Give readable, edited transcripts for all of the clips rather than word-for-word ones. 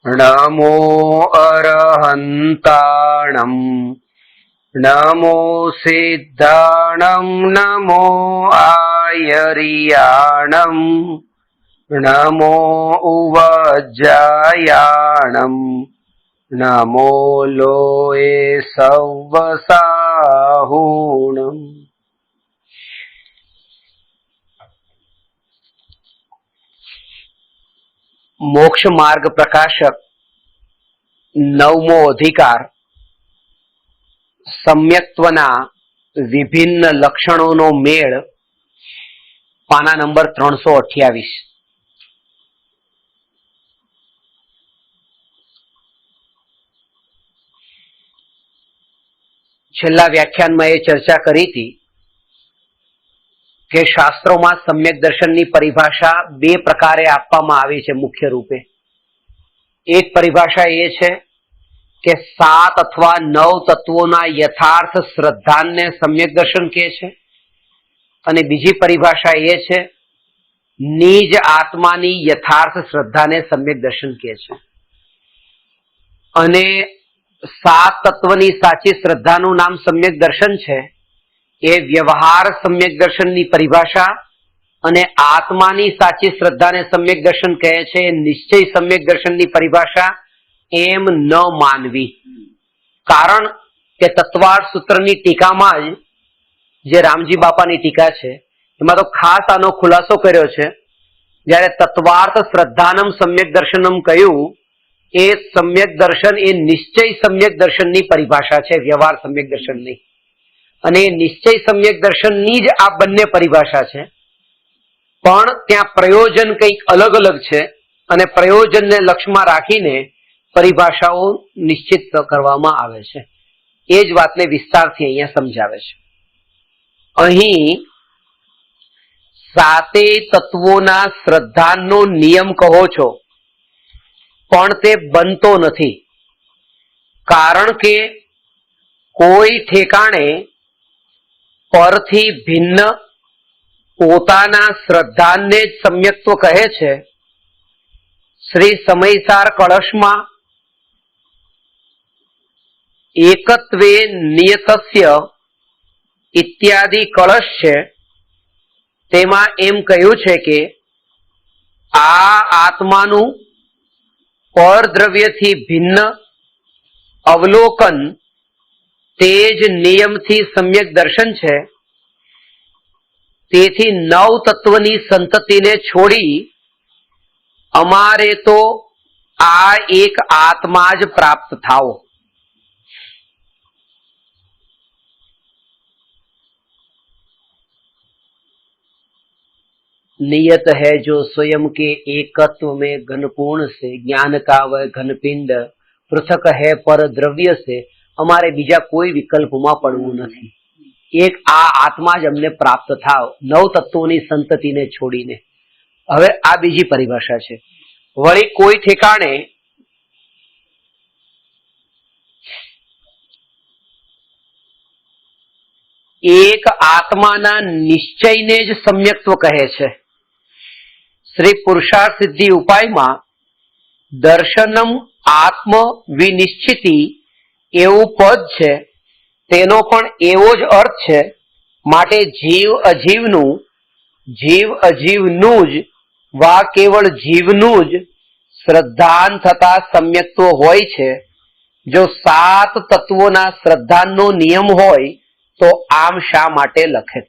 नमो अरहन्ताणम् नमो सिद्धाणम् नमो आयर्याणम् नमो उवज्जायाणम् नमो लोये सव्वसाहुणम्। मोक्ष मार्ग प्रकाशक नवमो अधिकार सम्यक्त्वना विभिन्न लक्षणों मेळ पाना नंबर 328। छेल्ला व्याख्यान में ये चर्चा करी थी कि शास्त्रों में सम्यक दर्शन की परिभाषा बे प्रकारे आपवामां आवी छे। मुख्य रूपे एक परिभाषा ये छे कि 7 अथवा 9 तत्वों यथार्थ श्रद्धान ने सम्यक दर्शन कहे छे अने बीजी परिभाषा ये छे निज आत्मानी यथार्थ श्रद्धा ने सम्यक दर्शन कहे छे। अने 7 तत्वनी साची श्रद्धानुं नाम सम्यक दर्शन छे। ए व्यवहार सम्यक दर्शन की परिभाषा अने आत्मानी साची श्रद्धा ने सम्यक दर्शन कहे छे। निश्चय सम्यक दर्शन की परिभाषा एम न मानवी। कारण के तत्वार्थ सूत्र की टीका में जे रामजी बापा की टीका है एमां तो खास आनो खुलासो कर्यो छे। ज्यारे तत्वार्थ श्रद्धानम सम्यक दर्शनम कह्युं ए सम्यक दर्शन ए निश्चय सम्यक दर्शन की परिभाषा है, व्यवहार सम्यक दर्शन नहीं। अने निश्चय सम्यक दर्शन नी ज आ बंने परिभाषा है, पण त्यां प्रयोजन कंईक अलग अलग है अने प्रयोजन ने लक्ष्य में राखीने परिभाषाओ निश्चित करवामां आवे छे। ए ज वातने विस्तारथी अहींया समजावे छे। अहीं 7 तत्वोना श्रद्धानो नियम कहो छो, पण ते बनतो नथी। कारण के कोई ठेकाणे परथी भिन्न पोताना श्रद्धाने ज सम्यक्त्व कहे छे। श्री समयसार कलशमां एकत्वे नियतस्य इत्यादि कलश छे, तेमां एम कह्युं छे के आ आत्मानुं परद्रव्यथी भिन्न अवलोकन तेज नियम थी सम्यक दर्शन छे। तेथी 9 तत्वनी संतति ने छोड़ी अमारे तो आ एक आत्मा ज प्राप्त थावो। नियत है जो स्वयं के एकत्व में घनपूर्ण से, ज्ञान का वह घनपिंड पृथक है पर द्रव्य से, अमारे बीजा कोई विकल्प में पड़वू नहीं। एक आ आत्मा ज अमने प्राप्त थाव 9 तत्वों संतति ने छोड़ीने। हवे आ बीजी परिभाषा छे। वળી कोई ठेकाणे एक आत्माना निश्चयने ज सम्यक्त्व कहे छे। श्री पुरुषार्थ सिद्धि उपाय में दर्शनम आत्म विनिश्चिति एवं पद छे, तेनो पण एवो ज अर्थ छे। माटे जीव अजीवनुं ज वा केवल जीवनुं ज श्रद्धान थता सम्यक्त्व होय छे। जो 7 तत्वोना श्रद्धानो नियम होय तो आम शा माटे लखे।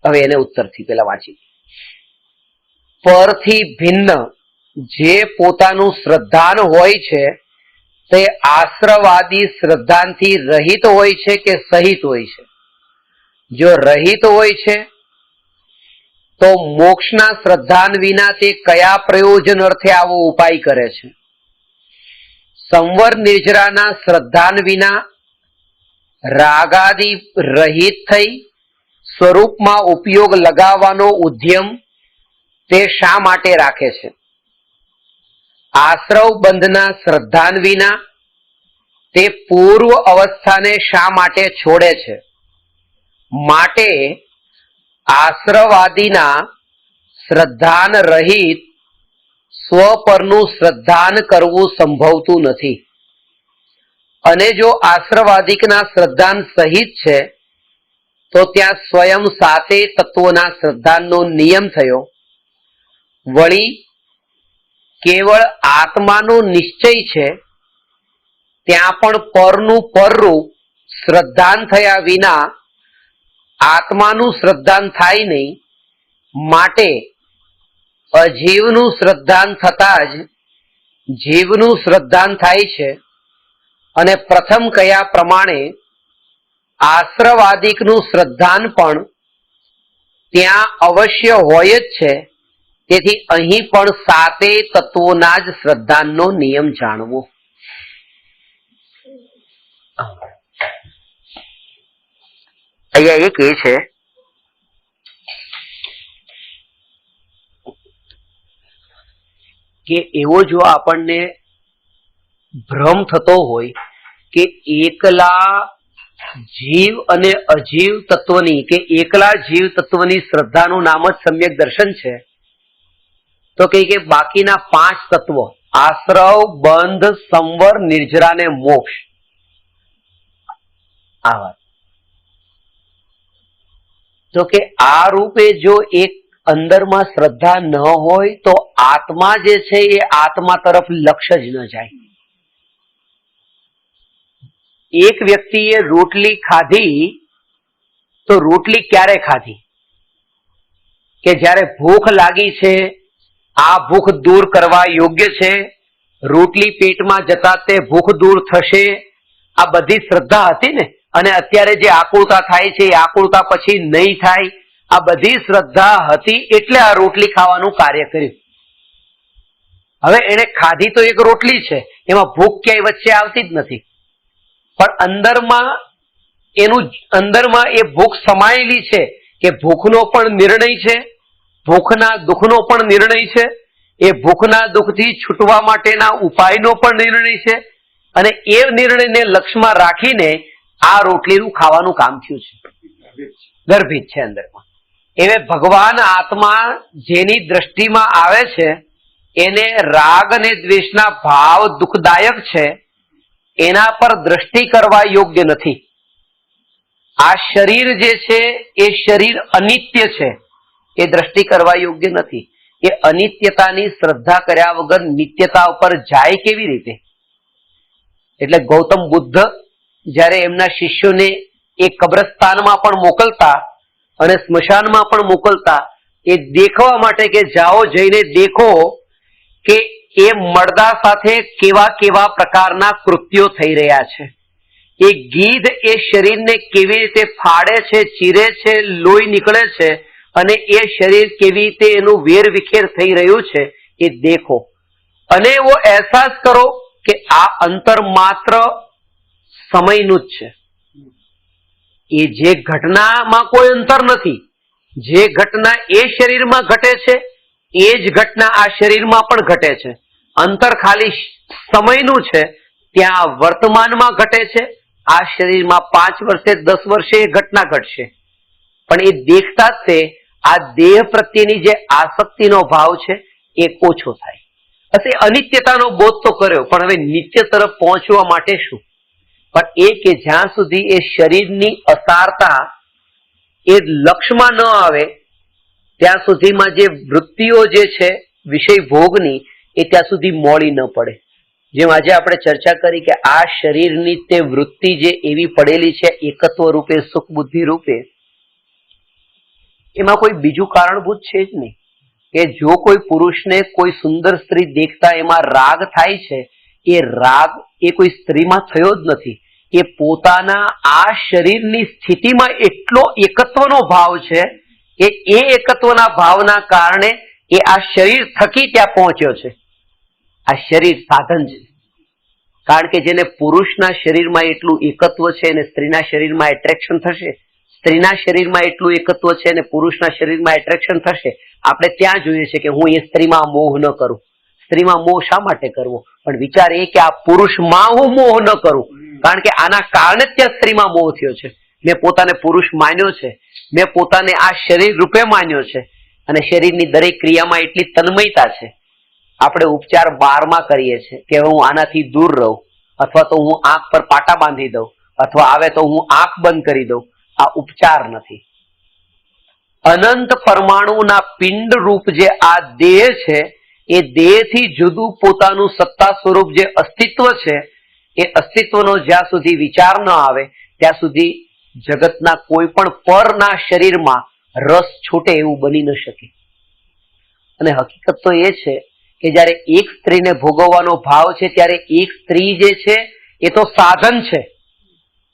हवे एने उत्तरथी पेला वांची। परथी भिन्न जे पोतानुं श्रद्धान होय छे ते आश्रवादी श्रद्धांथी रहित होय छे के सहित होय छे। जो रहित होय छे तो मोक्षना श्रद्धान विना ते कया प्रयोजन अर्थे आवो उपाय करे छे। संवर निर्जराना श्रद्धान विना रागादि रहित थई स्वरूपमां उपयोग लगावવાનો उद्यम ते शा माटे राखे छे। आश्रव बंधना श्रद्धान विना ते पूर्व अवस्था ने शा माटे छोड़े छे। माटे आश्रवादीना श्रद्धान रहित સ્વ પરનું શ્રદ્ધાન કરવું સંભવતું નથી. અને જો આશ્રવાદિકના શ્રદ્ધાન સહિત છે તો ત્યાં સ્વયં સાતે તત્વોના શ્રદ્ધાનનો નિયમ થયો. વળી કેવળ આત્માનો નિશ્ચય છે ત્યાં પણ પરનું પરરૂપ શ્રદ્ધાન થયા વિના આત્માનું શ્રદ્ધાન થાય નહીં. માટે અજીવનું શ્રદ્ધાન થતા જ જીવનું શ્રદ્ધાન થાય છે. અને પ્રથમ કયા પ્રમાણે આશ્રવાદિકનું શ્રદ્ધાન પણ ત્યાં અવશ્ય હોય જ છે. તેથી અહીં પણ સાતે તત્વોના જ શ્રદ્ધાનનો નિયમ જાણવો. અહીંયા એક એ છે કે એવો જો આપણને ભ્રમ થતો હોય કે એકલા જીવ અને અજીવ તત્વની કે એકલા જીવ તત્વની શ્રદ્ધાનું નામ જ સમ્યક દર્શન છે, તો કે બાકીના 5 તત્વો આશ્રવ, બંધ, સંવર, નિર્જરા ને મોક્ષ, આ વાત તો કે આ રૂપે જો એક અંદરમાં શ્રદ્ધા ન હોય તો આત્મા જે છે એ આત્મા તરફ લક્ષ્ય જ ન જાય. એક વ્યક્તિએ રોટલી ખાધી તો રોટલી ક્યારે ખાધી? કે જ્યારે ભૂખ લાગી છે, આ ભૂખ દૂર કરવા યોગ્ય છે, રોટલી પેટમાં જતા તે ભૂખ દૂર થશે, આ બધી શ્રદ્ધા હતી ને. અને અત્યારે જે આકુળતા થાય છે એ આકુળતા પછી નહીં થાય, આ બધી શ્રદ્ધા હતી એટલે આ રોટલી ખાવાનું કાર્ય કર્યું. હવે એને ખાધી તો એક રોટલી છે, એમાં ભૂખ ક્યાંય વચ્ચે આવતી જ નથી, પણ અંદરમાં એ ભૂખ સમાયેલી છે કે ભૂખનો પણ નિર્ણય છે, ભૂખના દુઃખનો પણ નિર્ણય છે, એ ભૂખના દુઃખથી છૂટવા માટેના ઉપાયનો પણ નિર્ણય છે. અને એ નિર્ણયને લક્ષ્યમાં રાખીને આ રોટલીનું ખાવાનું કામ થયું છે, ગર્ભિત છે અંદરમાં. એવે ભગવાન આત્મા જેની દ્રષ્ટિમાં આવે છે એને રાગ અને દ્વેષના ભાવ દુઃખદાયક છે, એના પર દ્રષ્ટિ કરવા યોગ્ય નથી. આ શરીર જે છે એ શરીર અનિત્ય છે, એ દ્રષ્ટિ કરવા યોગ્ય નથી. એ અનિત્યતાની શ્રદ્ધા કર્યા વગર નિત્યતા ઉપર જાય કેવી રીતે? એટલે ગૌતમ બુદ્ધ જ્યારે એમના શિષ્યોને એ કબ્રસ્તાનમાં પણ મોકલતા અને સ્મશાનમાં પણ મોકલતા, એ દેખવા માટે કે જાઓ જઈને દેખો કે એ મરદા સાથે કેવા કેવા પ્રકારના કૃત્યો થઈ રહ્યા છે. એ ગીધ એ શરીરને કેવી રીતે ફાડે છે, ચીરે છે, લોહી નીકળે છે, અને એ શરીર કેવી રીતે એનું વેર વિખેર થઈ રહ્યું છે એ દેખો. અને એવો અહેસાસ કરો કે આ અંતર માત્ર સમયનું જ છે. એ જે ઘટનામાં કોઈ અંતર નથી, જે ઘટના એ શરીરમાં ઘટે છે એ જ ઘટના આ શરીરમાં પણ ઘટે છે. અંતર ખાલી સમયનું છે. ત્યાં વર્તમાનમાં ઘટે છે, આ શરીરમાં 5 વર્ષે 10 વર્ષે એ ઘટના ઘટશે, પણ એ દેખતા જ તે આ દેહ પ્રત્યેની જે આસક્તિનો ભાવ છે એ ઓછો થાય. બસ એ અનિત્યતાનો બોધ તો કર્યો, પણ હવે નિત્ય તરફ પહોંચવા માટે શું? પણ એ કે જ્યાં સુધી એ શરીરની અસારતા એ લક્ષ્યમાં ન આવે ત્યાં સુધીમાં જે વૃત્તિઓ જે છે વિષય ભોગની એ ત્યાં સુધી મોડી ન પડે. જેમ આજે આપણે ચર્ચા કરી કે આ શરીરની તે વૃત્તિ જે એવી પડેલી છે એકત્વ રૂપે, સુખ બુદ્ધિ રૂપે, એમાં કોઈ બીજું કારણભૂત છે જ નહીં. કે જો કોઈ પુરુષને કોઈ સુંદર સ્ત્રી દેખતા એમાં રાગ થાય છે, એ રાગ એ કોઈ સ્ત્રીમાં થયો જ નથી. એ પોતાના આ શરીરની સ્થિતિમાં એટલો એકત્વનો ભાવ છે કે એ એકત્વના ભાવના કારણે એ આ શરીર થકી ત્યાં પહોંચ્યો છે. આ શરીર સાધન છે. કારણ કે જેને પુરુષના શરીરમાં એટલું એકત્વ છે અને સ્ત્રીના શરીરમાં એટ્રેક્શન થશે, સ્ત્રીના શરીરમાં એટલું એકત્વ છે અને પુરુષના શરીરમાં એટ્રેક્શન થશે. આપણે ત્યાં જોઈએ છે કે હું એ સ્ત્રીમાં મોહ ન કરું. સ્ત્રીમાં મોહ શા માટે કરવો? પણ વિચાર એ કે આ પુરુષમાં હું મોહ ન કરું, કારણ કે આના કારણે ત્યાં સ્ત્રીમાં મોહ થયો છે. મેં પોતાને પુરુષ માન્યો છે, મેં પોતાને આ શરીર રૂપે માન્યો છે, અને શરીરની દરેક ક્રિયામાં એટલી તન્મયતા છે આપણે ઉપચાર બારમાં કરીએ છીએ કે હું આનાથી દૂર રહું, અથવા તો હું આંખ પર પાટા બાંધી દઉં, અથવા આવે તો હું આંખ બંધ કરી દઉં. આ ઉપચાર નથી. અનંત પરમાણુના પિંડ રૂપ જે આ દેહ છે, એ દેહથી જુદું પોતાનું સત્તા સ્વરૂપ જે અસ્તિત્વ છે, એ અસ્તિત્વનો જ્યાં સુધી વિચાર ન આવે ત્યાં સુધી જગતના કોઈ પણ પરના શરીરમાં રસ છૂટે એવું બની ન શકે. અને હકીકત તો એ છે કે જ્યારે એક સ્ત્રીને ભોગવવાનો ભાવ છે ત્યારે એક સ્ત્રી જે છે એ તો સાધન છે.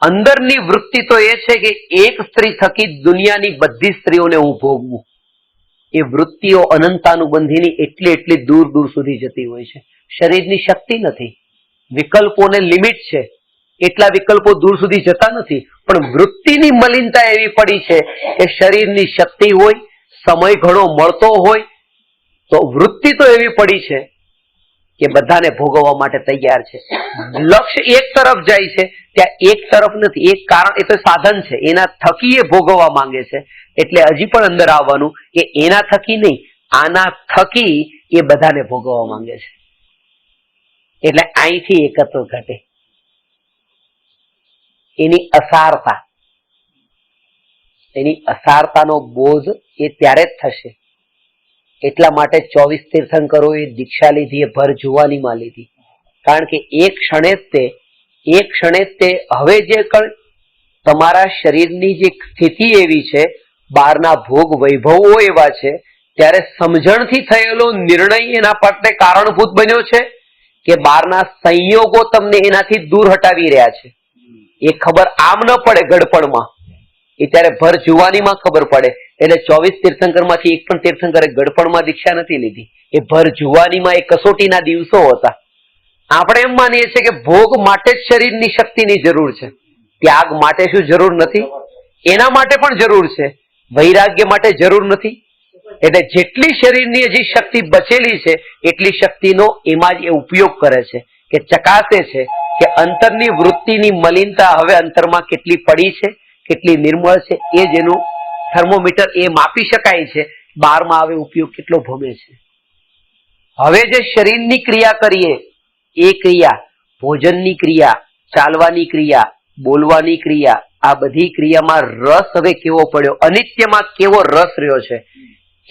અંદરની વૃત્તિ તો એ છે કે એક સ્ત્રી થકી દુનિયાની બધી સ્ત્રીઓને હું ભોગવું. એ વૃત્તિઓ અનંતાનુબંધીની એટલી દૂર દૂર સુધી જતી હોય છે. શરીરની શક્તિ નથી, વિકલ્પોને લિમિટ છે, એટલા વિકલ્પો દૂર સુધી જતા નથી. પણ વૃત્તિની મલિનતા એવી પડી છે કે શરીરની શક્તિ હોય, સમય ઘણો મળતો હોય, તો વૃત્તિ તો એવી પડી છે કે બધાને ભોગવવા માટે તૈયાર છે. લક્ષ્ય એક તરફ જાય છે, ત્યાં એક તરફ નથી. એક કારણ એ તો સાધન છે, એના થકી એ ભોગવવા માંગે છે. એટલે હજી પણ અંદર આવવાનું કે એના થકી નહીં, આના થકી એ બધાને ભોગવવા માંગે છે. એટલે અહીંથી એકત્વ ઘટે. એની અસારતા, એની અસારતાનો બોધ એ ત્યારે જ થશે. એટલા માટે 24 તીર્થંકરોએ દીક્ષા લીધી, એ ભર જુવાનીમાં લીધી. કારણ કે એક ક્ષણે જ તે હવે જે તમારા શરીરની જે સ્થિતિ એવી છે, બહારના ભોગ વૈભવો એવા છે, ત્યારે સમજણથી થયેલો નિર્ણય એના માટે કારણભૂત બન્યો છે કે બહારના સંયોગો તમને એનાથી દૂર હટાવી રહ્યા છે. એ ખબર આમ ન પડે ગડપણમાં, એ ત્યારે ભર જુવાનીમાં ખબર પડે. એટલે 24 તીર્થંકર માંથી એક પણ તીર્થંકરે ગડપણમાં દીક્ષા નથી લીધી. એ ભર જુવાનીમાં એ કસોટીના દિવસો હતા. આપણે એમ માનીએ છીએ કે ભોગ માટે જ શરીરની શક્તિની જરૂર છે, ત્યાગ માટે શું જરૂર નથી? એના માટે પણ જરૂર છે, વૈરાગ્ય માટે જરૂર નથી. એટલે જેટલી શરીરની હજી શક્તિ બચેલી છે એટલી શક્તિનો એમાં જ એ ઉપયોગ કરે છે, કે ચકાસે છે કે અંતરની વૃત્તિની મલિનતા હવે અંતરમાં કેટલી પડી છે, કેટલી નિર્મળ છે. એ જેનું થર્મોમીટર એ માપી શકાય છે. બહારમાં આવે ઉપયોગ કેટલો ભમે છે. હવે જે શરીરની ક્રિયા કરીએ, એ ક્રિયા, ભોજનની ક્રિયા, ચાલવાની ક્રિયા, બોલવાની ક્રિયા, આ બધી ક્રિયામાં રસ હવે કેવો પડ્યો, અનિત્યમાં કેવો રસ રહ્યો છે,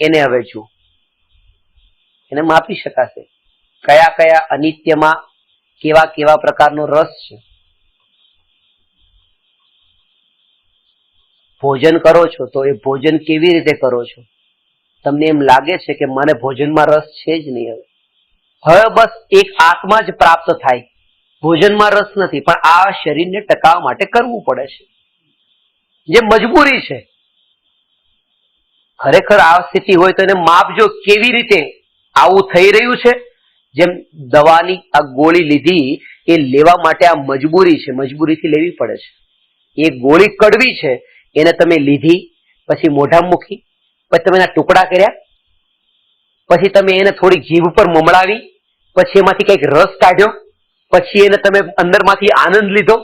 એને હવે જુઓ. એને માપી શકાશે કયા કયા અનિત્યમાં કેવા કેવા પ્રકારનો રસ છે. ભોજન કરો છો તો એ ભોજન કેવી રીતે કરો છો? તમને એમ લાગે છે કે મને ભોજનમાં રસ છે જ નહીં. હવે બસ એક આત્મા જ પ્રાપ્ત થાય, ભોજનમાં રસ નથી, પણ આ શરીરને ટકાવવા માટે કરવું પડે છે, જે મજબૂરી છે. ખરેખર આ સ્થિતિ હોય તો એને માપજો કેવી રીતે આવું થઈ રહ્યું છે. જેમ દવાની આ ગોળી લીધી, એ લેવા માટે આ મજબૂરી છે, મજબૂરીથી લેવી પડે છે. એ ગોળી કડવી છે, એને તમે લીધી, પછી મોઢામાં મૂકી, પછી તમે એના ટુકડા કર્યા, પછી તમે એને થોડી જીભ પર મમડાવી, પછી એમાંથી કંઈક રસ કાઢ્યો, પછી એને તમે અંદરમાંથી આનંદ લીધો.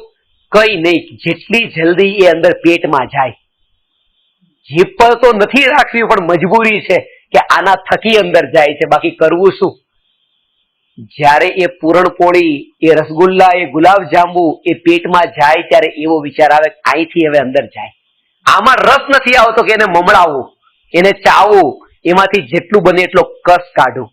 કઈ નહીં, જેટલી જલ્દી એ અંદર પેટમાં જાય. જીભ પર તો નથી રાખવી, પણ મજબૂરી છે કે આના થકી અંદર જાય છે, બાકી કરવું શું? જ્યારે એ પૂરણપોળી, એ રસગુલ્લા, એ ગુલાબ જાંબુ એ પેટમાં જાય ત્યારે એવો વિચાર આવે અહીંથી હવે અંદર જાય. આમાં રસ નથી આવતો કે એને મમડાવવું, એને ચાવવું, એમાંથી જેટલું બને એટલો કસ કાઢવું.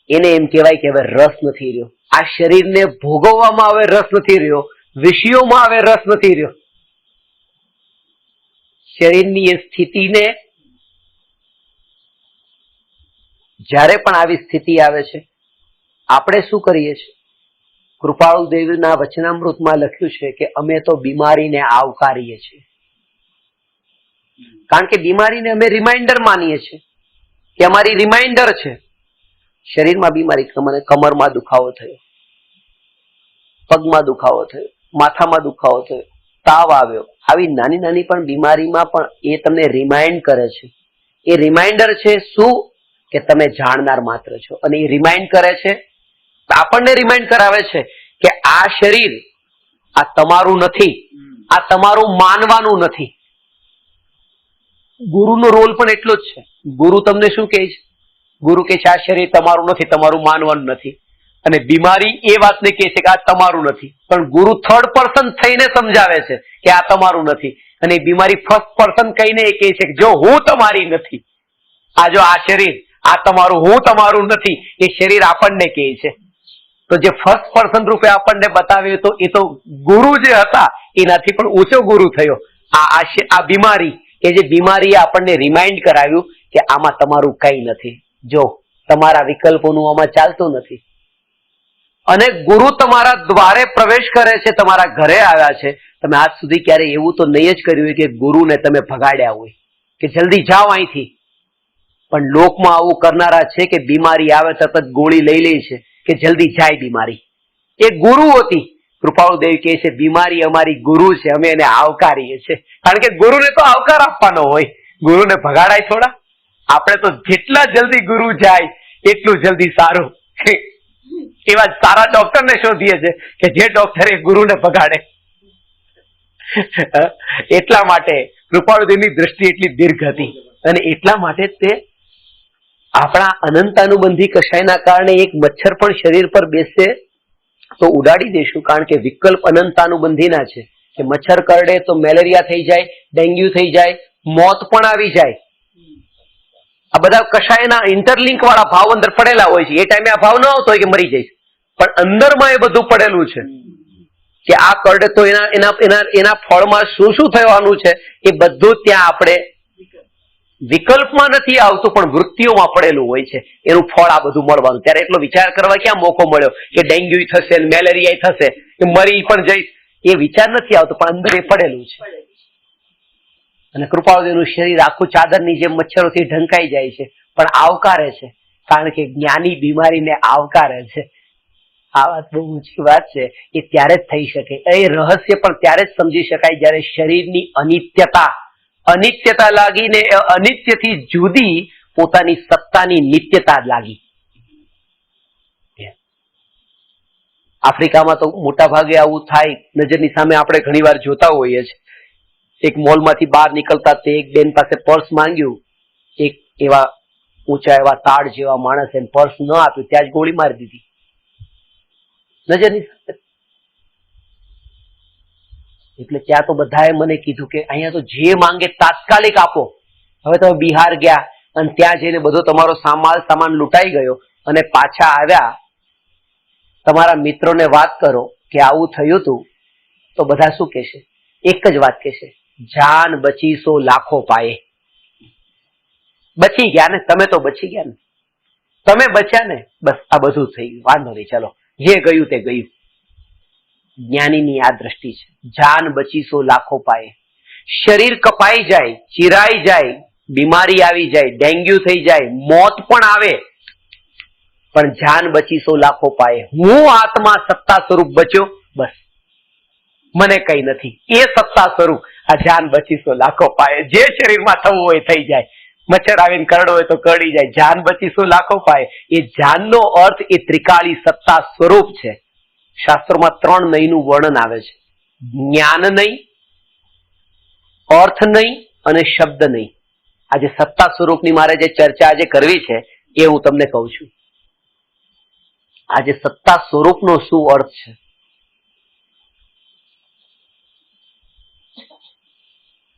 એને એમ કહેવાય કે હવે રસ નથી રહ્યો. આ શરીરને ભોગવવામાં હવે રસ નથી રહ્યો, વિષયોમાં હવે રસ નથી રહ્યો. શરીરની એ સ્થિતિને જ્યારે પણ આવી સ્થિતિ આવે છે, આપણે શું કરીએ છીએ? કૃપાળુ દેવના વચનામૃતમાં લખ્યું છે કે અમે તો બીમારીને આવકારીએ છીએ. કારણ કે બીમારીને અમે રિમાઇન્ડર માનીએ છીએ કે અમારી રિમાઇન્ડર છે. શરીરમાં બીમારી, મને કમરમાં દુખાવો થયો, પગમાં દુખાવો થયો, માથામાં દુખાવો થયો, તાવ આવ્યો, આવી નાની નાની પણ બીમારીમાં પણ એ તમને રિમાઇન્ડ કરે છે. એ રિમાઇન્ડર છે શું? કે તમે જાણનાર માત્ર છો. અને એ રિમાઇન્ડ કરે છે, આપણને રિમાઇન્ડ કરાવે છે કે આ શરીર આ તમારું નથી, આ તમારું માનવાનું નથી. ગુરુનો રોલ પણ એટલો જ છે. ગુરુ તમને શું કહે છે? ગુરુ કે છે આ શરીર તમારું નથી, તમારું માનવાનું નથી. અને બીમારી એ વાતને કહે છે કે આ તમારું નથી, પણ ગુરુ થર્ડ પર્સન થઈને સમજાવે છે કે આ તમારું નથી. અને બીમારી ફર્સ્ટ પર્સન કહીને એ કહે છે કે જો હું તમારી નથી, આ જો આ શરીર આ તમારું, હું તમારું નથી, એ શરીર આપણને કહે છે. તો જે ફર્સ્ટ પર્સન રૂપે આપણને બતાવ્યું તો એ તો ગુરુ જે હતા એનાથી પણ ઊંચો ગુરુ થયો. આ બીમારી, એ જે બીમારીએ આપણને રિમાઇન્ડ કરાવ્યું કે આમાં તમારું કઈ નથી, જો તમારા વિકલ્પોનું આમાં ચાલતું નથી. અને ગુરુ તમારા દ્વારે પ્રવેશ કરે છે, તમારા ઘરે આવ્યા છે. તમે આજ સુધી ક્યારે એવું તો નહીં જ કર્યું હોય કે ગુરુને તમે ભગાડ્યા હોય કે જલ્દી જાઓ અહીંથી. પણ લોકમાં આવું કરનારા છે કે બીમારી આવે તરત ગોળી લઈ લે છે કે જલ્દી જાય બીમારી. એ ગુરુ હતી. કૃપાળુદેવ કહે છે બીમારી અમારી ગુરુ છે, અમે એને આવકારીએ છીએ. કારણ કે ગુરુને તો આવકાર આપવાનો હોય, ગુરુને ભગાડાય થોડા. આપણે તો જેટલા જલ્દી ગુરુ જાય એટલું જલ્દી સારું. એવા સારા ડોક્ટરને શોધીએ છે કે જે ડોક્ટર એ ગુરુને ભગાડે. એટલા માટે કૃપાળુદેવની દ્રષ્ટિ એટલી દીર્ઘ હતી. અને એટલા માટે તે આપણા અનંતાનુબંધી કષાયના કારણે એક મચ્છર પણ શરીર પર બેસે તો ઉડાડી દેશું. કારણ કે વિકલ્પ અનંતાનુબંધીના છે કે મચ્છર કરડે તો મેલેરિયા થઈ જાય, ડેન્ગ્યુ થઈ જાય, મોત પણ આવી જાય. આ બધા કષાયના ઇન્ટરલિંક વાળા ભાવ અંદર પડેલા હોય છે. એ ટાઈમે આ ભાવ ન આવતો હોય કે મરી જઈશ, પણ અંદરમાં એ બધું પડેલું છે કે આ કરડે તો એના ફળમાં શું શું થવાનું છે એ બધું ત્યાં આપણે વિકલ્પમાં નથી આવતું, પણ વૃત્તિઓમાં પડેલું હોય છે. એનું ફળ આ બધું મળવાનું. ત્યારે એટલો વિચાર કરવા ક્યાં મોકો મળ્યો કે ડેન્ગ્યુ થશે, મેલેરિયા થશે, કે મરી પણ જઈશ, એ વિચાર નથી આવતો, પણ અંદર એ પડેલું છે. અને કૃપાળુદેવનું શરીર આખું ચાદરની જેમ મચ્છરોથી ઢંકાઈ જાય છે, પણ આવકારે છે. કારણ કે જ્ઞાની બીમારીને આવકારે છે. આ વાત બહુ ઊંચી વાત છે. એ ત્યારે જ થઈ શકે. એ રહસ્ય પણ ત્યારે જ સમજી શકાય જ્યારે શરીરની અનિત્યતા લાગીને અનિત્યથી જુદી પોતાની સત્તાની નિત્યતા લાગી. આફ્રિકામાં તો મોટા ભાગે આવું થાય. નજરની સામે આપણે ઘણી વાર જોતા હોઈએ છીએ. એક મોલમાંથી બહાર નીકળતા તે એક બેન પાસે પર્સ માંગ્યું. એક એવા ઊંચા એવા તાડ જેવા માણસ એને પર્સ ન આપ્યું, ત્યાં જ ગોળી મારી દીધી નજરની સામે. એટલે ત્યાં તો બધાએ મને કીધું કે અહીંયા તો જે માંગે તાત્કાલિક આપો. હવે તમે બિહાર ગયા અને ત્યાં જઈને બધો તમારો સામાન લૂંટાઈ ગયો અને પાછા આવ્યા, તમારા મિત્રોને વાત કરો કે આવું થયું હતું, તો બધા શું કહેશે? એક જ વાત કહેશે, જાન બચી સો લાખો પાયે. બચી ગયા ને, તમે તો બચી ગયા ને, તમે બચ્યા ને, બસ આ બધું થઈ ગયું, વાંધો નહીં, ચલો જે ગયું તે ગયું. જ્ઞાનીની આ દ્રષ્ટિ છે. જાન બચી સો લાખો પાયે. શરીર કપાઈ જાય, ચિરાઈ જાય, બીમારી આવી જાય, ડેન્ગ્યુ થઈ જાય, મોત પણ આવે, પણ જાન બચી સો લાખો પાયે. હું આત્મા સત્તા સ્વરૂપ બચ્યો, બસ મને કઈ નથી. એ સત્તા સ્વરૂપ આ જાન બચી સો લાખો પાયે. જે શરીરમાં થવું હોય થઈ જાય. મચ્છર આવીને કરડો હોય તો કરડી જાય. જાન બચી સો લાખો પાયે. એ જાનનો અર્થ એ ત્રિકાળી સત્તા સ્વરૂપ છે. શાસ્ત્રોમાં 3 નહીંનું વર્ણન આવે છે. જ્ઞાન નહીં, અર્થ નહીં અને શબ્દ નહીં. આજે સત્તા સ્વરૂપની મારે જે ચર્ચા આજે કરવી છે એ હું તમને કહું છું. આજે સત્તા સ્વરૂપનો શું અર્થ છે?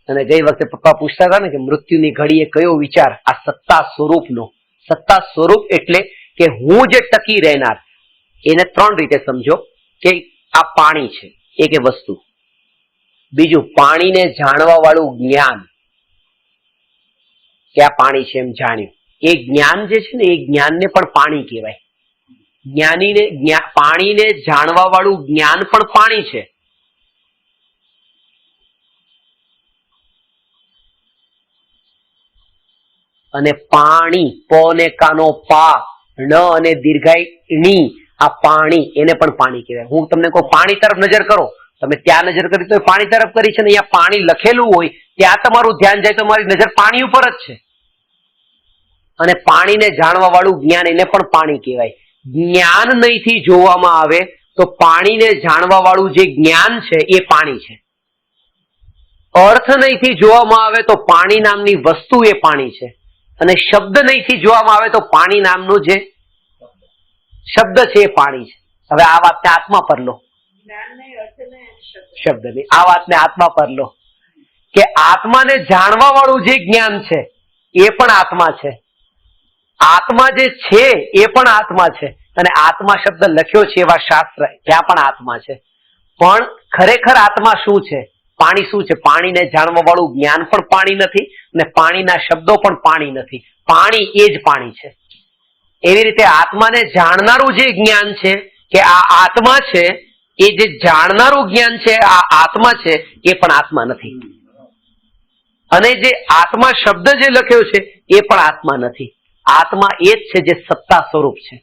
અને ગઈ વખતે પપ્પા પૂછતા હતા ને કે મૃત્યુની ઘડીએ કયો વિચાર આ સત્તા સ્વરૂપનો. સત્તા સ્વરૂપ એટલે કે હું જે ટકી રહેનાર. એને 3 રીતે સમજો કે આ પાણી છે, એક એ વસ્તુ. બીજું, પાણીને જાણવા વાળું જ્ઞાન, કે આ પાણી છે એમ જાણ્યું. એ જ્ઞાન જે છે ને એ જ્ઞાનને પણ પાણી કહેવાય. પાણીને જાણવા વાળું જ્ઞાન પણ પાણી છે. અને પાણી, પ ને કાનો પા, ન અને દીર્ઘાઈ ણી, આ પાણી, એને પણ પાણી કહેવાય. હું તમને કહું પાણી તરફ નજર કરો, તમે ત્યાં નજર કરી તો પાણી તરફ કરી છે ને, અહીંયા પાણી લખેલું હોય ત્યાં તમારું ધ્યાન જાય તો મારી નજર પાણી ઉપર જ છે. અને પાણીને જાણવા વાળું જ્ઞાન, એને પણ પાણી કહેવાય. જ્ઞાન નહીંથી જોવામાં આવે તો પાણીને જાણવા વાળું જે જ્ઞાન છે એ પાણી છે. અર્થ નહીંથી જોવામાં આવે તો પાણી નામની વસ્તુ એ પાણી છે. અને શબ્દ નહીંથી જોવામાં આવે તો પાણી નામનું જે શબ્દ છે એ પાણી છે. હવે આ વાતને આત્મા પર લો, શબ્દ નહીં, આ વાતને આત્મા પર લો કે આત્માને જાણવા વાળું જે જ્ઞાન છે એ પણ આત્મા છે. આત્મા જે છે એ પણ આત્મા છે, અને આત્મા શબ્દ લખ્યો છે એવા શાસ્ત્ર ત્યાં પણ આત્મા છે. પણ ખરેખર આત્મા શું છે? પાણી શું છે? પાણીને જાણવા વાળું જ્ઞાન પણ પાણી નથી, અને પાણીના શબ્દો પણ પાણી નથી. પાણી એ જ પાણી છે. એવી રીતે આત્માને જાણનારું જે જ્ઞાન છે કે આ આત્મા છે, એ જે જાણનારું જ્ઞાન છે આ આત્મા છે, એ પણ આત્મા નથી. અને જે આત્મા શબ્દ જે લખ્યો છે એ પણ આત્મા નથી. આત્મા એ જ છે જે સત્તા સ્વરૂપ છે.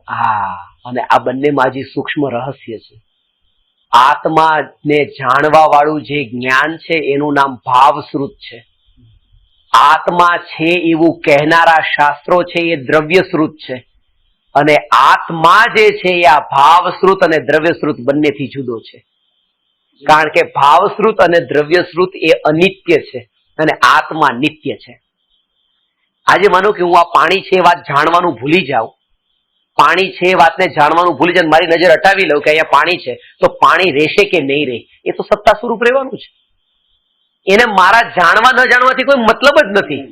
હા, અને આ બંનેમાં હજી સૂક્ષ્મ રહસ્ય છે. આત્માને જાણવા વાળું જે જ્ઞાન છે એનું નામ ભાવશ્રુત છે. આત્મા છે એવું કહેનારા શાસ્ત્રો છે એ દ્રવ્યશ્રુત છે. અને આત્મા જે છે એ આ ભાવશ્રુત અને દ્રવ્યશ્રુત બંનેથી જુદો છે. કારણ કે ભાવશ્રુત અને દ્રવ્યશ્રુત એ અનિત્ય છે અને આત્મા નિત્ય છે. આજે માનો કે હું આ પાણી છે એ વાત જાણવાનું ભૂલી જાઉં, પાણી છે એ વાતને જાણવાનું ભૂલી જાય, મારી નજર હટાવી લઉં કે અહીંયા પાણી છે, તો પાણી રહેશે કે નહીં રહે? એ તો સત્તા સ્વરૂપ રહેવાનું છે. એને મારા જાણવા ન જાણવાથી કોઈ મતલબ જ નથી.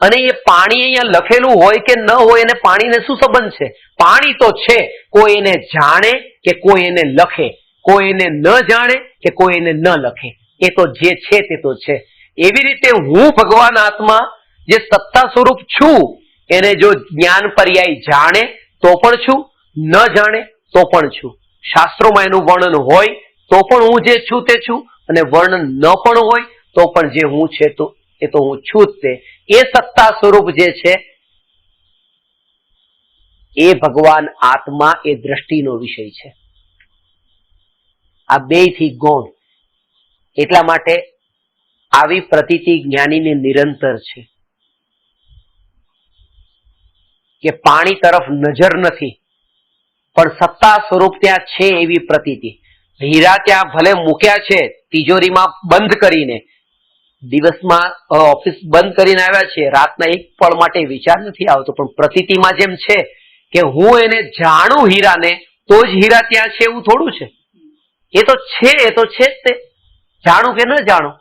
અને એ પાણી અહીંયા લખેલું હોય કે ન હોય, એને પાણીને શું સંબંધ છે? પાણી તો છે, કોઈ એને જાણે કે કોઈ એને લખે, કોઈ એને ન જાણે કે કોઈ એને ન લખે, એ તો જે છે તે તો છે. એવી રીતે હું ભગવાન આત્મા જે સત્તા સ્વરૂપ છું, એને જો જ્ઞાન પર્યાય જાણે તો પણ છું, ન જાણે તો પણ છું. શાસ્ત્રોમાં એનું વર્ણન હોય તો પણ હું જે છું તે છું, અને વર્ણન ન પણ હોય તો પણ જે હું છે તો એ તો હું છું જ તે. એ સત્તા સ્વરૂપ જે છે એ ભગવાન આત્મા એ દ્રષ્ટિનો વિષય છે. આ બે થી ગૌણ. એટલા માટે આવી પ્રતીતિ જ્ઞાનીને નિરંતર છે કે પાણી તરફ નજર નથી, પણ સત્તા સ્વરૂપ ત્યાં છે એવી પ્રતીતિ. હીરા ત્યાં ભલે મૂક્યા છે તિજોરીમાં બંધ કરીને, દિવસમાં ઓફિસ બંધ કરીને આવ્યા છે, રાતના એક પળ માટે વિચાર નથી આવતો, પણ પ્રતીતિમાં જેમ છે કે હું એને જાણું હીરાને તો જ હીરા ત્યાં છે એવું થોડું છે. એ તો છે, એ તો છે જ તે. જાણું કે ન જાણું,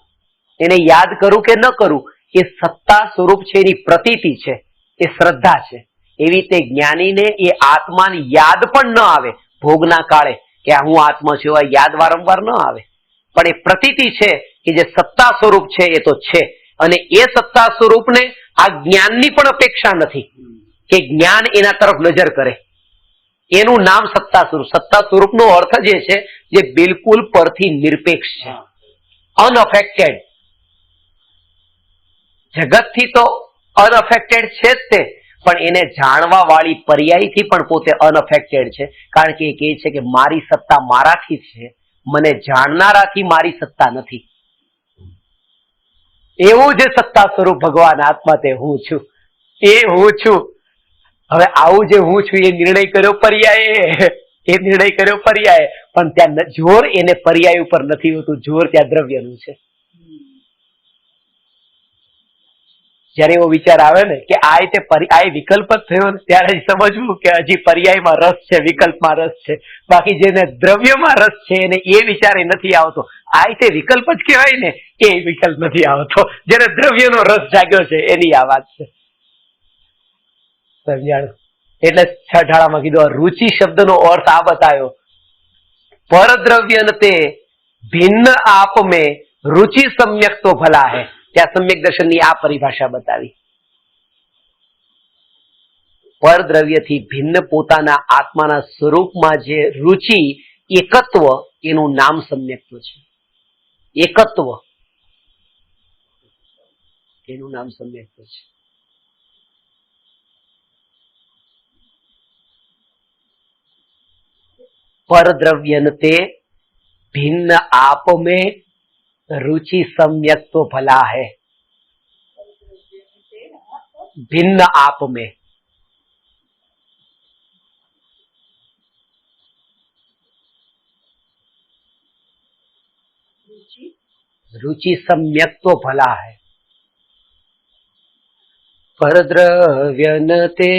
એને યાદ કરું કે ન કરું, એ સત્તા સ્વરૂપ છે, એની પ્રતીતિ છે, એ શ્રદ્ધા છે. એવી રીતે જ્ઞાનીને એ આત્માની યાદ પણ ન આવે ભોગના કાળે કે આ હું આત્મા છું, આ યાદ વારંવાર ન આવે, પણ એ પ્રતીતિ છે કે જે સત્તા સ્વરૂપ છે એ તો છે. અને એ સત્તા સ્વરૂપને આ જ્ઞાનની પણ અપેક્ષા નથી કે જ્ઞાન એના તરફ નજર કરે. એનું નામ સત્તા સ્વરૂપ. સત્તા સ્વરૂપનો અર્થ જે છે જે બિલકુલ પરથી નિરપેક્ષ છે, અનઅફેક્ટેડ. જગતથી તો અનઅફેક્ટેડ છે જ તે, પણ એને જાણવા વાળી પર્યાયથી પણ પોતે અનઅફેક્ટેડ છે. કારણ કે એ કહે છે કે મારી સત્તા મારાથી છે, મને જાણનારાથી મારી સત્તા નથી. એવું જે સત્તા સ્વરૂપ ભગવાન આત્મા તે હું છું, એ હું છું. હવે આવું જે હું છું એ નિર્ણય કર્યો પર્યાય, એ નિર્ણય કર્યો પર્યાય, પણ ત્યાં જોર એને પર્યાય ઉપર નથી હોતું, જોર ત્યાં દ્રવ્યનું છે. જયારે એવો વિચાર આવે ને કે આ રીતે આ વિકલ્પ જ થયો ને, ત્યારે સમજવું કે હજી પર્યાયમાં રસ છે, વિકલ્પમાં રસ છે. બાકી જેને દ્રવ્યમાં રસ છે એને એ વિચારે નથી આવતો. આ રીતે વિકલ્પ જ કહેવાય ને, એ વિકલ્પ નથી આવતો. જેને દ્રવ્યનો રસ જાગ્યો છે એની આ વાત છે. સમજાણું? એટલે છઠાળામાં કીધું રુચિ શબ્દનો અર્થ આ બતાવ્યો. પરદ્રવ્ય તે ભિન્ન આપ મેં રુચિ સમ્યક તો ભલા હૈ. ત્યાં સમ્યક દર્શનની આ પરિભાષા બતાવી. પરદ્રવ્યથી ભિન્ન પોતાના આત્માના સ્વરૂપમાં જે રુચિ, એકત્વ, એનું નામ સમ્યક્ત્વ છે. એકત્વ એનું નામ સમ્યક્ત્વ છે. પરદ્રવ્ય તે ભિન્ન આપ में रुचि सम्यक तो भला है. भिन्न आप में, रुचि सम्यक तो भला है, पर द्रव्य न ते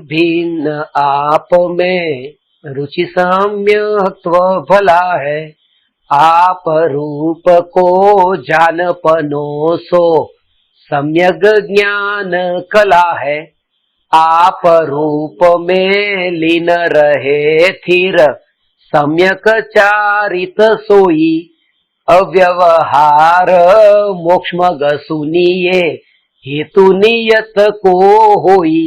भिन्न आप में, रुचि सम्यक तो भला है, आप रूप को जानपनो सो सम्यक ज्ञान कला है, आप रूप में लीन रहे थिर सम्यक चारित सोई, अव्यवहार मोक्षमग सुनिए हेतु नियत को होई,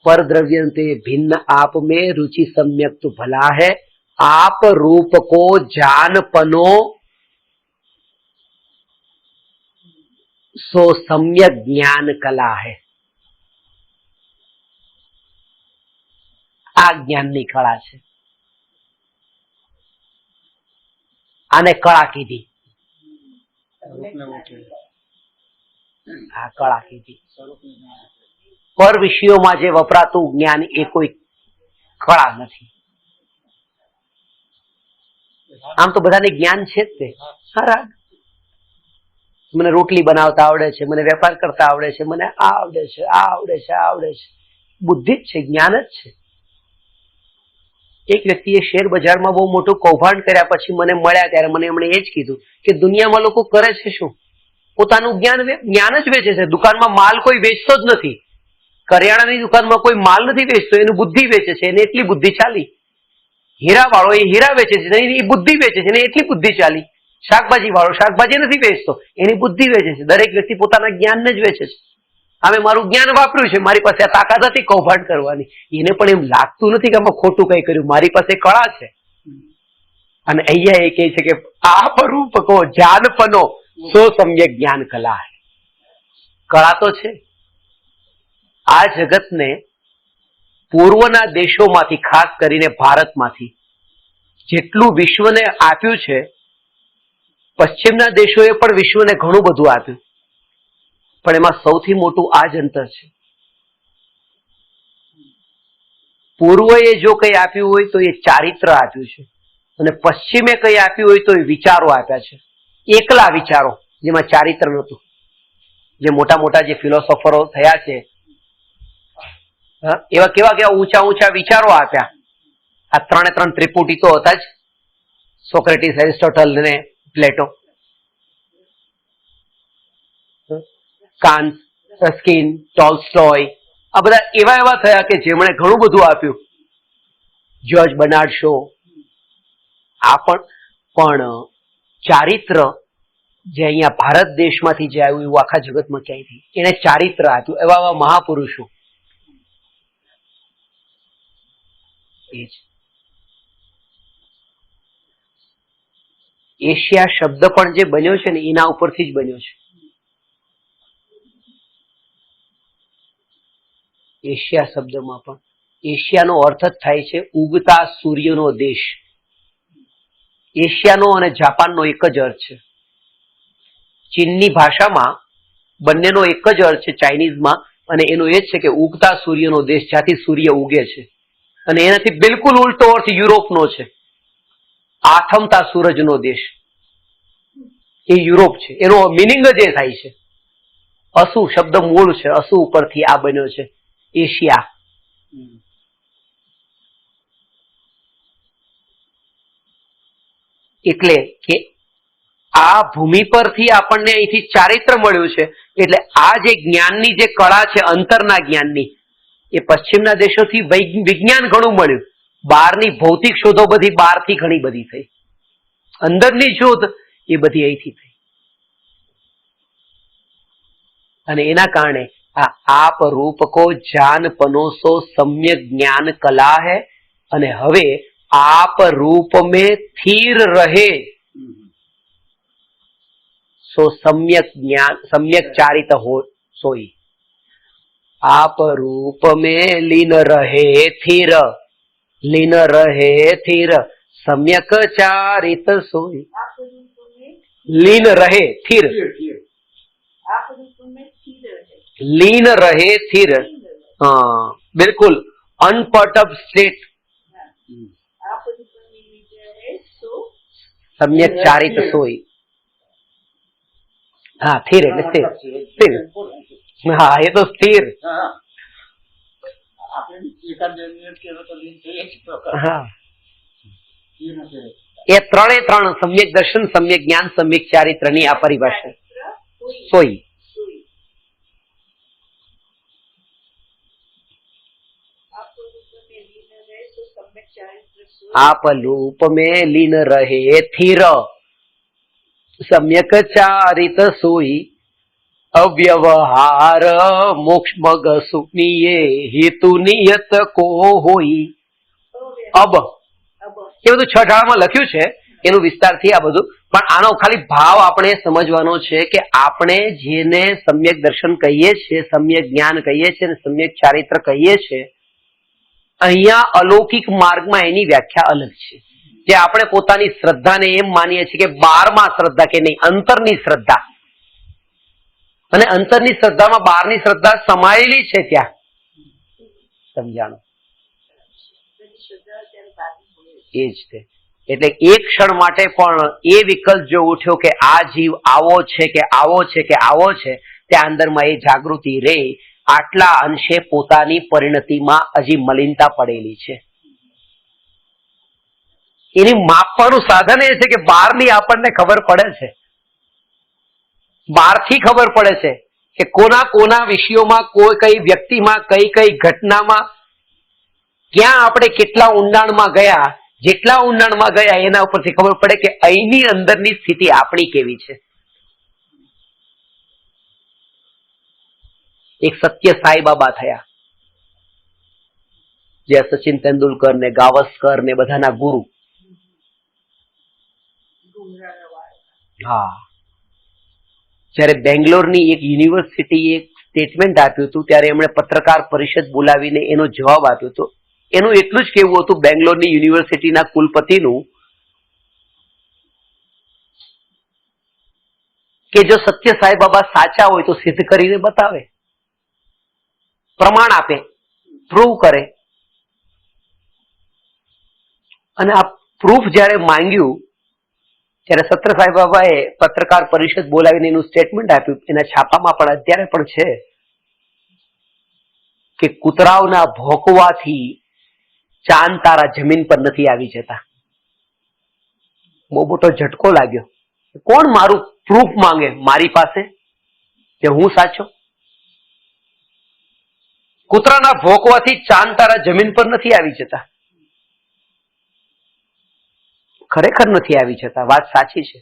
पर द्रव्यंते भिन्न आप में रुचि सम्यक तो भला है, आप रूप को जानपनो सो सम्यक ज्ञान कला है। આ જ્ઞાનની કળા છે, આને કળા કીધી, આ કળા કીધી। પર વિષયોમાં જે વપરાતું જ્ઞાન એ કોઈ કળા નથી। આમ તો બધાને જ્ઞાન છે જ તે, સારા મને રોટલી બનાવતા આવડે છે, મને વેપાર કરતા આવડે છે, મને આ આવડે છે, આ આવડે છે, આ આવડે છે, બુદ્ધિ જ છે, જ્ઞાન જ છે। એક વ્યક્તિએ શેર બજારમાં બહુ મોટું કૌભાંડ કર્યા પછી મને મળ્યા ત્યારે મને એમણે એ જ કીધું કે દુનિયામાં લોકો કરે છે શું, પોતાનું જ્ઞાન જ વેચે છે, દુકાનમાં માલ કોઈ વેચતો જ નથી, કરિયાણાની દુકાનમાં કોઈ માલ નથી વેચતો, એનું બુદ્ધિ વેચે છે, એને એટલી બુદ્ધિ ચાલી, હીરા વાળો એ હીરા વેચે છે, એની બુદ્ધિ વેચે છે, એને એટલી બુદ્ધિ ચાલી, શાકભાજી વાળો શાકભાજી નથી વેચતો, એની બુદ્ધિ વેચે છે, દરેક વ્યક્તિ પોતાના જ્ઞાનને જ વેચે છે। અમે મારું જ્ઞાન વાપર્યું છે, મારી પાસે આ તાકાત હતી કૌભાંડ કરવાની, એને પણ એમ લાગતું નથી કે આમાં ખોટું કઈ કર્યું, મારી પાસે કળા છે। અને અહીંયા એ કહે છે કે આપ રૂપ કો જાનપનો સો સમ્યક જ્ઞાન કલા है, કળા તો છે। આ જગતને પૂર્વના દેશોમાંથી ખાસ કરીને ભારતમાંથી જેટલું વિશ્વને આપ્યું છે, પશ્ચિમના દેશોએ પણ વિશ્વને ઘણું બધું આપ્યું, પણ એમાં સૌથી મોટું આ જ અંતર છે, પૂર્વએ જો કંઈ આપ્યું હોય તો એ ચારિત્ર આપ્યું છે, અને પશ્ચિમે કંઈ આપ્યું હોય તો એ વિચારો આપ્યા છે, એકલા વિચારો જેમાં ચારિત્ર નહોતું। જે મોટા મોટા જે ફિલોસોફરો થયા છે એવા કેવા કેવા ઊંચા ઊંચા વિચારો આપ્યા। આ ત્રણે ત્રણ ત્રિપુટી તો હતા જ, સોક્રેટિસ, એરિસ્ટોટલ ને પ્લેટો, કાન્ટ, રસ્કિન, ટોલ્સ્ટોય, આ બધા એવા એવા થયા કે જેમણે ઘણું બધું આપ્યું। જ્યોર્જ બર્નાર્ડ શો, આ પણ ચારિત્ર જે અહીંયા ભારત દેશમાંથી જે આવ્યું એવું આખા જગતમાં ક્યાંય નથી, એને ચારિત્ર આપ્યું, એવા એવા મહાપુરુષો એ જ। એશિયા શબ્દ પણ જે બન્યો છે ને એના ઉપરથી જ બન્યો છે। એશિયા શબ્દમાં પણ એશિયાનો અર્થ જ થાય છે ઉગતા સૂર્યનો દેશ। એશિયાનો અને જાપાનનો એક જ અર્થ છે, ચીનની ભાષામાં બંનેનો એક જ અર્થ છે ચાઇનીઝમાં, અને એનો એ જ છે કે ઉગતા સૂર્યનો દેશ, જ્યાંથી સૂર્ય ઉગે છે, અને એનાથી બિલકુલ ઉલટો અર્થ યુરોપનો છે, આથમતા સૂરજનો દેશ, એ યુરોપ છે, એનો મિનિંગ જ એ થાય છે। અસુ શબ્દ મૂળ છે, અસુ ઉપરથી આ બન્યો છે એશિયા। એટલે કે આ ભૂમિ પરથી આપણને અહીંથી ચારિત્ર મળ્યું છે, એટલે આ જે જ્ઞાનની જે કળા છે અંતરના જ્ઞાનની, એ પશ્ચિમના દેશોથી વિજ્ઞાન ઘણું મળ્યું, બહારની ભૌતિક શોધો બધી બહારથી ઘણી બધી થઈ, અંદરની શોધ એ બધી અહીંથી થઈ, અને એના કારણે आप रूप को जान पनोसो सम्यक ज्ञान कला है, અને હવે आप रूप में स्थिर रहे सो सम्यक ज्ञान सम्यक चारित हो सोई, आप रूप में लीन रहे थिर सम्यक चारित सोई, लीन रहे थिर, लीन रहे थिर, हाँ बिल्कुल अनपर्टब स्टेट, સમ્યક ચારિત સોઈ. હા, સ્થિર એટલે સ્થિર. સ્થિર. હા, એ તો સ્થિર. હા, એ ત્રણ સમ્યક દર્શન, સમ્યક જ્ઞાન, સમ્યક ચારિત્ર ની આ પરિભાષા. સોઈ. आप लूप में लीन रहे थिर सम्यक चारित सोई अव्यवहार मोक्ष मग सुनिये हेतु नियत को होई. अब એ બધું 6 ઢાળમાં લખ્યું છે, એનું વિસ્તારથી આ બધું, પણ આનો ખાલી ભાવ આપણે સમજવાનો છે કે આપણે જેને સમ્યક દર્શન કહીએ છીએ, સમ્યક જ્ઞાન કહીએ છીએ અને સમ્યક ચારિત્ર કહીએ છીએ, અહીંયા અલૌકિક માર્ગમાં એની વ્યાખ્યા અલગ છે. જે આપણે પોતાની શ્રદ્ધાને એમ માનીએ છીએ કે 12માં શ્રદ્ધા કે નહીં, અંતરની શ્રદ્ધા, અને અંતરની શ્રદ્ધામાં 12ની શ્રદ્ધા સમાયેલી છે. ત્યાં સમજાણું એ જ છે. એટલે એક ક્ષણ માટે પણ એ વિકલ્પ જો ઉઠ્યો કે આ જીવ આવો છે કે આવો છે કે આવો છે, ત્યાં અંદરમાં એ જાગૃતિ રે, આટલા અંશે પોતાની પરિણતિમાં હજી મલિનતા પડેલી છે. એની માપવાનું સાધન એ છે કે 12ની આપણને ખબર પડે છે, 12થી ખબર પડે છે કે કોના કોના વિષયોમાં, કોઈ કઈ વ્યક્તિમાં, કઈ કઈ ઘટનામાં, ક્યાં આપણે કેટલા ઊંડાણમાં ગયા. જેટલા ઊંડાણમાં ગયા એના ઉપરથી ખબર પડે કે અહીંની અંદરની સ્થિતિ આપણી કેવી છે. એક સત્ય સાઈ બાબા થયા, જે સચિન તેંડુલકર ને ગાવસ્કર ને બધાના ગુરુ. હા, જયારે બેંગ્લોરની એક યુનિવર્સિટી એક સ્ટેટમેન્ટ આપ્યું હતું, ત્યારે એમણે પત્રકાર પરિષદ બોલાવીને એનો જવાબ આપ્યો હતો. એનું એટલું જ કહેવું હતું બેંગ્લોરની યુનિવર્સિટીના કુલપતિનું કે જો સત્ય સાઈ બાબા સાચા હોય તો સિદ્ધ કરીને બતાવે, પ્રમાણ આપે, પ્રૂવ કરે. અને આ પ્રૂફ જયારે માંગ્યું ત્યારે સત્ય સાઈ બાબાએ પત્રકાર પરિષદ બોલાવીને એનું સ્ટેટમેન્ટ આપ્યું. એના છાપામાં પણ અત્યારે પણ છે કે કૂતરાઓના ભોંકવાથી ચાંદ તારા જમીન પર નથી આવી જતા. બહુ મોટો ઝટકો લાગ્યો. કોણ મારું પ્રૂફ માંગે મારી પાસે કે હું સાચો? કૂતરાના ભોંકવાથી ચાંદ તારા જમીન પર નથી આવી જતા. ખરેખર નથી આવી જતા, વાત સાચી છે.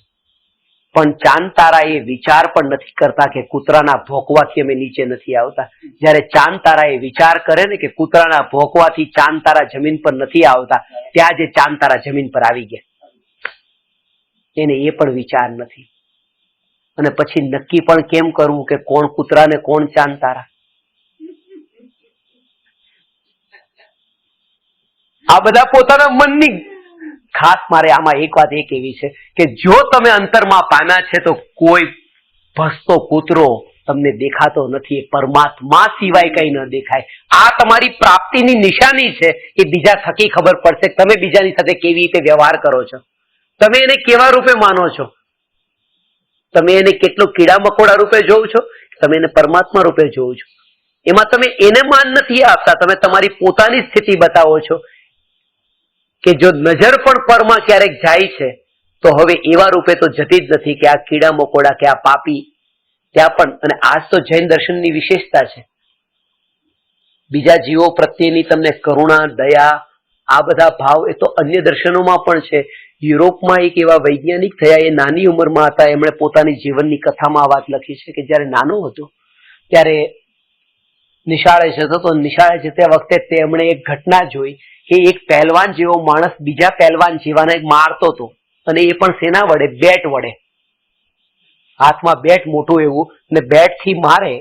પણ ચાંદ તારા એ વિચાર પણ નથી કરતા કે કૂતરાના ભોંકવાથી અમે નીચે નથી આવતા. જયારે ચાંદ તારા એ વિચાર કરે ને કે કૂતરાના ભોંકવાથી ચાંદ તારા જમીન પર નથી આવતા, ત્યાં જે ચાંદ તારા જમીન પર આવી ગયા, એને એ પણ વિચાર નથી. અને પછી નક્કી પણ કેમ કરવું કે કોણ કૂતરા ને કોણ ચાંદ તારા? આ બધા પોતાના મનની. ખાસ મારે આમાં એક વાત એ કેવી છે કે જો તમે અંતરમાં પામ્યા છે તો કોઈ ભસતો કૂતરો તમને દેખાતો નથી, પરમાત્મા સિવાય કઈ ન દેખાય. આ તમારી પ્રાપ્તિની નિશાની છે કે બીજા થકી ખબર પડશે તમે બીજાની સાથે કેવી રીતે વ્યવહાર કરો છો, તમે એને કેવા રૂપે માનો છો, તમે એને કેટલો કીડા મકોડા રૂપે જોવો છો, તમે એને પરમાત્મા રૂપે જોવો છો. એમાં તમે એને માન નથી આપતા, તમે તમારી પોતાની સ્થિતિ બતાવો છો કે જો નજર પણ પરમાં ક્યારેક જાય છે તો હવે એવા રૂપે તો જતી જ નથી કે આ કીડા મકોડા કે આ પાપી ત્યાં પણ. અને આજ તો જૈન દર્શનની વિશેષતા છે, બીજા જીવો પ્રત્યેની તમને કરુણા, દયા, આ બધા ભાવ એ તો અન્ય દર્શનોમાં પણ છે. યુરોપમાં એક એવા વૈજ્ઞાનિક થયા, એ નાની ઉંમરમાં હતા, એમણે પોતાની જીવનની કથામાં આ વાત લખી છે કે જયારે નાનો હતો ત્યારે નિશાળે જતો તો નિશાળે જતા વખતે તેમણે એક ઘટના જોઈ કે એક પહેલવાન જેવો માણસ બીજા પહેલવાન જેવાને મારતો હતો, અને એ પણ સેના વડે? બેટ વડે. હાથમાં બેટ મોટું એવું, ને બેટ થી મારે,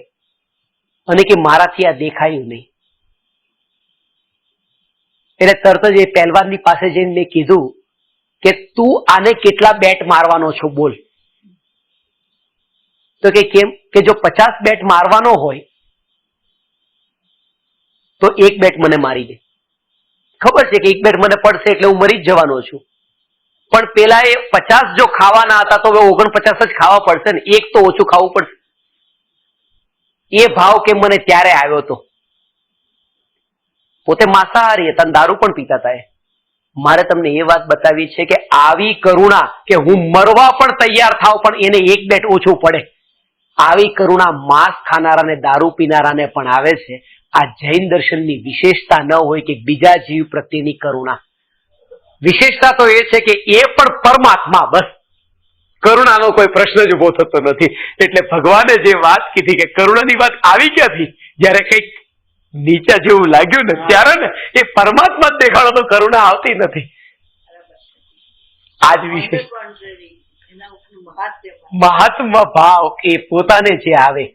અને કે મારાથી આ દેખાયું નહીં. એટલે તરત જ એ પહેલવાનની પાસે જઈને મેં કીધું કે તું આને કેટલા બેટ મારવાનો છો બોલ? તો કે કેમ? કે જો 50 બેટ મારવાનો હોય તો એક બેટ મને મારી દે. ખબર છે કે એક બેટ મને પડશે એટલે હું મરી જ જવાનો છું. પણ પેલા એ 50 જો ખાવાના હતા તો હવે 49 જ ખાવા પડશે ને, એક તો ઓછું ખાવું પડશે. એ ભાવ કે મને ત્યારે આવ્યો હતો. પોતે માંસાહારી હતા, દારૂ પણ પીતા હતા. મારે તમને એ વાત બતાવી છે કે આવી કરુણા કે હું મરવા પણ તૈયાર થાવ પણ એને એક બેટ ઓછું પડે, આવી કરુણા માંસ ખાનારાને દારૂ પીનારાને પણ આવે છે. આ જૈન દર્શનની વિશેષતા ન હોય કે બીજા જીવ પ્રત્યેની કરુણા. વિશેષતા તો એ છે કે એ પણ પરમાત્મા, બસ કરુણાનો કોઈ પ્રશ્ન જ ઉભો થતો નથી. એટલે ભગવાને જે વાત કીધી કે કરુણાની વાત આવી ક્યાંથી, જયારે કંઈક નીચા જેવું લાગ્યું ને ત્યારે ને એ પરમાત્મા જ દેખાડો તો કરુણા આવતી નથી. આજ વિશે મહાત્મા ભાવ એ પોતાને જે આવે,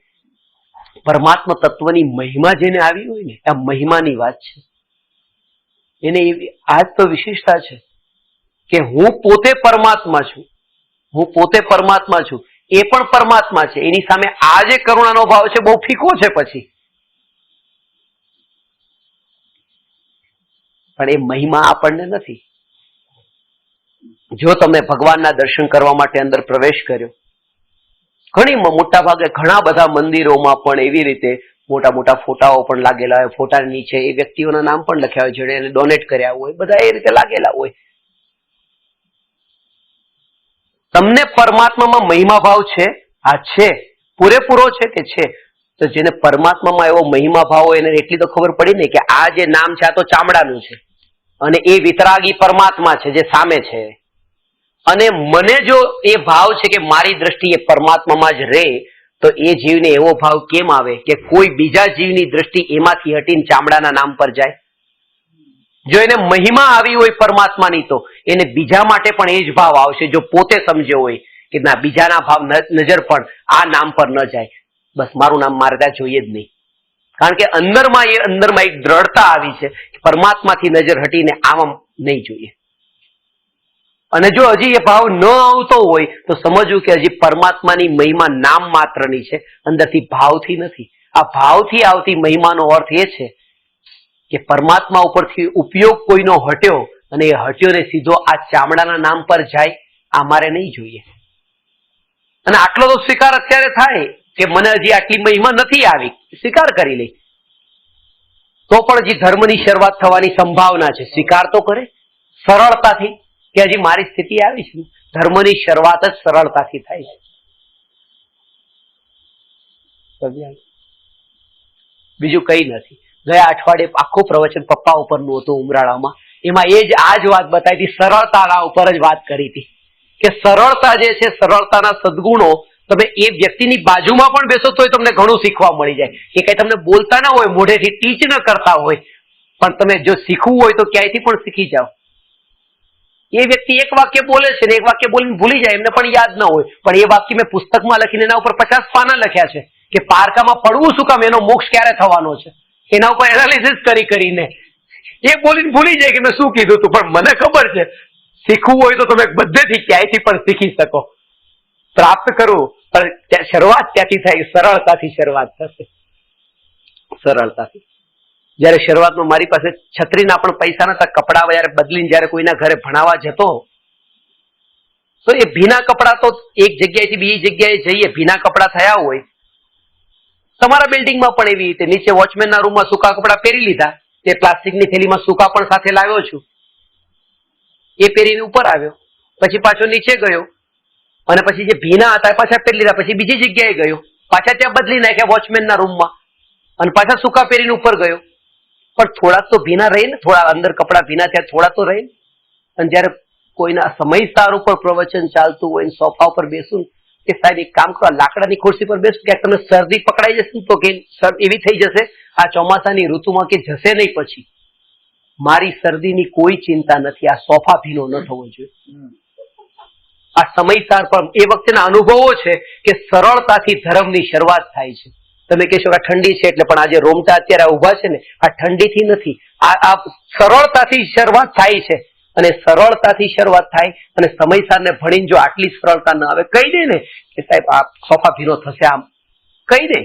પરમાત્મા તત્વની મહિમા જેને આવી હોય ને, આ મહિમાની વાત છે. એને આજ તો વિશેષતા છે કે હું પોતે પરમાત્મા છું, હું પોતે પરમાત્મા છું, એ પણ પરમાત્મા છે. એની સામે આ જે કરુણાનો ભાવ છે બહુ ફીકો છે પછી, પણ એ મહિમા આપણને નથી. જો તમે ભગવાનના દર્શન કરવા માટે અંદર પ્રવેશ કર્યો, ઘણી મોટા ભાગે ઘણા બધા મંદિરોમાં પણ એવી રીતે મોટા મોટા ફોટાઓ પણ લાગેલા હોય, ફોટાની નીચે એ વ્યક્તિઓના નામ પણ લખ્યા હોય, જેણે એને ડોનેટ કર્યા હોય, બધા એ રીતે લાગેલા હોય. તમને પરમાત્મામાં મહિમા ભાવ છે? આ છે, પૂરેપૂરો છે કે છે? તો જેને પરમાત્મામાં એવો મહિમા ભાવ હોય એને એટલી તો ખબર પડી ને કે આ જે નામ છે આ તો ચામડાનું છે અને એ વિતરાગી પરમાત્મા છે જે સામે છે. અને મને જો એ ભાવ છે કે મારી દ્રષ્ટિ એ પરમાત્મામાં જ રહે, તો એ જીવને એવો ભાવ કેમ આવે કે કોઈ બીજા જીવની દ્રષ્ટિ એમાંથી હટીને ચામડાના નામ પર જાય? જો એને મહિમા આવી હોય પરમાત્માની તો એને બીજા માટે પણ એ જ ભાવ આવશે, જો પોતે સમજ્યો હોય કે ના બીજાના ભાવ નજર પણ આ નામ પર ન જાય, બસ મારું નામ મારે ત્યાં જોઈએ જ નહીં. કારણ કે અંદરમાં એક દ્રઢતા આવી છે કે પરમાત્માથી નજર હટીને આમ નહીં જોઈએ. અને જો હજી એ ભાવ ન આવતો હોય તો સમજવું કે હજી પરમાત્માની મહિમા નામ માત્રની છે, અંદરથી ભાવથી નથી. આ ભાવથી આવતી મહિમાનો અર્થ એ છે કે પરમાત્મા ઉપરથી ઉપયોગ કોઈનો હટ્યો અને એ હટ્યો ને સીધો આ ચામડાના નામ પર જાય, આ મારે નહીં જોઈએ. અને આટલો તો સ્વીકાર અત્યારે થાય કે મને હજી આટલી મહિમા નથી આવી, સ્વીકાર કરી લે, તો પણ હજી ધર્મની શરૂઆત થવાની સંભાવના છે. સ્વીકાર તો કરે સરળતાથી કે હજી મારી સ્થિતિ આવી છે. ધર્મની શરૂઆત જ સરળતાથી થાય છે, બીજું કઈ નથી. ગયા અઠવાડિયે આખું પ્રવચન પપ્પા ઉપરનું હતું ઉમરાળામાં, એમાં એ જ આ જ વાત બતાવી હતી, સરળતાના ઉપર જ વાત કરી હતી કે સરળતા જે છે, સરળતાના સદગુણો તમે એ વ્યક્તિની બાજુમાં પણ બેસો તો તમને ઘણું શીખવા મળી જાય. કે કઈ તમને બોલતા ના હોય, મોઢેથી ટીચ ન કરતા હોય, પણ તમે જો શીખવું હોય તો ક્યાંયથી પણ શીખી જાઓ. એ વ્યક્તિ એક વાક્ય બોલે છે ને એક વાક્ય બોલીને ભૂલી જાય, એમને પણ યાદ ન હોય, પણ એ વાક્ય મેં પુસ્તકમાં લખીને એના ઉપર 50 પાના લખ્યા છે કે પારકામાં પડવું શું કામ, એનો મોક્ષ ક્યારે થવાનો છે, એના ઉપર એનાલિસિસ કરીને એ બોલીને ભૂલી જાય કે મેં શું કીધું હતું. પણ મને ખબર છે શીખવું હોય તો તમે બધેથી ક્યાંયથી પણ શીખી શકો, પ્રાપ્ત કરવું, પણ શરૂઆત ત્યાંથી થાય, સરળતાથી શરૂઆત થશે, સરળતાથી. જયારે શરૂઆતમાં મારી પાસે છત્રીના પણ પૈસા નતા, કપડા જયારે બદલીને જયારે કોઈના ઘરે ભણાવવા જતો તો એ ભીના કપડા તો એક જગ્યાએથી બીજી જગ્યાએ જઈએ, ભીના કપડા થયા હોય, તમારા બિલ્ડિંગમાં પણ એવી રીતે નીચે વોચમેનના રૂમમાં સૂકા કપડા પહેરી લીધા, તે પ્લાસ્ટિકની થેલીમાં સૂકા પણ સાથે લાવ્યો છું, એ પહેરીને ઉપર આવ્યો, પછી પાછો નીચે ગયો અને પછી જે ભીના હતા પાછા પહેરી લીધા, પછી બીજી જગ્યાએ ગયો, પાછા ત્યાં બદલી નાખ્યા વોચમેનના રૂમમાં અને પાછા સૂકા પહેરીને ઉપર ગયો. પણ થોડાક તો ભીના રહી ને, થોડા અંદર કપડા ભીના થયા, થોડા તો રહી. અને જયારે કોઈના સમયસાર ઉપર પ્રવચન ચાલતું હોય, સોફા ઉપર બેસું કે સાહેબ એક કામ કરો, લાકડાની ખુરશી પર બેસું, ક્યાંક તમને શરદી પકડાઈ જશે તો કે એવી થઈ જશે આ ચોમાસાની ઋતુમાં કે જશે નહીં, પછી મારી શરદીની કોઈ ચિંતા નથી, આ સોફા ભીનો ન થવો જોઈએ. આ સમયસાર પર એ વખતેના અનુભવો છે કે સરળતાથી ધર્મની શરૂઆત થાય છે. તમે કહેશો કે ઠંડી છે એટલે, પણ આજે રોમટા અત્યારે ઉભા છે ને, આ ઠંડીથી નથી, આ સરળતાથી શરૂઆત થાય છે. અને સરળતાથી શરૂઆત થાય અને સમયસારને ભણીને જો આટલી સરળતા ન આવે, કહી દે ને કે સાહેબ આ સોફા ભીનો થશે, આમ કહી દે,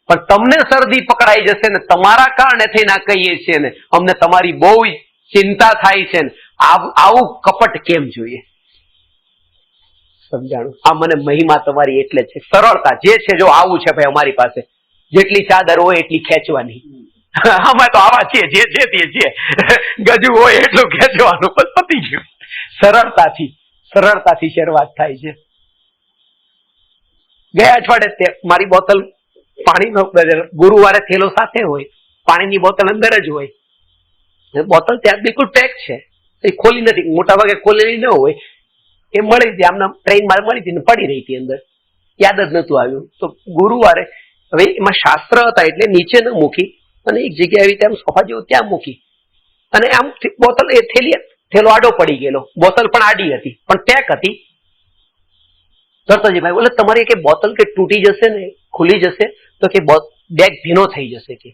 પણ તમને શરદી પકડાઈ જશે ને તમારા કારણે થઈને આ કહીએ છીએ ને, અમને તમારી બહુ ચિંતા થાય છે ને, આવું કપટ કેમ જોઈએ? સમજાણું? આ મને મહિમા તમારી એટલે છે, સરળતા જે છે. જો આવું છે ભાઈ અમારી પાસે, જેટલી ચાદર હોય એટલી ખેંચવાની. અમે તો આવા છીએ, જે છે તે છે. ગજુ હોય એટલું ખેંચવાનું, બસ પતી ગયું. સરળતાથી શરૂઆત થાય છે. ગયા અઠવાડિયે મારી બોટલ પાણીનો, ગુરુવારે થેલો સાથે હોય, પાણીની બોટલ અંદર જ હોય. બોટલ ત્યાં બિલકુલ પેક છે, એ ખોલી નથી, મોટા ભાગે ખોલેલી ન હોય. એ મળી હતી આમના ટ્રેનમાં મળી હતી ને પડી રહી હતી અંદર, યાદ જ નતું આવ્યું. તો ગુરુવારે હવે એમાં શાસ્ત્ર હતા એટલે નીચે ન મૂકી અને એક જગ્યાએ આવી ત્યાં સોફા જેવું ત્યાં મૂકી અને આમ બોટલ એ થેલો આડો પડી ગયેલો. બોટલ પણ આડી હતી પણ પેક હતી. ધરતાજી ભાઈ બોલે તમારી કે બોટલ કે તૂટી જશે ને ખુલી જશે તો કે બેગ ભીનો થઈ જશે કે.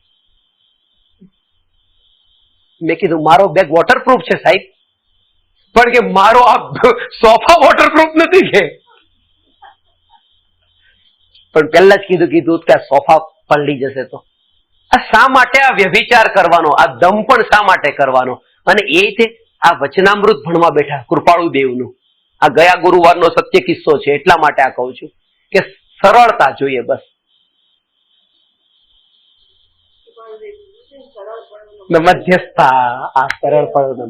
મેં કીધું મારો બેગ વોટરપ્રૂફ છે સાહેબ, પણ કે મારો આ સોફા વોટરપ્રૂફ નથી કે. પણ પહેલા જ કીધું કે આ સોફા પલળી જશે તો. આ શા માટે આ વ્યભિચાર કરવાનો, આ દમ પણ શા માટે કરવાનો? અને એ છે આ વચનામૃત ભણવા બેઠા કૃપાળુ દેવનું આ ગયા ગુરુવારનો સત્ય કિસ્સો છે, એટલા માટે આ કહું છું કે સરળતા જોઈએ બસ. મધ્યસ્થતા, આ સરળ પણ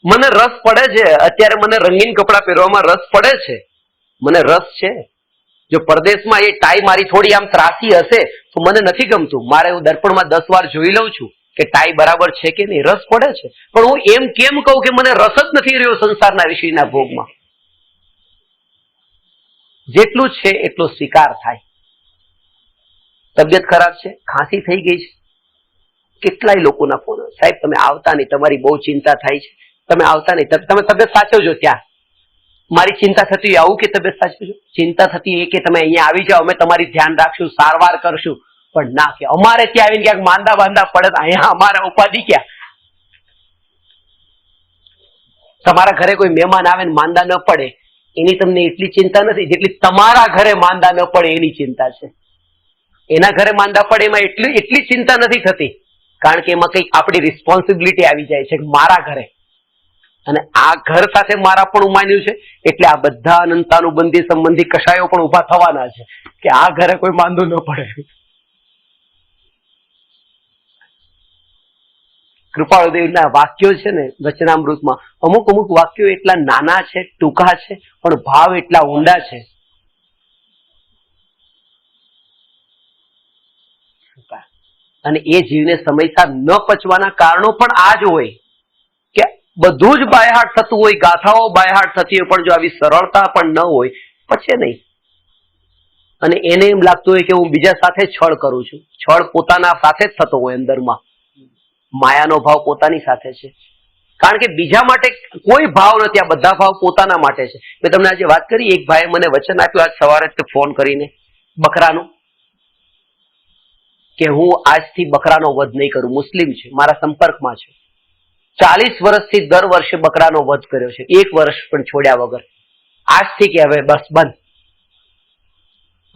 મને રસ પડે છે અત્યારે, મને રંગીન કપડા પહેરવામાં રસ પડે છે, મને રસ છે. જો પરદેશમાં એ ટાઈ મારી થોડી આમ ત્રાસી હશે તો મને નથી ગમતું. મારે હું દર્પણમાં 10 વાર જોઈ લઉં છું કે ટાઈ બરાબર છે કે નહીં. રસ પડે છે પણ હું એમ કેમ કહું કે મને રસ જ નથી રહ્યો સંસારના વિષયના ભોગમાં. જેટલું છે એટલો સ્વીકાર થાય. તબિયત ખરાબ છે, ખાંસી થઈ ગઈ છે, કેટલાય લોકોના ફોન, સાહેબ તમે આવતા નહીં, તમારી બહુ ચિંતા થાય છે, તમે આવતા નહીં, તમે તબિયત સાચવજો. ત્યાં મારી ચિંતા થતી આવું કે તબિયત સાચવજો, ચિંતા થતી એ કે તમે અહીંયા આવી જાઓ, અમે તમારી ધ્યાન રાખશું, સારવાર કરશું. પણ ના, કે અમારે ત્યાં આવીને ક્યાંક માંદા બાંદા પડે અહીંયા અમારા ઉપાધિ ક્યાં? તમારા ઘરે કોઈ મહેમાન આવે ને માંદા ન પડે એની તમને એટલી ચિંતા નથી જેટલી તમારા ઘરે માંદા ન પડે એની ચિંતા છે. એના ઘરે માંદા પડે એમાં એટલી ચિંતા નથી થતી, કારણ કે એમાં કંઈક આપણી રિસ્પોન્સિબિલિટી આવી જાય છે મારા ઘરે, અને આ ઘર સાથે મારા પણ ઉમાન્યું છે એટલે આ બધા અનંતાનુબંધી સંબંધી કશાયો પણ ઉભા થવાના છે કે આ ઘરે કોઈ માંદો ન પડે. કૃપાળુદેવના વાક્યો છે ને વચનામૃતમાં, અમુક વાક્યો એટલા નાના છે, ટૂંકા છે, પણ ભાવ એટલા ઊંડા છે. અને એ જીવને સમયસર ન પચવાના કારણો પણ આ જ હોય કે બધું જ બાયહાટ થતું હોય, ગાથાઓ બાયહાટ થતી હોય, પણ જો આવી સરળતા પણ ન હોય પચે નહીં. અને એને એમ લાગતું હોય કે હું બીજા સાથે છળ કરું છું. છળ પોતાના સાથે જ થતો હોય અંદરમાં. માયાનો ભાવ પોતાની સાથે છે, કારણ કે બીજા માટે કોઈ ભાવ નથી, આ બધા ભાવ પોતાના માટે છે. મેં તમને આજે વાત કરી, એક ભાઈએ મને વચન આપ્યું આજ સવારે ફોન કરીને બકરાનું, કે હું આજથી બકરાનો વધ નહીં કરું. મુસ્લિમ છે, મારા સંપર્કમાં છે, 40 વર્ષથી દર વર્ષે બકરાનો વધ કર્યો છે, 1 વર્ષ પણ છોડ્યા વગર. આજથી કે હવે બસ બંધ,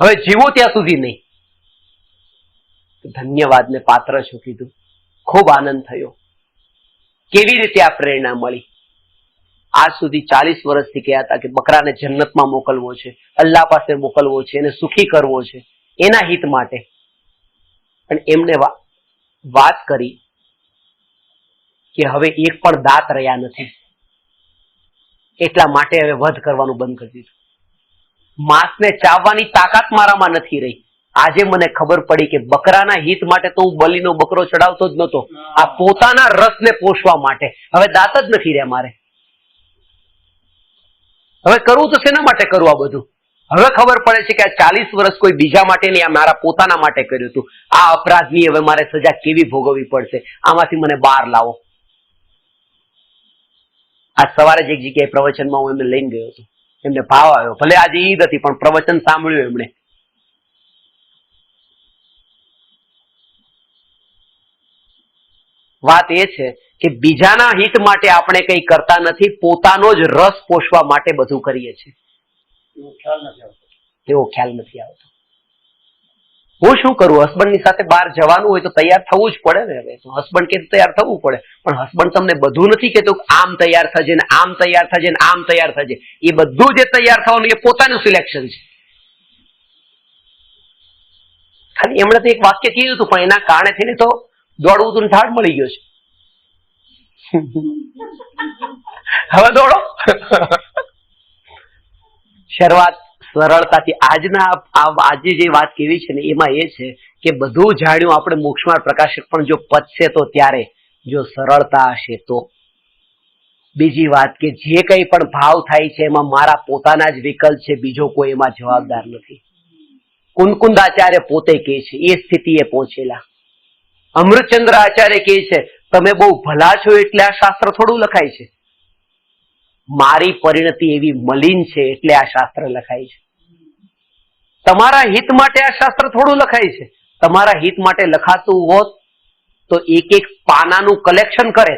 હવે જીવો ત્યાં સુધી નહીં. ધન્યવાદને પાત્ર છું કીધું. ખૂબ આનંદ થયો. કેવી રીતે આ પ્રેરણા મળી? આજ સુધી 40 વર્ષથી કહેતા હતા કે બકરાને જન્નતમાં મોકલવો છે, અલ્લાહ પાસે મોકલવો છે, એને સુખી કરવો છે, એના હિત માટે. પણ એમને વાત કરી કે હવે એક પણ દાંત રહ્યા નથી, એટલા માટે હવે વધ કરવાનું બંધ કરી દીધું. માંસને ચાવવાની તાકાત મારામાં નથી રહી. આજે મને ખબર પડી કે બકરાના હિત માટે તો હું બલીનો બકરો ચડાવતો જ નહોતો, આ પોતાના રસને પોષવા માટે. હવે દાંત જ નથી રહ્યા મારે. હવે કરવું તો શેના માટે કરવું આ બધું? હવે ખબર પડે છે કે આ 40 વર્ષ કોઈ બીજા માટે નહીં, આ મારા પોતાના માટે કર્યું હતું. આ અપરાધની હવે મારે સજા કેવી ભોગવવી પડશે, આમાંથી મને બહાર લાવો. આ સવારે જ એક જગ્યાએ પ્રવચનમાં હું એમને લઈને ગયો હતો, એમને ભાવ આવ્યો. ભલે આજે ઈદ હતી પણ પ્રવચન સાંભળ્યું એમણે. વાત એ છે કે બીજાના હિત માટે આપણે કંઈ કરતા નથી, પોતાનો જ રસ પોષવા માટે બધું કરીએ છીએ. એવો ખ્યાલ નથી આવતો. હું શું કરું? હસબન્ડની સાથે બહાર જવાનું હોય તો તૈયાર થવું જ પડે ને. હવે હસબન્ડ કે તૈયાર થવું પડે, પણ હસબન્ડ તમને બધું નથી કેતો આમ તૈયાર થજે ને આમ તૈયાર થજે ને આમ તૈયાર થજે. એ બધું જે તૈયાર થવાનું એ પોતાનું સિલેક્શન છે. ખાલી એમણે તો એક વાક્ય કીધું હતું, પણ એના કારણે થઈને તો દોડવું હતું, ઢાળ મળી ગયો છે. હવે દોડો. શરૂઆત સરળતાથી. આજે જે વાત કેવી છે ને એમાં એ છે કે બધું જાણ્યું આપણે મોક્ષમાર્ગ પ્રકાશક, પણ જો પચશે તો ત્યારે, જો સરળતા હશે તો. બીજી વાત કે જે કંઈ પણ ભાવ થાય છે એમાં મારા પોતાના જ વિકલ્પ છે, બીજો કોઈ એમાં જવાબદાર નથી. કુંકુંદાચાર્ય પોતે કહે છે, એ સ્થિતિએ પહોંચેલા. અમૃતચંદ્ર આચાર્ય કહે છે તમે બહુ ભલા છો એટલે આ શાસ્ત્ર થોડું લખાય છે. મારી પરિણતિ એવી મલિન છે એટલે આ શાસ્ત્ર લખાય છે. તમારા હિત માટે આ શાસ્ત્ર થોડું લખાય છે. તમારા હિત માટે લખાતું હોત તો એક એક પાનાનું કલેક્શન કરે,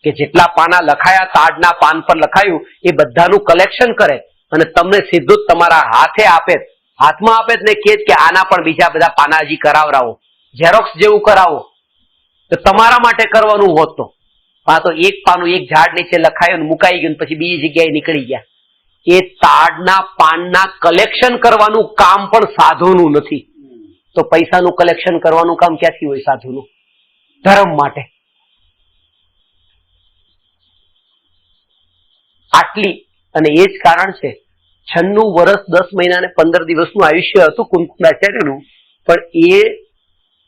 કે જેટલા પાના લખાયા, તાડના પાન પર લખાયું એ બધાનું કલેક્શન કરે અને તમને સીધું જ તમારા હાથમાં આપે ને કે આના પણ બીજા બધા પાના હજી કરાવરાવો, ઝેરોક્સ જેવું કરાવો. તો તમારા માટે કરવાનું હોત તો આ તો એક પાનું એક ઝાડ નીચે લખાયું મુકાઈ ગયું, પછી બીજી જગ્યાએ નીકળી ગયા. એ તાડના પાનના કલેક્શન કરવાનું કામ પણ સાધુનું નથી, તો પૈસાનું કલેક્શન કરવાનું કામ ક્યાંથી હોય સાધુનું? ધર્મ માટે. આટલી, અને એ જ કારણ છે 96 વર્ષ 10 મહિના ને 15 દિવસનું આયુષ્ય હતું કુંકુંદાચાર્યનું, પણ એ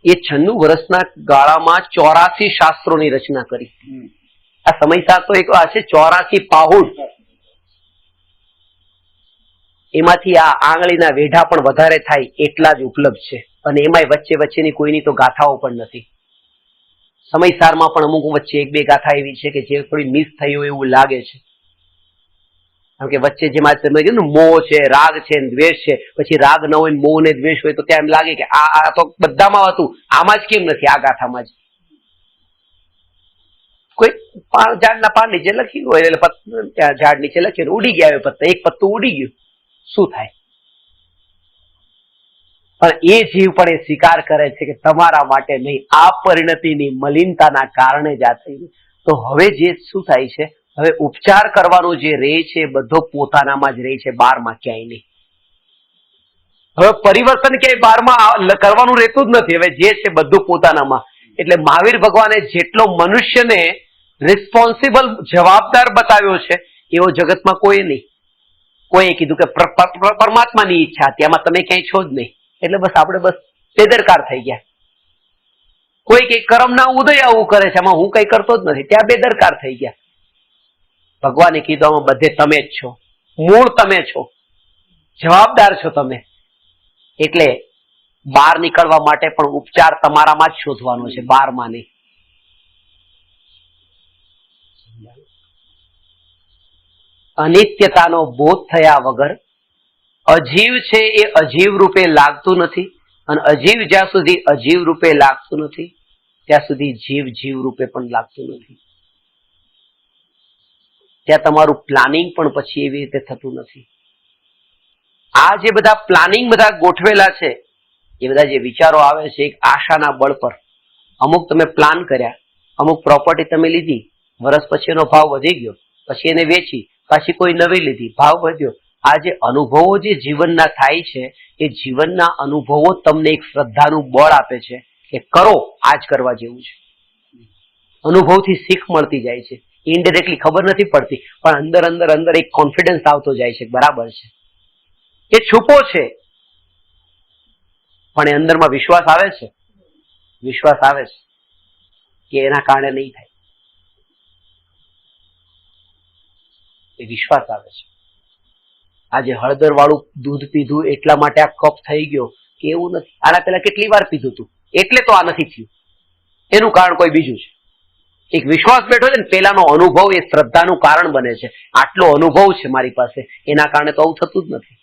96 વર્ષના ગાળામાં 84 શાસ્ત્રોની રચના કરી. આ સમયસાર તો એક છે 84 પાહુડ. એમાંથી આ આંગળીના વેઢા પણ વધારે થાય એટલા જ ઉપલબ્ધ છે, અને એમાંય વચ્ચેની કોઈની તો ગાથાઓ પણ નથી. સમયસારમાં પણ અમુક વચ્ચે એક બે ગાથા એવી છે કે જે થોડી મિસ થઈ હોય એવું લાગે છે. કારણ કે વચ્ચે જેમાં તમે કીધું મોહ છે, રાગ છે, દ્વેષ છે, પછી રાગ ન હોય, મોહ ને દ્વેષ હોય તો ત્યાં એમ લાગે કે આ તો બધામાં હતું, આમાં જ કેમ નથી? આ ગાથામાં જ કોઈ ઝાડના પાન નીચે લખ્યું હોય એટલે ઝાડ નીચે લખ્યું ઉડી ગયા હોય પત્તા, એક પત્તું ઉડી ગયું, શું થાય? પણ એ જીવ પણ એ સ્વીકાર કરે છે કે તમારા માટે નહીં, આ પરિણતિની મલિનતાના કારણે જ આ થયું. તો હવે જે શું થાય છે, હવે ઉપચાર કરવાનો જે રહે છે બધો પોતાનામાં જ રહે છે, બહારમાં ક્યાંય નહીં. હવે પરિવર્તન ક્યાંય બહારમાં કરવાનું રહેતું જ નથી. હવે જે છે બધું પોતાનામાં. એટલે મહાવીર ભગવાને જેટલો મનુષ્યને રિસ્પોન્સિબલ, જવાબદાર બતાવ્યો છે એવો જગતમાં કોઈ નહીં. કોઈએ કીધું કે પરમાત્માની ઈચ્છા હતી, આમાં તમે ક્યાંય છો જ નહીં, એટલે બસ આપણે બેદરકાર થઈ ગયા. કોઈ કઈ કર્મના ઉદય આવું કરે છે, આમાં હું કઈ કરતો જ નથી, ત્યાં બેદરકાર થઈ ગયા. ભગવાને કીધું આમાં બધે તમે જ છો, મૂળ તમે છો, જવાબદાર છો તમે. એટલે બહાર નીકળવા માટે પણ ઉપચાર તમારામાં જ શોધવાનો છે, બહારમાં નહીં. અનિત્યતાનો બોધ થયા વગર અજીવ છે એ અજીવ રૂપે લાગતું નથી, અને અજીવ જ્યાં સુધી અજીવ રૂપે લાગતું નથી ત્યાં સુધી જીવ જીવ રૂપે પણ લાગતું નથી. ત્યાં તમારું પ્લાનિંગ પણ પછી એવી રીતે થતું નથી. આ જે બધા પ્લાનિંગ બધા ગોઠવેલા છે, એ બધા જે વિચારો આવે છે એક આશાના બળ પર. અમુક તમે પ્લાન કર્યા, અમુક પ્રોપર્ટી તમે લીધી, વર્ષ પછી એનો ભાવ વધી ગયો, પછી એને વેચી, પાછી કોઈ નવી લીધી, ભાવ વધ્યો. આ જે અનુભવો જે જીવનના થાય છે, એ જીવનના અનુભવો તમને એક શ્રદ્ધાનું બળ આપે છે કે કરો, આજ કરવા જેવું છે. અનુભવથી શીખ મળતી જાય છે, ઇનડિરેક્ટલી ખબર નથી પડતી, પણ અંદર અંદર અંદર એક કોન્ફિડન્સ આવતો જાય છે, બરાબર છે. એ છુપો છે, પણ એ અંદરમાં વિશ્વાસ આવે છે, વિશ્વાસ આવે છે કે એના કારણે નહીં થાય, એ વિશ્વાસ આવે છે. આજે હળદર વાળું દૂધ પીધું એટલા માટે આ કફ થઈ ગયો કે એવું નથી. આના પહેલા કેટલી વાર પીધું તું એટલે તો આ નથી થયું, એનું કારણ કોઈ બીજું છે. એક વિશ્વાસ બેઠો છે ને, પેલાનો અનુભવ એ શ્રદ્ધાનું કારણ બને છે. આટલો અનુભવ છે મારી પાસે, એના કારણે તો આવું થતું જ નથી.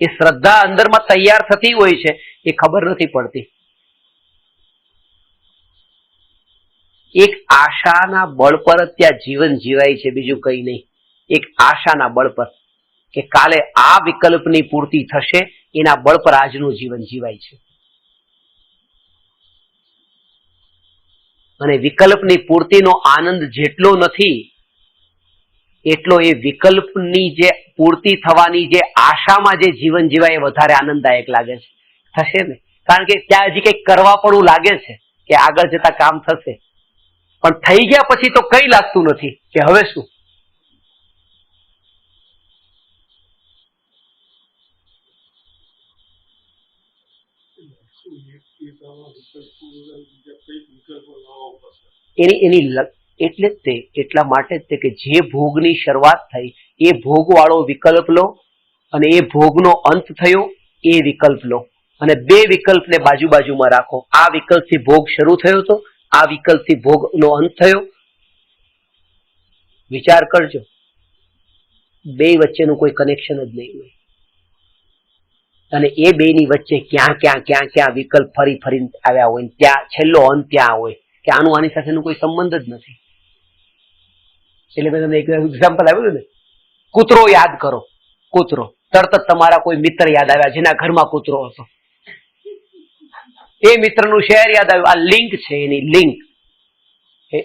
એ શ્રદ્ધા અંદરમાં તૈયાર થતી હોય છે, એ ખબર નથી પડતી. એક આશાના બળ પર જ ત્યાં જીવન જીવાય છે, બીજું કઈ નહીં. એક આશાના બળ પર કે કાલે આ વિકલ્પની પૂર્તિ થશે એના બળ પર આજનું જીવન જીવાય છે. અને વિકલ્પની પૂર્તિનો આનંદ જેટલો નથી એટલો એ વિકલ્પની જે પૂર્તિ થવાની જે આશામાં જે જીવન જીવાય એ વધારે આનંદદાયક લાગે છે. થશે ને? કારણ કે ત્યાં હજી કંઈક કરવા પણ લાગે છે કે આગળ જતા કામ થશે, પણ થઈ ગયા પછી તો કઈ લાગતું નથી કે હવે શું. એટલે જ તે એટલા માટે જ તે કે જે ભોગની શરૂઆત થઈ એ ભોગ વાળો વિકલ્પ લો અને એ ભોગનો અંત થયો એ વિકલ્પ લો અને બે વિકલ્પને બાજુ બાજુમાં રાખો. આ વિકલ્પથી ભોગ શરૂ થયો હતો, આ વિકલ્પથી ભોગનો અંત થયો. વિચાર કરજો, બે વચ્ચેનું કોઈ કનેક્શન જ નહીં હોય અને એ બેની વચ્ચે ક્યાં ક્યાં ક્યાં ક્યાં વિકલ્પ ફરી ફરી આવ્યા હોય, ત્યાં છેલ્લો અંત ત્યાં હોય કે આનું આની સાથેનું કોઈ સંબંધ જ નથી. એટલે મેં તમને એક એક્ઝામ્પલ આપ્યું ને, કૂતરો યાદ કરો. કૂતરો તરત જ તમારા કોઈ મિત્ર યાદ આવ્યા જેના ઘરમાં કૂતરો હતો. એ મિત્રનું શહેર યાદ આવ્યું. આ લિંક છે, એની લિંક.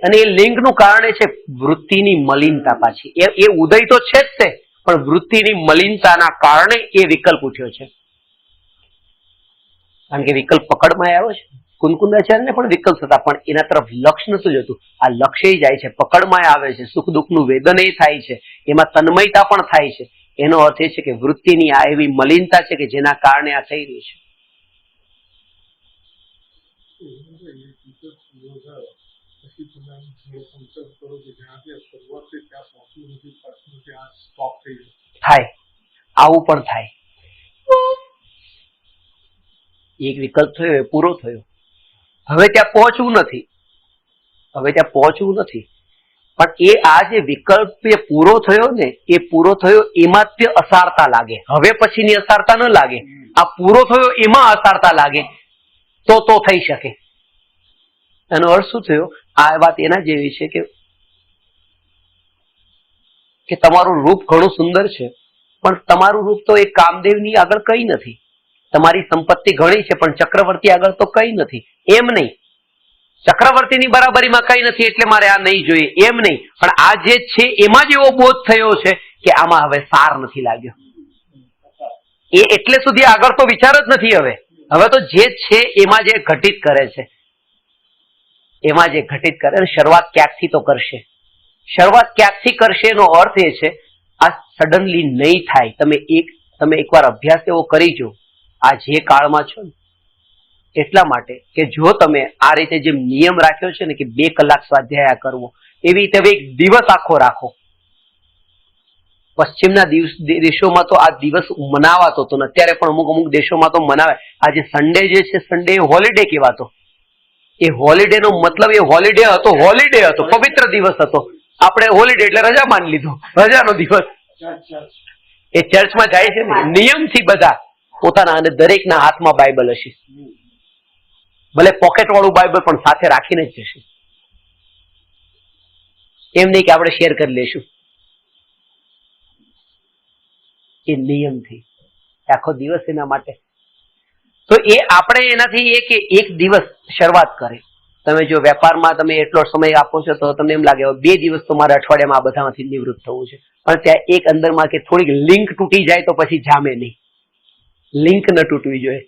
અને એ લિંકનું કારણ છે વૃત્તિની મલિનતા. પાછી એ ઉદય તો છે જ તે, પણ વૃત્તિની મલિનતાના કારણે એ વિકલ્પ ઉઠ્યો છે. કારણ કે વિકલ્પ પકડમાં આવ્યો છે. કુંદકુંદાચાર્યને પણ વિકલ્પ હતા, પણ એના તરફ લક્ષ નતું જતું. આ લક્ષ્ય જાય છે, પકડમાં આવે છે, સુખ દુઃખનું વેદન એ થાય છે, એમાં તન્મયતા પણ થાય છે. એનો અર્થ એ છે કે વૃત્તિની આ એવી મલિનતા છે કે જેના કારણે આ થઈ રહ્યું છે. થાય, આવું પણ થાય. એક વિકલ્પ થયો એ પૂરો થયો, હવે ત્યાં પહોંચવું નથી. પણ એ આ જે વિકલ્પ એ પૂરો થયો ને, એ પૂરો થયો એમાં જ અસારતા લાગે. હવે પછીની અસારતા ન લાગે. આ પૂરો થયો એમાં અસારતા લાગે તો થઈ શકે. એનો અર્થ શું થયો? આ વાત એના જેવી છે કે તમારું રૂપ ઘણું સુંદર છે, પણ તમારું રૂપ તો એ કામદેવની આગળ કઈ નથી. તમારી સંપત્તિ ઘણી છે, પણ ચક્રવર્તી આગળ તો કઈ નથી. એમ નહીં, ચક્રવર્તીની બરાબરીમાં કઈ નથી એટલે મારે આ નહીં જોઈએ, એમ નહીં. પણ આ જે છે એમાં જ એવો બોધ થયો છે કે આમાં હવે સાર નથી લાગ્યો. એ એટલે સુધી આગળ તો વિચાર જ નથી. હવે તો જે છે એમાં જે ઘટિત કરે છે, અને શરૂઆત ક્યાંકથી તો કરશે. શરૂઆત ક્યાંકથી કરશે એનો અર્થ એ છે આ સડનલી નહીં થાય. તમે એકવાર અભ્યાસ એવો કરી જો આ જે કાળમાં છો ને, એટલા માટે કે જો તમે આ રીતે જેમ નિયમ રાખ્યો છે ને કે 2 કલાક સ્વાધ્યાય કરવો, એવી રીતે એક દિવસ આખો રાખો. પશ્ચિમના દેશોમાં તો આ દિવસ મનાવાતો હતો ને, અત્યારે પણ અમુક દેશોમાં તો મનાવે. આજે સન્ડે જે છે, સન્ડે હોલિડે કહેવાતો. એ હોલિડે નો મતલબ એ હોલિડે હતો, પવિત્ર દિવસ હતો. આપણે હોલિડે એટલે રજા માની લીધો, રજાનો દિવસ. એ ચર્ચમાં જાય છે ને નિયમથી બધા પોતાના, અને દરેકના હાથમાં બાઇબલ હશે. ભલે પોકેટ વાળું બાઇબલ પણ સાથે રાખીને જ જશે. એમ નહીં કે આપણે શેર કરી લેશું. એ નિયમથી આખો દિવસ એના માટે. તો એ આપણે એનાથી એક દિવસ શરૂઆત કરે. તમે જો વેપારમાં તમે એટલો સમય આપો છો તો તમને એમ લાગે 2 દિવસ તો મારે અઠવાડિયામાં આ બધામાંથી નિવૃત્ત થવું છે. પણ ત્યાં એક અંદરમાં કે થોડીક લિંક તૂટી જાય તો પછી જામે નહીં. લિંક ન તૂટવી જોઈએ.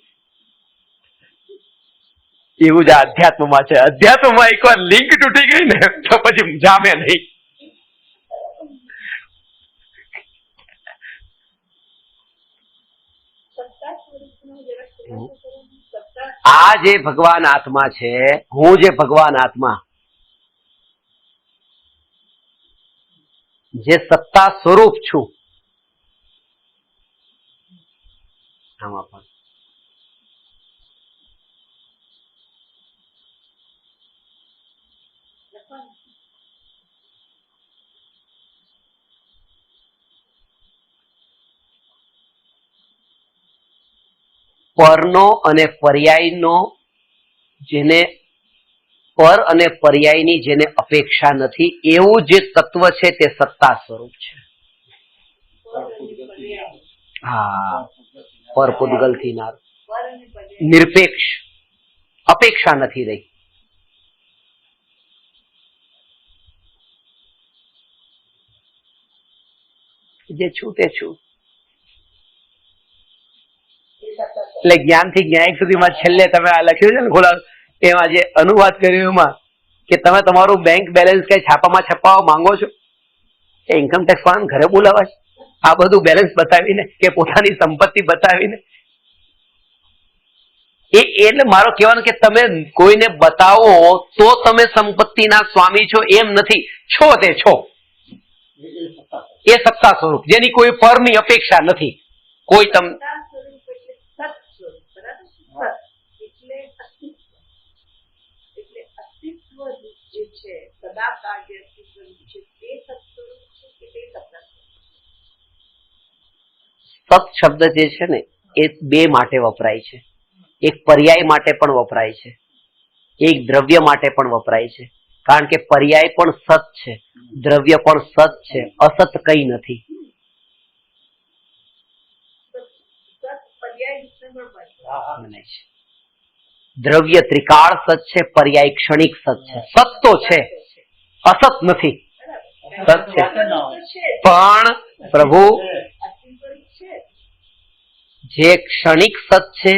એવું જ અધ્યાત્મમાં છે. અધ્યાત્મમાં એકવાર લિંક તૂટી ગઈ ને તો પછી જામે નહીં. આ જે ભગવાન આત્મા છે, હું જે ભગવાન આત્મા, જે સત્તા સ્વરૂપ છું, આમાં પણ પરનો અને પર્યાયનો, જેને પર અને પર્યાયની જેને અપેક્ષા નથી, એવું જે તત્વ છે તે સત્તા સ્વરૂપ છે. હા, પર પૂદગલથી નારું, નિરપેક્ષ, અપેક્ષા નથી રહી. જે છું તે છું. એટલે જ્ઞાનથી જ્ઞાયક સુધીમાં છેલ્લે તમે આ લખ્યું છે ને ખોલા, એમાં જે અનુવાદ કર્યો એમાં કે તમે તમારું બેંક બેલેન્સ કઈ છાપામાં છપાવવા માંગો છો, એ ઇન્કમ ટેક્સ વાળાને ઘરે બોલાવા છે આ બધું બેલેન્સ બતાવીને કે પોતાની સંપત્તિ બતાવીને? એટલે મારો કહેવાનો કે તમે કોઈને બતાવો તો તમે સંપત્તિના સ્વામી છો એમ નથી. છો તે છો, એ સત્તા સ્વરૂપ જેની કોઈ પરની અપેક્ષા નથી. કોઈ તમ સત શબ્દ જે છે ને એ બે માટે વપરાય છે. એક પર્યાય માટે પણ વપરાય છે, એક દ્રવ્ય માટે પણ વપરાય છે. કારણ કે પર્યાય પણ સત છે, દ્રવ્ય પણ સત છે, અસત કઈ નથી. દ્રવ્ય ત્રિકાળ સત છે, પર્યાય ક્ષણિક સત છે. સત તો છે, અસત નથી. સત છે પણ પ્રભુ જે ક્ષણિક સત છે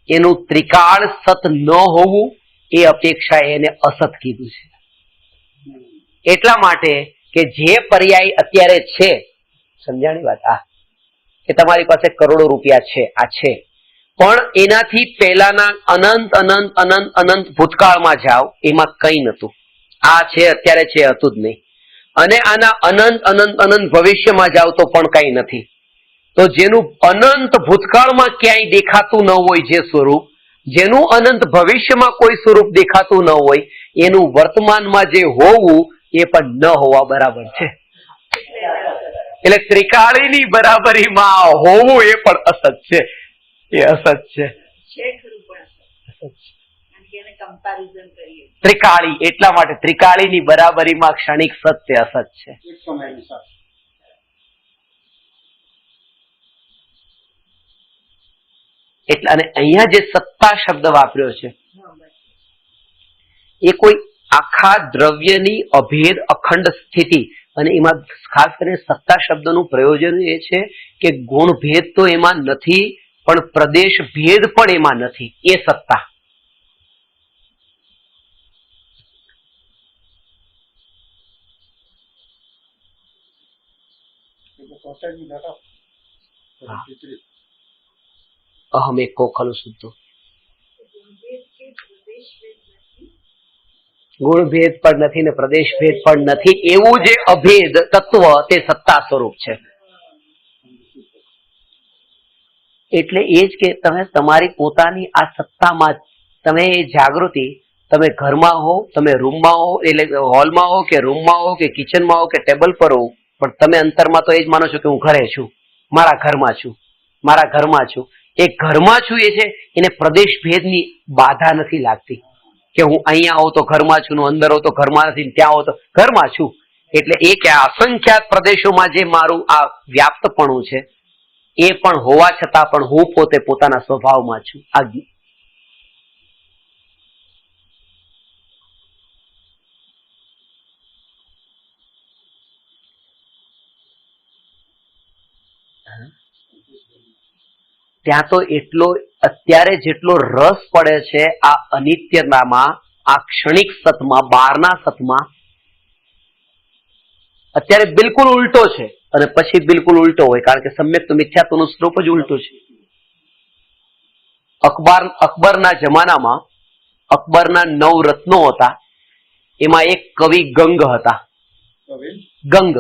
એનું ત્રિકાળ સત ન હોવું એ અપેક્ષા એને અસત કીધું છે. એટલા માટે કે જે પર્યાય અત્યારે છે, સમજાણી વાત, આ કે તમારી પાસે કરોડો રૂપિયા છે, આ છે, પણ એનાથી પહેલાના અનંત અનંત અનંત અનંત ભૂતકાળમાં જાઓ એમાં કઈ નતું. આ છે અત્યારે છે, હતું જ નહીં. અને આના અનંત અનંત અનંત ભવિષ્યમાં જાઓ તો પણ કઈ નથી. તો જેનું અનંત ભૂતકાળમાં ક્યાંય દેખાતું ન હોય જે સ્વરૂપ, જેનું અનંત ભવિષ્યમાં કોઈ સ્વરૂપ દેખાતું ન હોય, એનું વર્તમાનમાં જે હોવું એ પણ ન હોવા બરાબર છે. એટલે ત્રિકાળીની બરાબરીમાં હોવું એ પણ અસત છે. એ અસત છે. ત્રિકાળી એટલા માટે ત્રિકાળીની બરાબરીમાં ક્ષણિક સત્ય અસત છે. એટલે અને અહીંયા જે સત્તા શબ્દ વાપર્યો છે એ કોઈ આખા દ્રવ્યની અભેદ અખંડ સ્થિતિ, અને એમાં ખાસ કરીને સત્તા શબ્દનું પ્રયોજન એ છે કે ગુણ ભેદ તો એમાં નથી, પણ પ્રદેશ ભેદ પણ એમાં નથી. એ સત્તા. અહમ એકો ખલુ શુદ્ધો. ગુણ ભેદ પણ નથી ને પ્રદેશ ભેદ પણ નથી એવું જે અભેદ તત્વ તે સત્તા સ્વરૂપ છે. એટલે એ જ કે તમે તમારી પોતાની આ સત્તામાં તમે એ જાગૃતિ, તમે ઘરમાં હો, તમે રૂમમાં હો, એટલે હોલમાં હો કે રૂમમાં હો કે કિચનમાં હો કે ટેબલ પર હો, પણ તમે અંતરમાં તો એ જ માનો છો કે હું ઘરે છું, મારા ઘરમાં છું, મારા ઘરમાં છું. એ ઘરમાં છું એ છે એને પ્રદેશ ભેદની બાધા નથી લાગતી કે હું અહીંયા હોઉં તો ઘરમાં છું, અંદર હોઉં તો ઘરમાં નથી, ત્યાં હોઉં તો ઘરમાં છું. એટલે એ કે અસંખ્યાત પ્રદેશોમાં જે મારું આ વ્યાપ્તપણું છે એ પણ હોવા છતાં પણ હું પોતે પોતાના સ્વભાવમાં છું. આ ત્યાં તો એટલો અત્યારે જેટલો રસ પડે છે આ અનિત્યતામાં, આ ક્ષણિક સતમાં, બહારના સતમાં, અત્યારે બિલકુલ ઉલટો છે અને પછી બિલકુલ ઉલટો હોય. કારણ કે સમ્યક તો મિથ્યાત્વનું સ્વરૂપ જ ઉલટું છે. અકબરના જમાનામાં અકબરના 9 રત્નો હતા, એમાં એક કવિ ગંગ હતા. ગંગ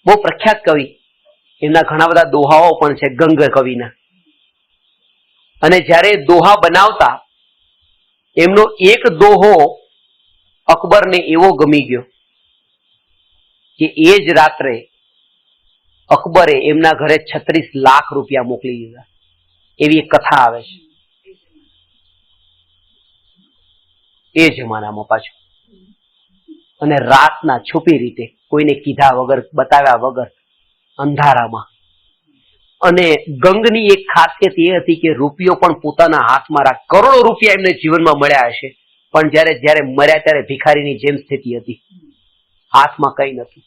બહુ પ્રખ્યાત કવિ, એમના ઘણા બધા દોહાઓ પણ છે ગંગ કવિના. અને જ્યારે દોહા બનાવતા એમનો એક દોહો અકબરને એવો ગમી ગયો કે એ જ રાત્રે અકબરે એમના ઘરે 36 લાખ રૂપિયા મોકલી દીધા. એવી એક કથા આવે છે એ જમાનામાં પાછું. અને રાતના છુપી રીતે કોઈને કીધા વગર, બતાવ્યા વગર, અંધારામાં અને ગંગની એક ખાસિયત એ હતી કે રૂપિયો પણ પોતાના હાથમાં રાખ, કરોડો રૂપિયા એમને જીવનમાં મળ્યા હશે, પણ જ્યારે મર્યા ત્યારે ભિખારીની જેમ સ્થિતિ હતી, હાથમાં કઈ નથી.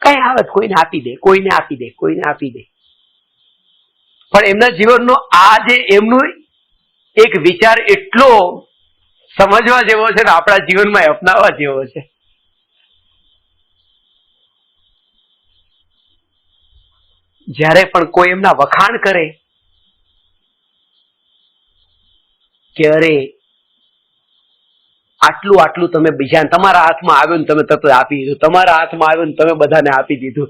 કઈ આવે કોઈને આપી દે, કોઈને આપી દે, કોઈને આપી દે. પણ એમના જીવનનો આ જે એમનું એક વિચાર એટલો સમજવા જેવો છે ને આપણા જીવનમાં અપનાવવા જેવો છે. જ્યારે પણ કોઈ એમના વખાણ કરે કે અરે આટલું આટલું તમે બીજા, તમારા હાથમાં આવ્યું ને તમે તરત આપી દીધું, તમારા હાથમાં આવ્યું ને તમે બધાને આપી દીધું,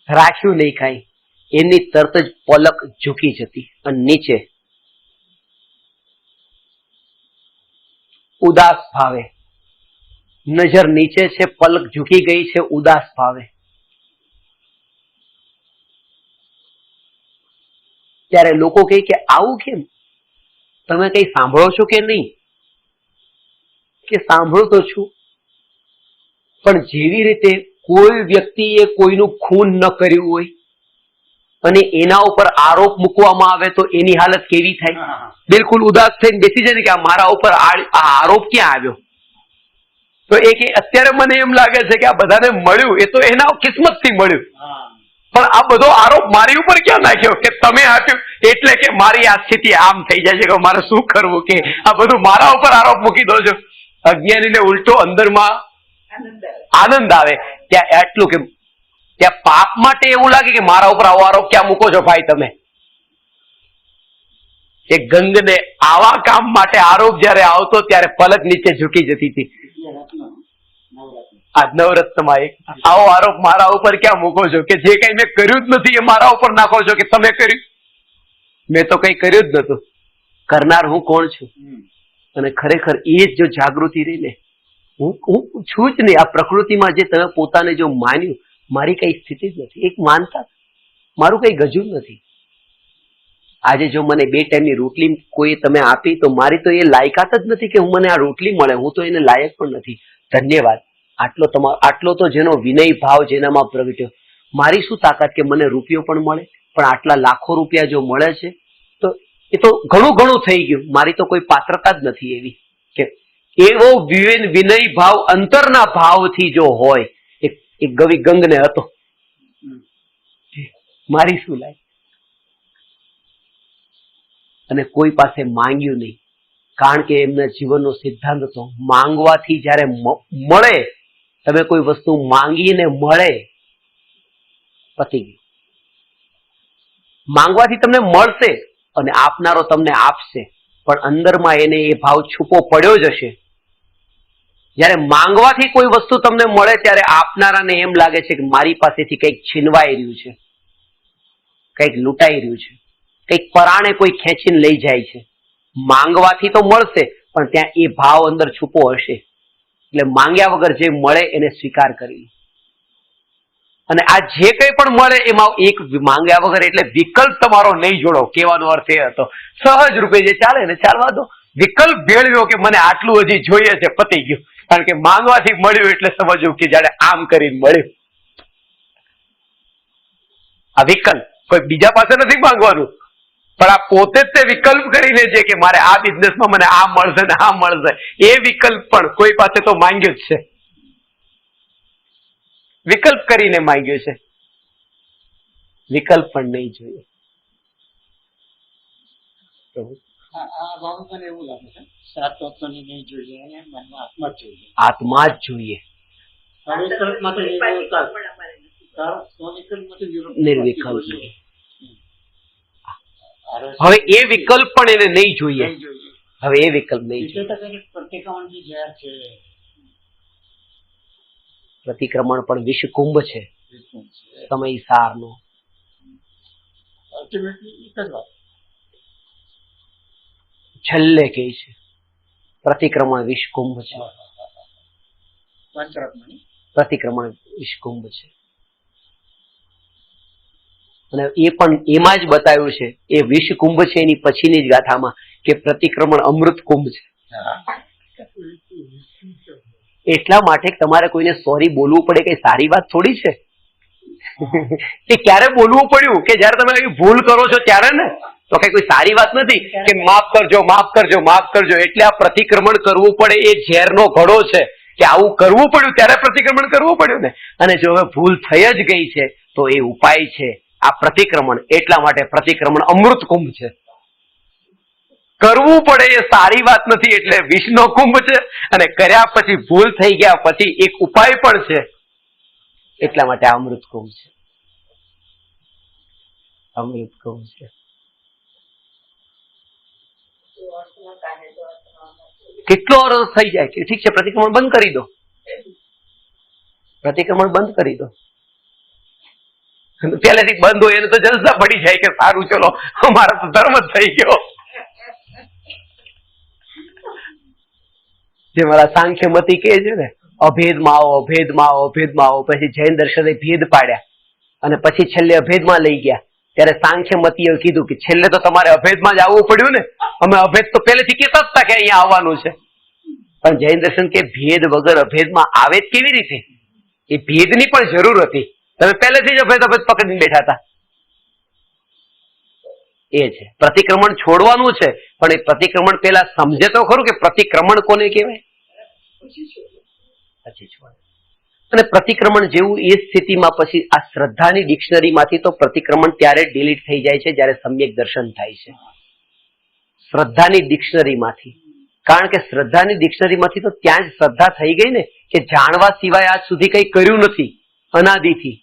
રાખ્યું નહીં કાંઈ, એની તરત જ પલક ઝૂકી જતી અને નીચે ઉદાસ ભાવે, નજર નીચે છે, પલક ઝૂકી ગઈ છે ઉદાસ ભાવે. ત્યારે લોકો કહે કે આવું કેમ, તમે કઈ સાંભળો છો કે નહીં? કે સાંભળું તો છું, પણ જેવી રીતે કોઈ વ્યક્તિએ કોઈનું ખૂન ન કર્યું હોય અને એના ઉપર આરોપ મૂકવામાં આવે તો એની હાલત કેવી થાય? બિલકુલ ઉદાસ થઈને બેસી જાય ને કે આ મારા ઉપર આ આરોપ ક્યાં આવ્યો? તો એ કે અત્યારે મને એમ લાગે છે કે આ બધાને મળ્યું એ તો એના કિસ્મતથી મળ્યું, પણ આ બધો આરોપ મારી ઉપર ક્યાં નાખ્યો કે તમે આપ્યું એટલે કે મારી આ સ્થિતિ આમ થઈ જાય છે કે મારે શું કરવું, કે આ બધું મારા ઉપર આરોપ મૂકી દો છો. અજ્ઞાનીને ઉલટો અંદરમાં આનંદ આવે. ત્યાં એટલું કે ત્યાં પાપ માટે એવું લાગે કે મારા ઉપર આવો આરોપ ક્યાં મૂકો છો ભાઈ તમે? એ ગંગને આવા કામ માટે આરોપ જયારે આવતો ત્યારે પલક નીચે ઝૂકી જતી હતી. આ નવરત્નમાં એક આવો આરોપ મારા ઉપર ક્યાં મૂકો છો કે જે કઈ મેં કર્યું જ નથી એ મારા ઉપર નાખો છો કે તમે કર્યું? મેં તો કઈ કર્યું જ નતું, કરનાર હું કોણ છું? અને ખરેખર એ જ જો જાગૃતિ રહી ને, હું છું જ નહીં. આ પ્રકૃતિમાં જે તમે પોતાને જો માન્યું, મારી કઈ સ્થિતિ જ નથી, એક માનતા, મારું કઈ ગજું નથી. આજે જો મને 2 ટાઈમની રોટલી કોઈ તમે આપી તો મારી તો એ લાયકાત જ નથી કે હું મને આ રોટલી મળે, હું તો એને લાયક પણ નથી. ધન્યવાદ. આટલો તો જેનો વિનય ભાવ જેનામાં પ્રગટ્યો. મારી શું તાકાત કે મને રૂપિયો પણ મળે, પણ આટલા લાખો રૂપિયા જો મળે છે તો એ તો ઘણું ઘણું થઈ ગયું. મારી તો કોઈ પાત્રતા જ નથી એવી કે એવો વિનય ભાવ અંતરના ભાવથી જો હોય. એક ગવિ ગંગને હતો, મારી શું લાય, અને કોઈ પાસે માંગ્યું નહીં, કારણ કે એમના જીવનનો સિદ્ધાંત હતો માંગવાથી જ્યારે મળે, તમે કોઈ વસ્તુ માંગીને મળે પતી ગયું. માંગવાથી તમને મળશે અને આપનારો તમને આપશે, પણ અંદરમાં એને એ ભાવ છુપો પડ્યો જ હશે. જ્યારે માંગવાથી કોઈ વસ્તુ તમને મળે ત્યારે આપનારાને એમ લાગે છે કે મારી પાસેથી કંઈક છીનવાઈ રહ્યું છે, કંઈક લૂંટાઈ રહ્યું છે, કંઈક પરાણે કોઈ ખેંચીને લઈ જાય છે. માંગવાથી તો મળશે પણ ત્યાં એ ભાવ અંદર છુપો હશે. એટલે માંગ્યા વગર જે મળે એને સ્વીકાર કરી. અને આ જે કંઈ પણ મળે એમાં એક માંગ્યા વગર એટલે વિકલ્પ તમારો નહીં જોડો. કહેવાનો અર્થ એ હતો સહજ રૂપે જે ચાલે ને ચાલવા દો. વિકલ્પ ભેળવ્યો કે મને આટલું હજી જોઈએ છે, પતી ગયું. કારણ કે માંગવાથી મળ્યું એટલે સમજવું કે જાણે આમ કરીને મળ્યું. આ વિકલ્પ કોઈ બીજા પાસે નથી માંગવાનું, પણ આ પોતે જ તે વિકલ્પ કરીને છે કે મારે આ બિઝનેસમાં મને આ મળશે ને આ મળશે. એ વિકલ્પ પણ કોઈ પાસે તો માંગ્યો જ છે, વિકલ્પ કરીને માંગ્યો છે. વિકલ્પ પણ નહીં જોઈએ. એવું લાગે છે 7 તત્વની નહીં જોઈએ, આત્મા જ જોઈએ. આત્મા જ જોઈએ. નિર્વિકલ્પ. હવે એ વિકલ્પ પણ એને નહીં જોઈએ. હવે એ વિકલ્પ નહીં જોઈએ. પ્રતિક્રમણ પણ વિષકુંભ છે સમય સારનો. છેલ્લે કહે છે પ્રતિક્રમણ વિષકુંભ છે. પ્રતિક્રમણ વિષકુંભ છે. અને એ પણ એમાં જ બતાવ્યું છે, એ વિષકુંભ છે એની પછીની જ ગાથામાં કે પ્રતિક્રમણ અમૃત કુંભ છે. એટલા માટે તમારે કોઈને સોરી બોલવું પડે કઈ સારી વાત થોડી છે. એ ક્યારે બોલવું પડ્યું કે જયારે તમે આવી ભૂલ કરો છો ત્યારે ને, તો કઈ કોઈ સારી વાત નથી કે માફ કરજો માફ કરજો માફ કરજો એટલે આ પ્રતિક્રમણ કરવું પડે. એ ઝેરનો ઘડો છે કે આવું કરવું પડ્યું ત્યારે પ્રતિક્રમણ કરવું પડ્યું ને. અને જો હવે ભૂલ થઈ જ ગઈ છે તો એ ઉપાય છે આ પ્રતિક્રમણ. એટલા માટે પ્રતિક્રમણ અમૃત કુંભ છે. કરવું પડે એ સારી વાત નથી એટલે વિષનો કુંભ છે, અને કર્યા પછી ભૂલ થઈ ગયા પછી એક ઉપાય પણ છે. એટલા માટે આ અમૃત કુંભ છે. અમૃત કુંભ છે. કેટલો અરસ થઈ જાય કે ઠીક છે પ્રતિક્રમણ બંધ કરી દો, પ્રતિક્રમણ બંધ કરી દો. પહેલેથી બંધ હોય એને તો જલસા પડી જાય કે સારું ચલો અમારો તો ધર્મ જ થઈ ગયો. જે મારા સાંખ્યમતી કહે છે ને, અભેદમાં આવો અભેદમાં આવો અભેદમાં આવો. પછી જૈન દર્શને ભેદ પાડ્યા અને પછી છેલ્લે અભેદમાં લઈ ગયા. ત્યારે સાંખ્યમતીએ કીધું કે છેલ્લે તો તમારે અભેદમાં જ આવવું પડ્યું ને, અમે અભેદ તો પહેલેથી કહેતા જ હતા કે અહીંયા આવવાનું છે. પણ જૈન દર્શન કે ભેદ વગર અભેદમાં આવે જ કેવી રીતે? એ ભેદની પણ જરૂર હતી. તમે પહેલેથી જ અભેદ અભેદ પકડીને બેઠા હતા. એ છે પ્રતિક્રમણ છોડવાનું છે, પણ એ પ્રતિક્રમણ પેલા સમજે તો ખરું કે પ્રતિક્રમણ કોને કહેવાય, પછી છોડે. અને પ્રતિક્રમણ જેવું એ સ્થિતિમાં પછી આ શ્રદ્ધાની ડિક્શનરીમાંથી તો પ્રતિક્રમણ ત્યારે ડિલીટ થઈ જાય છે જ્યારે સમ્યક દર્શન થાય છે. શ્રદ્ધાની ડિક્શનરીમાંથી, કારણ કે શ્રદ્ધાની ડિક્શનરીમાંથી તો ત્યાં જ શ્રદ્ધા થઈ ગઈ ને કે જાણવા સિવાય આજ સુધી કઈ કર્યું નથી અનાદિથી.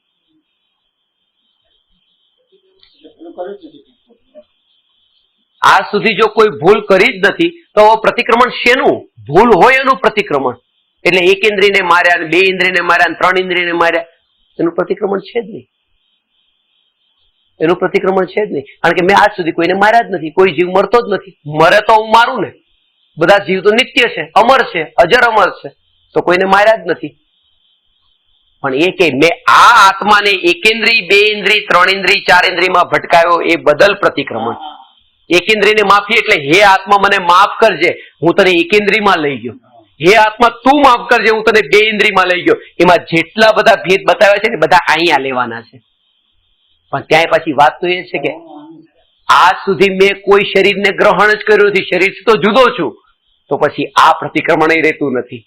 આજ સુધી જો કોઈ ભૂલ કરી જ નથી તો પ્રતિક્રમણ શેનું? ભૂલ હોય એનું પ્રતિક્રમણ. એટલે એક ઇન્દ્રિયને માર્યા, બે ઇન્દ્રિયને માર્યા, 3 ઇન્દ્રિયને માર્યા, એનું પ્રતિક્રમણ છે જ નહીં. એનું પ્રતિક્રમણ છે જ નહીં. કારણ કે મેં આજ સુધી કોઈને માર્યા જ નથી. કોઈ જીવ મરતો જ નથી. મરે તો હું મારું ને. બધા જીવ તો નિત્ય છે, અમર છે, અજર અમર છે, તો કોઈને માર્યા જ નથી. પણ એ કે મેં આ આત્માને એકેન્દ્રિય, બે ઇન્દ્રિય, 3 ઇન્દ્રિય, 4 ઇન્દ્રિયમાં ભટકાયો એ બદલ પ્રતિક્રમણ. એકેન્દ્રિયને માફી એટલે હે આત્મા મને માફ કરજે, હું તને એકેન્દ્રિયમાં લઈ ગયો. હે આત્મા તું માફ કરજે, હું તને 2 ઇન્દ્રિયમાં લઈ ગયો. એમાં જેટલા બધા ભેદ બતાવ્યા છે ને બધા અહીંયા લેવાના છે. પણ ત્યાં પછી વાત તો એ છે કે આજ સુધી મેં કોઈ શરીરને ગ્રહણ જ કર્યું નથી, શરીરથી તો જુદો છું, તો પછી આ પ્રતિક્રમણ રહેતું નથી.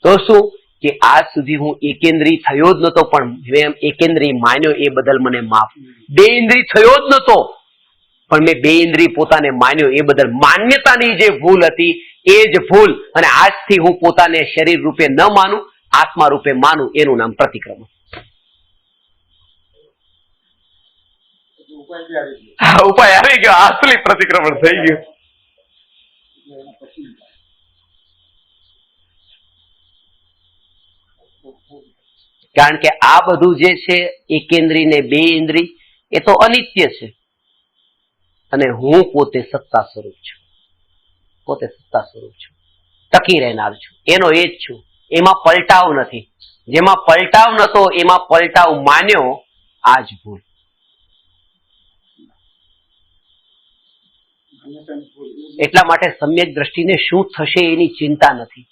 તો શું કે આજ સુધી હું એકેન્દ્રિય થયો જ નતો, પણ મેં એકેન્દ્રિય માન્યો એ બદલ મને માફ. 2 ઇન્દ્રિય થયો જ નતો, પણ મેં 2 ઇન્દ્રિય પોતાને માન્યો એ બદલ માન્યતાની જે ભૂલ હતી એ જ ભૂલ. અને આજથી હું પોતાને શરીર રૂપે ન માનું, આત્મા રૂપે માનું, એનું નામ પ્રતિક્રમણ. ઉપાય આવી ગયો, asli પ્રતિક્રમણ થઈ ગયું. કારણ કે આ બધું જે છે એકેન્દ્રિય ને 2 ઇન્દ્રિય એ તો અનિત્ય છે, અને હું પોતે સત્તા સ્વરૂપ છું. પોતે સત્તા સ્વરૂપ છું, ટકી રહેનાર છું, એનો એ જ છું. એમાં પલટાવ નથી. જેમાં પલટાવ નતો એમાં પલટાવ માન્યો, આ જ ભૂલ. એટલા માટે સમ્યક દ્રષ્ટિને શું થશે એની ચિંતા નથી.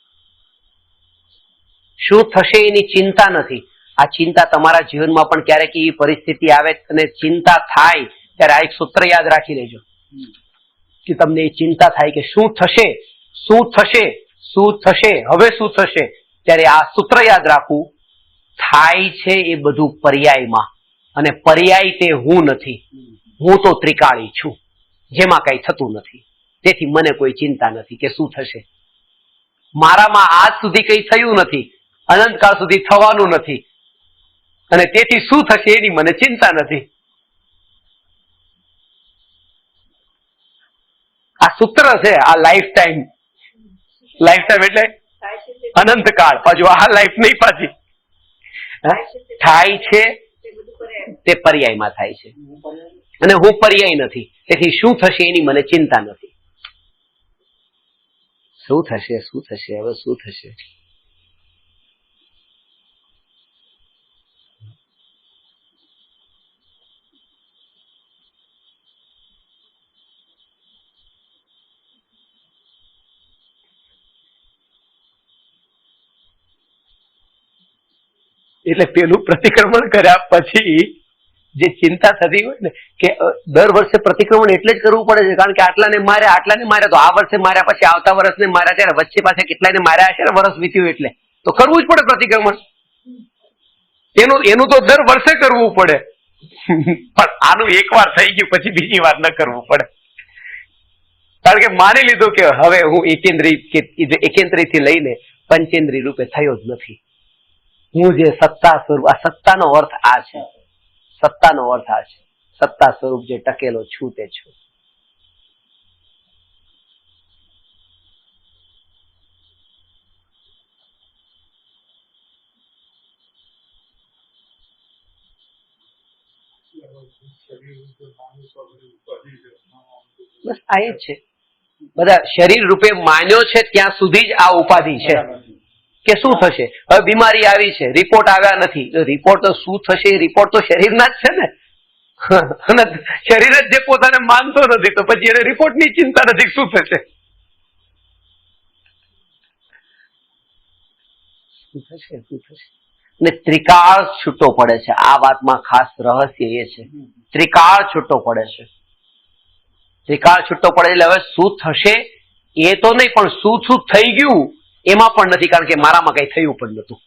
શું થશે એની ચિંતા નથી. આ ચિંતા તમારા જીવનમાં પણ ક્યારેક એવી પરિસ્થિતિ આવે અને ચિંતા થાય ત્યારે આ એક સૂત્ર યાદ રાખી લેજો કે તમને એ ચિંતા થાય કે શું થશે, શું થશે, શું થશે, હવે શું થશે, ત્યારે આ સૂત્ર યાદ રાખવું. થાય છે એ બધું પર્યાયમાં, અને પર્યાય તે હું નથી. હું તો ત્રિકાળી છું, જેમાં કઈ થતું નથી. તેથી મને કોઈ ચિંતા નથી કે શું થશે. મારામાં આજ સુધી કઈ થયું નથી, અનંતકાળ સુધી થવાનું નથી, અને તેથી શું થશે એની મને ચિંતા નથી. આ સૂત્ર છે. આ લાઈફ ટાઈમ એટલે અનંતકાળ. પાછું આ લાઈફ નહીં, પાછી થાય છે તે પર્યાયમાં થાય છે, અને હું પર્યાય નથી. તેથી શું થશે એની મને ચિંતા નથી. શું થશે, શું થશે, હવે શું થશે? એટલે પેલું પ્રતિક્રમણ કર્યા પછી જે ચિંતા થતી હોય ને કે દર વર્ષે પ્રતિક્રમણ એટલે જ કરવું પડે છે કારણ કે આટલાને માર્યા તો આ વર્ષે માર્યા પછી આવતા વર્ષને માર્યા ત્યારે વચ્ચે પાછા કેટલાને માર્યા હશે ને વર્ષ વીત્યું એટલે તો કરવું જ પડે પ્રતિક્રમણ. એનું તો દર વર્ષે કરવું પડે પણ આનું એકવાર થઈ ગયું પછી બીજી વાર ન કરવું પડે કારણ કે માની લીધું કે હવે હું એકેન્દ્રિય થી લઈને પંચેન્દ્રિય રૂપે થયો જ નથી. હું જે સત્તા સ્વરૂપ, આ સત્તાનો અર્થ આ છે, સત્તાનો અર્થ આ છે, સત્તા સ્વરૂપ જે ટકેલો છું તે છું. બસ આ જ છે. બધા શરીર રૂપે માન્યો છે ત્યાં સુધી જ આ ઉપાધિ છે કે શું થશે. હવે બીમારી આવી છે, રિપોર્ટ આવ્યા નથી, રિપોર્ટ તો શું થશે, રિપોર્ટ તો શરીરના જ છે ને અને શરીર જ જે પોતાને માનતો નથી તો પછી એને રિપોર્ટની ચિંતા નથી શું થશે. ને ત્રિકાળ છૂટો પડે છે. આ વાતમાં ખાસ રહસ્ય એ છે, ત્રિકાળ છૂટો પડે છે. ત્રિકાળ છૂટો પડે એટલે હવે શું થશે એ તો નહીં પણ શું થઈ ગયું એમાં પણ નથી કારણ કે મારામાં કઈ થયું પણ નતું.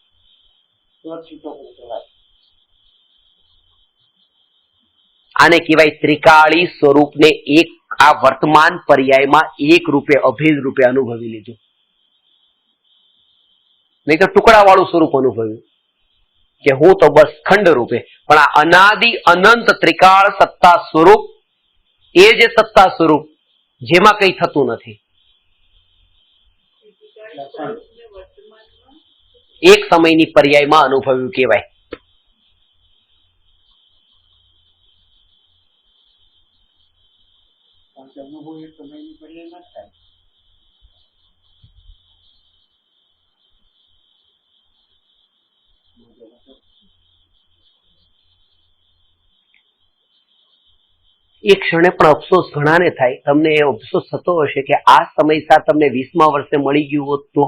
આને કહેવાય ત્રિકાળી સ્વરૂપને એક આ વર્તમાન પર્યાયમાં એક રૂપે અભેદ રૂપે અનુભવી લીધું, નહીં તો ટુકડા વાળું સ્વરૂપ અનુભવ્યું કે હું તો બસ ખંડ રૂપે. પણ આ અનાદિ અનંત ત્રિકાળ સત્તા સ્વરૂપ એ જે સત્તા સ્વરૂપ જેમાં કઈ થતું નથી, એક સમયની પર્યાયમાં અનુભવ્યું કહેવાય. એ ક્ષણે પણ અફસોસ ઘણાને થાય. તમને એ અફસોસ થતો હશે કે આ સમયસાર તમને 20મા વર્ષે મળી ગયું હોત તો.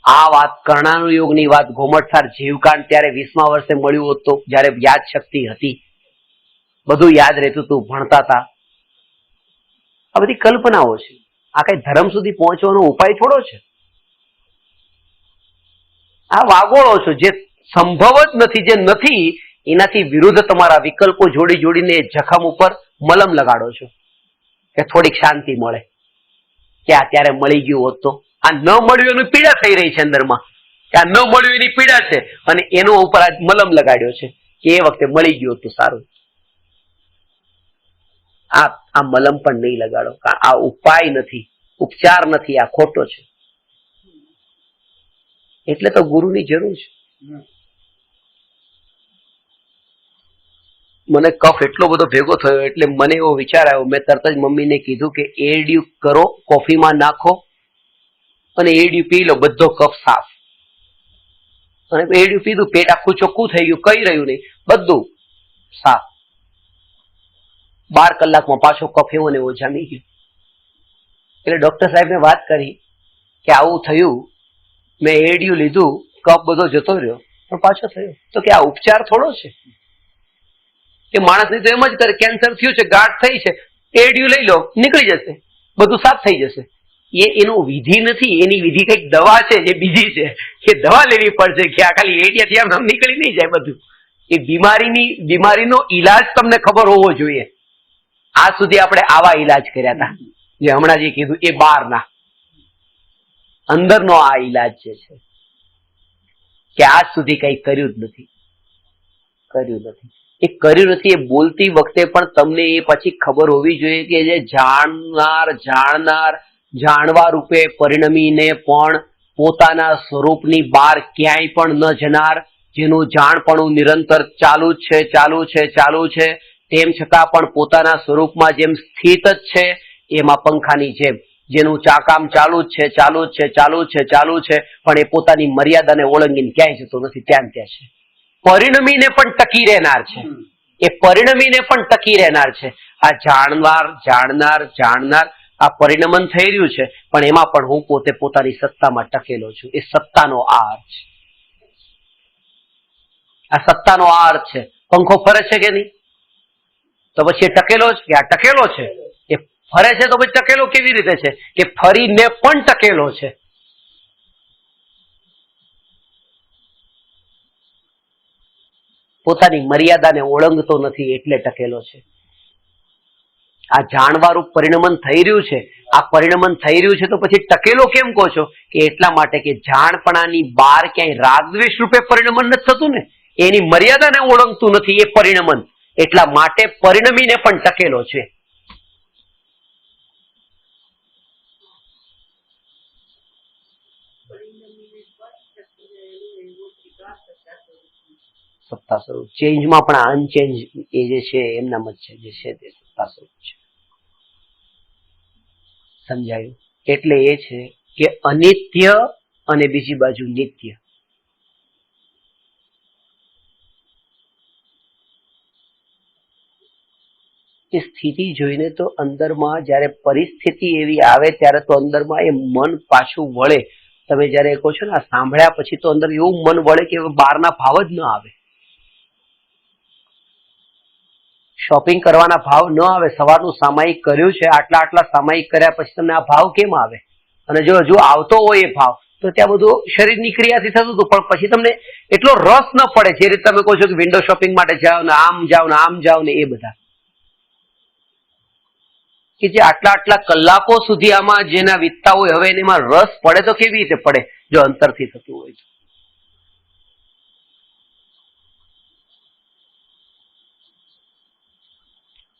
આ વાત કર્ણાનુ યોગની વાત ઘોમટસાર જીવકાંડ ત્યારે 20મા વર્ષે મળ્યું હોત તો, જયારે યાદ શક્તિ હતી, બધું યાદ રહેતું હતું, ભણતા હતા. આ બધી કલ્પનાઓ છે. આ કઈ ધર્મ સુધી પહોંચવાનો ઉપાય થોડો છે. આ વાગોળો છો. જે સંભવ જ નથી, જે નથી એનાથી વિરુદ્ધ તમારા વિકલ્પો જોડીને જખમ ઉપર મલમ લગાડો છો કે થોડીક શાંતિ મળે કે આ ત્યારે મળી ગયું હોત તો. આ ન મળ્યું એની પીડા થઈ રહી છે અંદરમાં કે આ ન મળ્યું એની પીડા છે અને એનો ઉપર આ મલમ લગાડ્યો છે કે એ વખતે મળી ગયું તો સારું. આ મલમ પણ નહીં લગાડો. આ ઉપાય નથી, ઉપચાર નથી, આ ખોટો છે. એટલે તો ગુરુની જરૂર છે. મને કફ એટલો બધો ભેગો થયો એટલે મને એવો વિચાર આવ્યો, મેં તરત જ મમ્મીને કીધું કે એડિયું કરો, કોફીમાં નાખો અને એડિયું પી લો, બધો કફ સાફ. અને એડિયું પીધું, પેટ આખું ચોખ્ખું થઈ ગયું, કઈ રહ્યું નહીં, બધું સાફ. 12 કલાકમાં પાછો કફ એવો ને એવો જામી ગયો. એટલે ડોક્ટર સાહેબને વાત કરી કે આવું થયું, મેં એડિયું લીધું, કફ બધો જતો રહ્યો પણ પાછો થયો. તો કે આ ઉપચાર થોડો છે કે માણસની તો એમ જ કરે, કેન્સર થયું છે, ગાંઠ થઈ છે, એડિયું લઈ લો, નીકળી જશે, બધું સાફ થઈ જશે. એનું વિધિ નથી, એની વિધિ કઈક દવા છે જે બીજી છે કે દવા લેવી પડશે કે આ ખાલી એડિયાથી આમ નીકળી નહીં જાય બધું. એ બીમારીનો ઈલાજ તમને ખબર હોવો જોઈએ. આજ સુધી આપણે આવા ઈલાજ કર્યા હતા, જે હમણાં જે કીધું એ બહારના. અંદરનો આ ઈલાજ જે છે કે આજ સુધી કઈ કર્યું જ નથી. એ કર્યું નથી એ બોલતી વખતે પણ તમને એ પછી ખબર હોવી જોઈએ કે જે જાણવા રૂપે પરિણમીને પણ પોતાના સ્વરૂપની બહાર ક્યાંય પણ ન જનાર, જેનું જાણપણું નિરંતર ચાલુ છે, તેમ છતાં પણ પોતાના સ્વરૂપમાં જેમ સ્થિત જ છે, એમાં પંખાની જેમ જેનું ચાકામ ચાલુ જ છે પણ એ પોતાની મર્યાદાને ઓળંગીને ક્યાંય જતો નથી, ત્યાં છે. પરિણમીને પણ ટકી રહેનાર છે, એ પરિણમીને પણ ટકી રહેનાર છે. આ જાણનાર આ પરિણમન થઈ રહ્યું છે પણ એમાં પણ હું પોતે પોતાની સત્તામાં ટકેલો છું. એ સત્તાનો આ અર્થ છે. આ સત્તાનો આ અર્થ છે. પંખો ફરે છે કે નહીં? તો પછી એ ટકેલો છે કે આ ટકેલો છે? એ ફરે છે તો પછી ટકેલો કેવી રીતે છે? કે ફરીને પણ ટકેલો છે. પોતાની મર્યાદાને ઓળંગતો નથી એટલે ટકેલો છે. આ જાણવારૂપ પરિણમન થઈ રહ્યું છે. આ પરિણમન થઈ રહ્યું છે તો પછી ટકેલો કેમ કહો છો? કે એટલા માટે કે જાણપણાની બહાર ક્યાંય રાગદ્વેષ રૂપે પરિણમન નથી થતું ને, એની મર્યાદાને ઓળંગતું નથી એ પરિણમન, એટલા માટે પરિણમીને પણ ટકેલો છે. સત્તા સ્વરૂપ ચેન્જમાં પણ આ અનચેન્જ એ જે છે એમના મત છે જે છે તે સત્તા સ્વરૂપ છે. સમજાયું? એટલે એ છે કે અનિત્ય અને બીજી બાજુ નિત્ય. એ સ્થિતિ જોઈને તો અંદરમાં જ્યારે પરિસ્થિતિ એવી આવે ત્યારે તો અંદરમાં એ મન પાછું વળે. તમે જ્યારે કહો છો ને આ સાંભળ્યા પછી તો અંદર એવું મન વળે કે બહારના ભાવ જ ન આવે, શોપિંગ કરવાના ભાવ ન આવે. સવારનું સામાયિક કર્યું છે, આટલા આટલા સામાયિક કર્યા પછી તમને આ ભાવ કેમ આવે? અને જો હજુ આવતો હોય એ ભાવ તો ત્યાં બધું શરીરની ક્રિયાથી થતું હતું, પણ પછી તમને એટલો રસ ન પડે. જે રીતે તમે કહો છો કે વિન્ડો શોપિંગ માટે જાઓ ને આમ જાઓ ને આમ જાઓ ને એ બધા, કે જે આટલા આટલા કલાકો સુધી આમાં જેના વીતતા હોય, હવે એમાં રસ પડે તો કેવી રીતે પડે જો અંતરથી થતું હોય તો?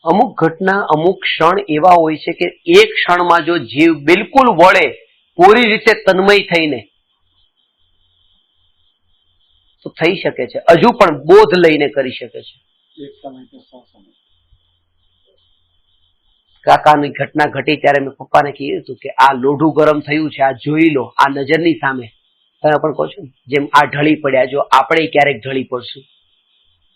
અમુક ઘટના અમુક ક્ષણ એવા હોય છે કે એ ક્ષણમાં જો જીવ બિલકુલ વળે પૂરી રીતે તન્મય થઈને તો થઈ શકે છે. હજુ પણ બોધ લઈને કરી શકે છે. એક સમય તો 100 સમય. કાકાની ઘટના ઘટી ત્યારે મેં પપ્પાને કીધું હતું કે આ લોઢું ગરમ થયું છે, આ જોઈ લો, આ નજરની સામે. તમે પણ કહો છો ને જેમ આ ઢળી પડ્યા, જો આપણે ક્યારેક ઢળી પડશું.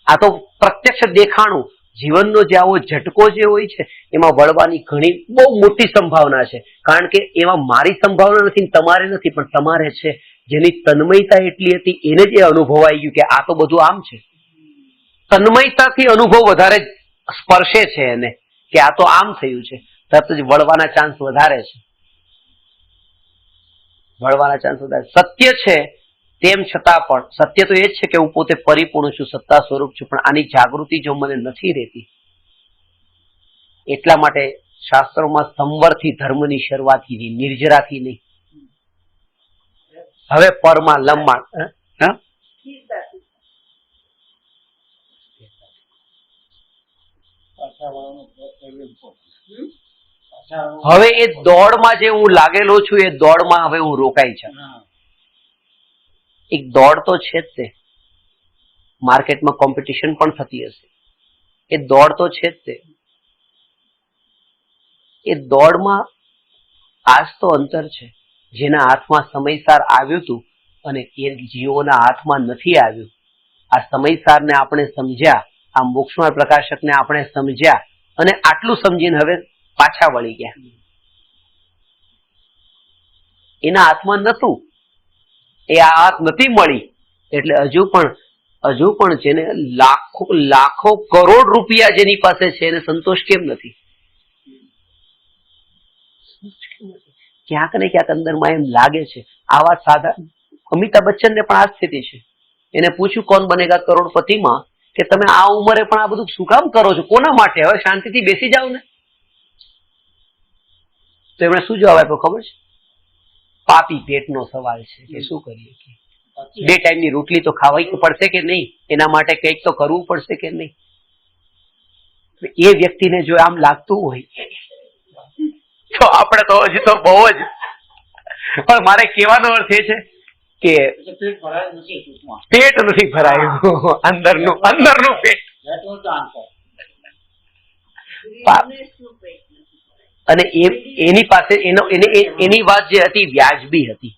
આ તો પ્રત્યક્ષ દેખાણું. જીવનનો જે આવો ઝટકો જે હોય છે એમાં વળવાની ઘણી બહુ મોટી સંભાવના છે. કારણ કે એમાં મારી સંભાવના નથી, તમારે નથી, પણ તમારે છે. જેની તન્મયતા એટલી હતી એને જે અનુભવાઈ ગયું કે આ તો બધું આમ છે. તન્મયતાથી અનુભવ વધારે સ્પર્શે છે એને કે આ તો આમ થયું છે, તરત જ વળવાના ચાન્સ વધારે છે. વળવાના ચાન્સ વધારે. સત્ય છે તેમ છતાં પણ સત્ય તો એ જ છે કે હું પોતે પરિપૂર્ણ છું, સત્તા સ્વરૂપ છું, પણ આની જાગૃતિ જો મને નથી રહેતી, એટલા માટે શાસ્ત્રોમાં સંવરથી ધર્મની શરૂઆત થઈ, નિર્જરાથી નહીં. હવે પરમાં લંબાણ. હવે એ દોડમાં જે હું લાગેલો છું એ દોડમાં હવે હું રોકાઈ છે. એક દોડ તો છે જ તે. માર્કેટમાં કોમ્પિટિશન પણ થતી હશે, એ દોડ તો છે જ તે. એ દોડમાં આજ તો અંતર છે. જેના હાથમાં સમયસાર આવ્યું હતું અને એ જીવોના હાથમાં નથી આવ્યું. આ સમયસારને આપણે સમજ્યા, આ મોક્ષમાં પ્રકાશકને આપણે સમજ્યા અને આટલું સમજીને હવે પાછા વળી ગયા. એના હાથમાં નતું, એ આ હાથ નથી મળી, એટલે હજુ પણ જેને લાખો કરોડ રૂપિયા જેની પાસે છે એને સંતોષ કેમ નથી? ક્યાંક ને ક્યાંક અંદરમાં એમ લાગે છે. આ વાત સાધારણ અમિતાભ બચ્ચનને પણ આ સ્થિતિ છે. એને પૂછ્યું કોણ બનેગા કરોડપતિમાં કે તમે આ ઉંમરે પણ આ બધું શું કામ કરો છો, કોના માટે? હવે શાંતિથી બેસી જાઓ ને. તો એમણે શું જવાબ આપ્યો ખબર છે? પાપી પેટનો સવાલ છે કે શું કરીએ, કે 2 ટાઈમની રોટલી તો ખાવાઈ પડશે કે નહીં, એના માટે કંઈક તો કરવું પડશે કે નહીં. એ વ્યક્તિને જો આમ લાગતું હોય તો આપણે તો હજી તો બહુ જ. પણ મારે કહેવાનો અર્થ એ છે કે પેટ નથી ભરાયું, અંદરનું પેટ. અને એની પાસે એની વાત જે હતી વ્યાજબી હતી.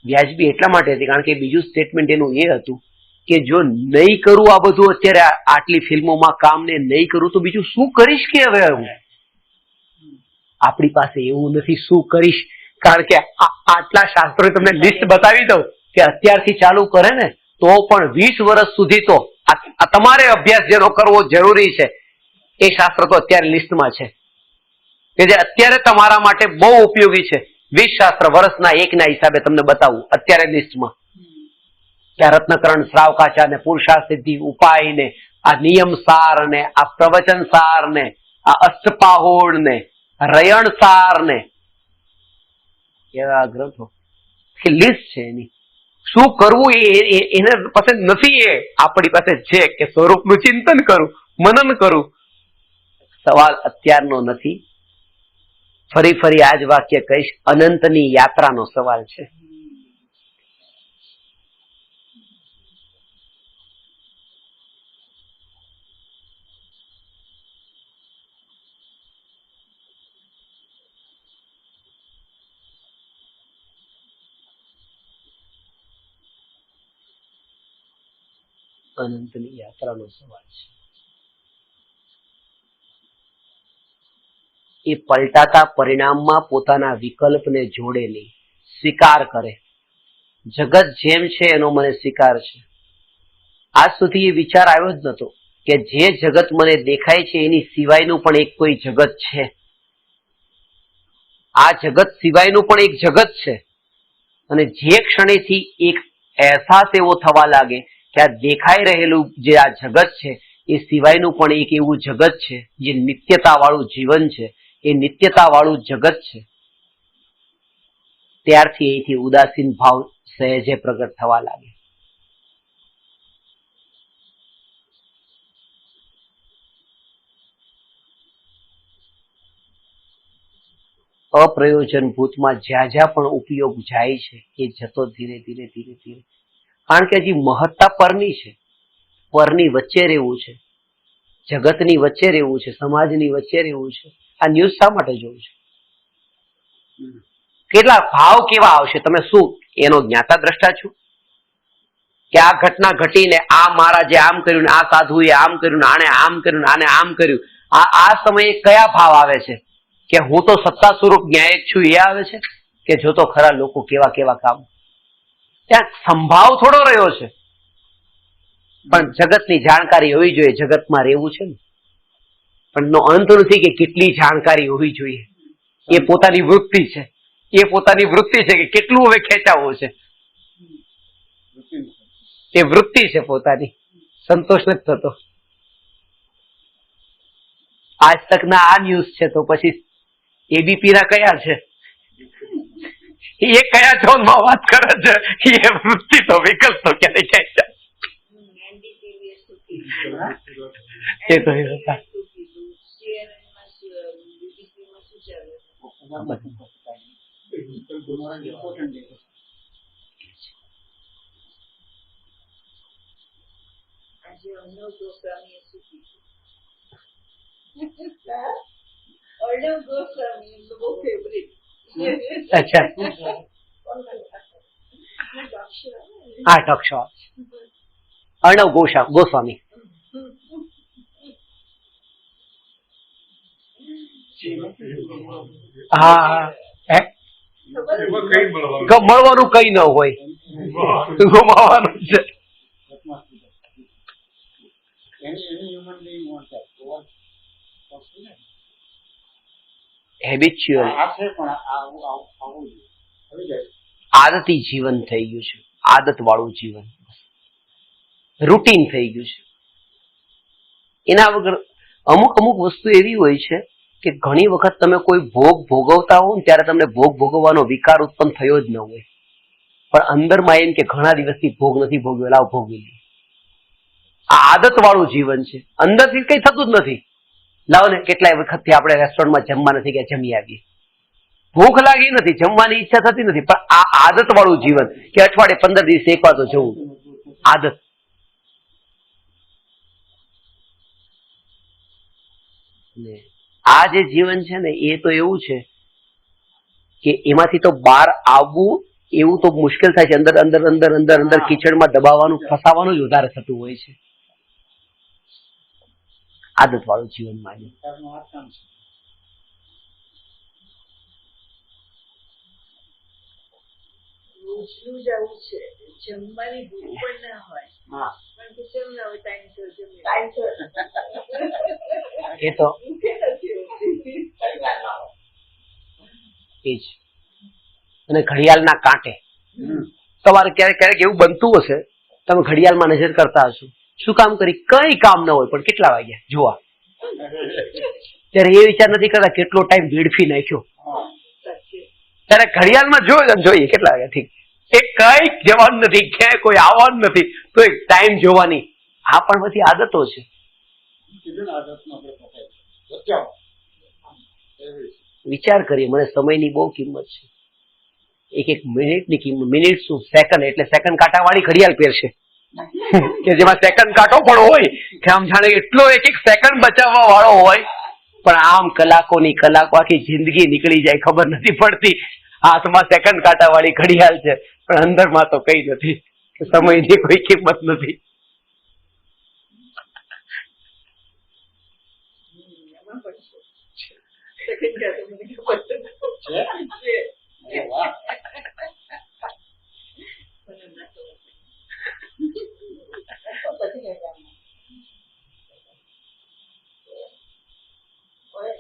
વ્યાજબી એટલા માટે હતી કારણ કે બીજું સ્ટેટમેન્ટ એનું એ હતું કે જો નહીં કરું આ બધું અત્યારે આટલી ફિલ્મોમાં કામ ને નહીં કરું તો બીજું શું કરીશ? કે હવે હું આપણી પાસે એવું નથી શું કરીશ, કારણ કે આટલા શાસ્ત્રોએ તમને લિસ્ટ બતાવી દઉં કે અત્યારથી ચાલુ કરે ને તો પણ 20 વર્ષ સુધી તો આ તમારે અભ્યાસ જેનો કરવો જરૂરી છે એ શાસ્ત્ર તો અત્યારે લિસ્ટમાં છે કે જે અત્યારે તમારા માટે બહુ ઉપયોગી છે. 20 શાસ્ત્ર વર્ષના એકના હિસાબે તમને બતાવું અત્યારે લિસ્ટમાં કે આ રત્નકરણ, શ્રાવકાચાર ને પુરુષાર્થ સિદ્ધિ ઉપાય ને આ નિયમ સાર ને આ પ્રવચન સાર ને આ અષ્ટપાહોળ ને રયણ સાર ને એવા ગ્રંથો લિસ્ટ છે એની. શું કરવું એને પાસે નથી, એ આપણી પાસે છે કે સ્વરૂપનું ચિંતન કરું, મનન કરું. સવાલ અત્યારનો નથી. ફરી ફરી આ જ વાક્ય કહીશ, અનંતની યાત્રાનો સવાલ છે. અનંતની યાત્રાનો સવાલ છે. એ પલટાતા પરિણામમાં પોતાના વિકલ્પને જોડે નહીં, સ્વીકાર કરે. જગત જેમ છે એનો મને સ્વીકાર છે. આજ સુધી એ વિચાર આવ્યો જ નતો કે જે જગત મને દેખાય છે એની સિવાયનું પણ એક કોઈ જગત છે. આ જગત સિવાયનું પણ એક જગત છે. અને જે ક્ષણેથી એક અહેસાસ એવો થવા લાગે કે આ દેખાઈ રહેલું જે આ જગત છે એ સિવાયનું પણ એક એવું જગત છે જે નિત્યતા વાળું જીવન છે, એ નિત્યતા વાળું જગત છે, ત્યારથી અહીંથી ઉદાસીન ભાવ સહેજે પ્રગટ થવા લાગે. અપ્રયોજનભૂતમાં જ્યાં જ્યાં પણ ઉપયોગ જાય છે એ જતો ધીરે ધીરે ધીરે ધીરે, કારણ કે હજી મહત્તા પરની છે, પરની વચ્ચે રહેવું છે, જગતની વચ્ચે રહેવું છે, સમાજની વચ્ચે રહેવું છે. આ ન્યૂઝ શા માટે જોવું છે? કેટલા ભાવ કેવા આવશે? તમે શું એનો જ્ઞાતા દ્રષ્ટા છો કે આ ઘટના ઘટીને આ મહારાજે આમ કર્યું ને આ સાધુએ આમ કર્યું ને આને આમ કર્યું ને આને આમ કર્યું, આ સમયે કયા ભાવ આવે છે? કે હું તો સત્તા સ્વરૂપ ન્યાયિક છું એ આવે છે કે જો તો ખરા લોકો કેવા કેવા કામ? ત્યાં સંભાવ થોડો રહ્યો છે, પણ જગતની જાણકારી હોવી જોઈએ. જગતમાં રહેવું છે ને, પણ નો અંત નથી કે કેટલી જાણકારી હોવી જોઈએ. એ પોતાની વૃત્તિ છે, એ પોતાની વૃત્તિ છે કે કેટલું હવે ખેંચાવવું છે, એ વૃત્તિ છે પોતાની. સંતોષ નથી થતો. આજ તકના આ ન્યૂઝ છે તો પછી એબીપી ના કયા છે? એ કયા ઝોનમાં વાત કરે છે? એ વૃત્તિ તો વિકલ્પ તો ક્યારે ખેંચાય? એ તો અચ્છા, હા ટોક અર્ણવ ગોસ્વામી. હા, મળવાનું કઈ ન હોય, ગુમાવાનું છે. હેબિચ્યુઅલ આદતી જીવન થઈ ગયું છે, આદત વાળું જીવન, રૂટીન થઈ ગયું છે. એના વગર અમુક વસ્તુ એવી હોય છે કે ઘણી વખત તમે કોઈ ભોગ ભોગવતા હો ને ત્યારે તમને ભોગ ભોગવવાનો વિકાર ઉત્પન્ન થયો જ ન હોય, પણ અંદરમાં એમ કે ઘણા દિવસથી ભોગ નથી ભોગવ્યો, લાવ ભોગવી લઈએ. આ આદત વાળું જીવન છે, અંદરથી કઈ થતું જ નથી. લાવો ને કેટલાય વખતથી આપણે રેસ્ટોરન્ટમાં જમવા નથી ગયા, જમી આવીએ, ભૂખ લાગી નથી, જમવાની ઈચ્છા થતી નથી, પણ આ આદત વાળું જીવન કે અઠવાડિયે 15 દિવસે એકવાર તો જવું, આદત. આ જે જીવન છે ને એ તો એવું છે કે એમાંથી તો બહાર આવવું એવું તો મુશ્કેલ થાય છે. અંદર અંદર અંદર અંદર અંદર કીચડમાં દબાવવાનું, ફસાવાનું જ વધારે થતું હોય છે આદત વાળું જીવનમાં. ઉછલું જ આવું છે, જમવાની ભૂખ પણ ના હોય હા પણ કે કેમ ના હોય ટાઈમસર જમીએ. ટાઈમસર એ તો ભૂખે નથી હોતી. એ જ. અને ઘડિયાળના કાંટે તમારે ક્યારેક ક્યારેક એવું બનતું હશે, તમે ઘડિયાળમાં નજર કરતા હશો, શું કામ કરી, કઈ કામ ન હોય, પણ કેટલા વાગ્યા જોવા, ત્યારે એ વિચાર નથી કરતા કેટલો ટાઈમ વેડફી નાખ્યો. સાચી. ત્યારે ઘડિયાળમાં જોઈએ કેટલા વાગ્યા, ઠીક, એ કઈ જવાનું નથી, ક્યાંય કોઈ આવવાનું નથી, તો એક ટાઈમ જોવાની, આ પણ બધી આદતો છે. વિચાર કરીએ, મને સમયની બહુ કિંમત છે. એક મિનિટની કિંમત, મિનિટ શું, સેકન્ડ, એટલે સેકન્ડ કાંટા વાળી ઘડિયાળ પહેરશે કે જેમાં સેકન્ડ કાંટો પણ હોય, કે આમ જાણે એટલો એક એક સેકન્ડ બચાવવા વાળો હોય, પણ આમ કલાકોની કલાકો આખી જિંદગી નીકળી જાય, ખબર નથી પડતી. હાથમાં સેકન્ડ કાંટા વાળી ઘડિયાળ છે, પણ અંદરમાં તો કઈ નથી, સમયની કોઈ કિંમત નથી. એમાં પણ છે. સેકન્ડ ક્યાં તો મને ખબર નથી. છે. અરે વાહ. મને ના ખબર. પછી કઈ કામ ના. હોય.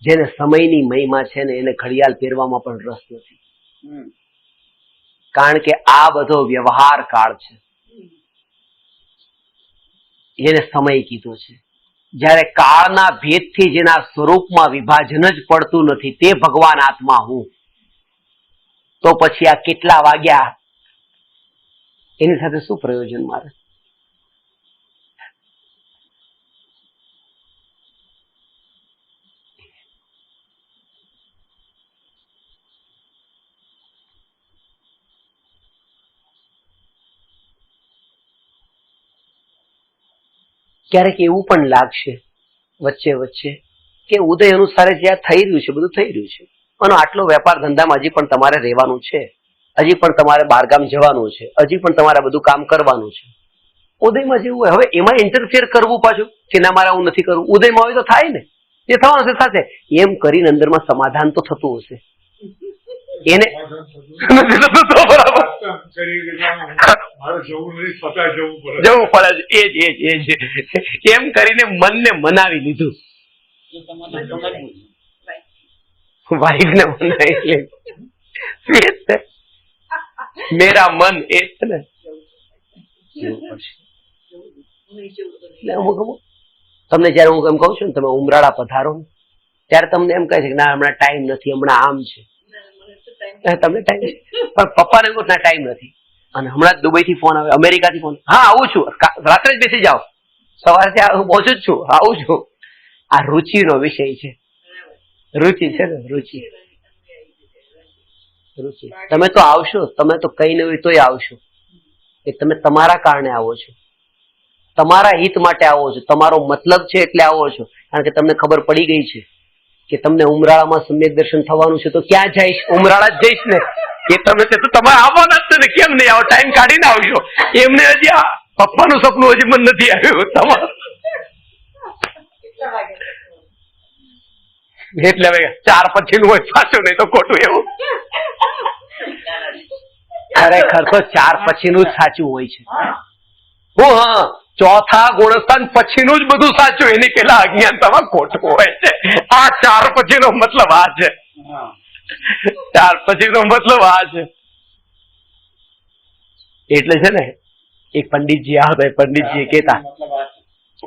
જેને સમયની મહિમા છે ને એને ઘડિયાળ પહેરવામાં પણ રસ નથી, કારણ કે આ બધો વ્યવહાર કાળ છે, જેને સમય કીધો છે. જ્યારે કાળના ભેદથી જેના સ્વરૂપમાં વિભાજન જ પડતું નથી, તે ભગવાન આત્મા હું, તો પછી આ કેટલા વાગ્યા એની સાથે શું પ્રયોજન મારે? ક્યારેક એવું પણ લાગશે વચ્ચે વચ્ચે કે ઉદય અનુસારે જ્યાં થઈ રહ્યું છે બધું થઈ રહ્યું છે, અને આટલો વેપાર ધંધામાં હજી પણ તમારે રહેવાનું છે, હજી પણ તમારે બહારગામ જવાનું છે, હજી પણ તમારે બધું કામ કરવાનું છે. ઉદયમાં જેવું હોય, હવે એમાં ઇન્ટરફિયર કરવું પાછું કે ના મારે હું નથી કરવું, ઉદયમાં હોય તો થાય ને, જે થવાનું છે થશે, એમ કરીને અંદરમાં સમાધાન તો થતું હશે એને. જવું પડે છે, એ જ એમ કરીને મનને મનાવી લીધું, એ તમારે સમજવું છે. વાઈફને મનાવી લીધું. મેરા મન એ છે ને, જવું પડશે. એટલે અમુક તમને જયારે હું એમ કહું છું ને, તમે ઉમરાળા પધારો ત્યારે તમને એમ કહે છે કે ના હમણાં ટાઈમ નથી, હમણાં આમ છે, તમને ટાઈમ છે, પણ પપ્પાને એમ ના ટાઈમ નથી. અને હમણાં જ દુબઈ થી ફોન આવે, અમેરિકા થી ફોન, હા આવું છું, રાત્રે જ બેસી જાઓ, સવારથી હું પહોંચું જ છું, આવું છું. આ રુચિનો વિષય છે, રુચિ છે ને, રુચિ. તમે તો આવશો, તમે તો કઈ ન હોય તોય આવશો, કે તમે તમારા કારણે આવો છો, તમારા હિત માટે આવો છો, તમારો મતલબ છે એટલે આવો છો, કારણ કે તમને ખબર પડી ગઈ છે કે તમને ઉમરાળામાં સમ્યક દર્શન થવાનું છે, તો ક્યાં જઈશ? ઉમરાળા જ જઈશ ને. એ તમે તો તમારે આવવાના જ છે ને, કેમ નહીં આવો? ટાઈમ કાઢીને આવશો. એમને હજી આ પપ્પાનું સપનું હજી મને નથી આવ્યું તમારું, એટલે હવે 4 પછીનું હોય સાચું, નહીં તો ખોટું. એવું ખરેખર તો 4 પછીનું જ સાચું હોય છે. હા, ચોથા ગુણસ્થાન પછીનું જ બધું સાચું, એની પેલા અજ્ઞાનતામાં ખોટું હોય છે. આ 4 પછીનો મતલબ આ છે, 4 પછીનો મતલબ આ છે. એટલે છે ને, એક પંડિતજી આવતા, પંડિતજી કહેતા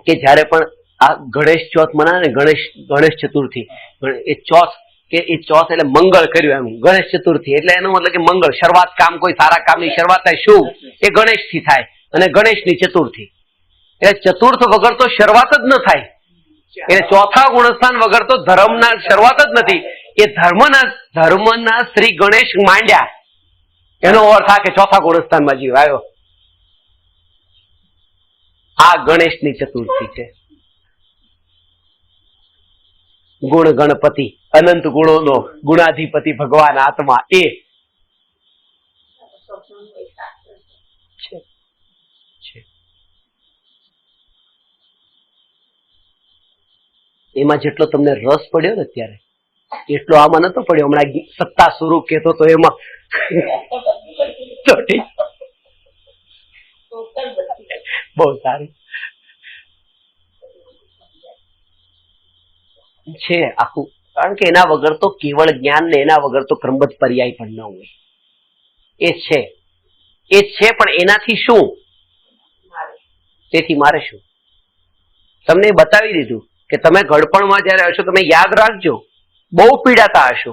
કે જયારે પણ આ ગણેશ ચોથ મનાવે ને, ગણેશ ચતુર્થી, એ ચોથ કે એ ચોથ એટલે મંગળ કર્યું એમ, ગણેશ ચતુર્થી એટલે એનો મતલબ કે મંગળ, શરૂઆત કામ, કોઈ સારા કામની શરૂઆત થાય શુભ, એ ગણેશ થી થાય, અને ગણેશની ચતુર્થી એટલે ચતુર્થ વગર તો શરૂઆત જ ન થાય, એટલે ચોથા ગુણસ્થાન વગર તો ધર્મના શરૂઆત જ નથી. એ ધર્મના શ્રી ગણેશ માંડ્યા, એનો અર્થ આ કે ચોથા ગુણસ્થાનમાં જીવ આવ્યો. આ ગણેશની ચતુર્થી છે. ગુણ ગણપતિ, અનંત ગુણોનો ગુણાધિપતિ ભગવાન આત્મા, એ છે. એમાં જેટલો તમને રસ પડ્યો ને અત્યારે, એટલો આમાં નતો પડ્યો. હમણાં સત્તા સ્વરૂપ કહેતો તો એમાં તો ઠીક, બહુ સારું છે આખું. કારણ કે એના વગર તો કેવળ જ્ઞાન ને એના વગર તો ક્રમબદ્ધ પર્યાય પણ ન હોય. એ છે પણ એનાથી શું? તેથી મારે શું? તમને બતાવી દીધું કે તમે ઘડપણમાં જયારે હશો તમે યાદ રાખજો, બહુ પીડાતા હશો.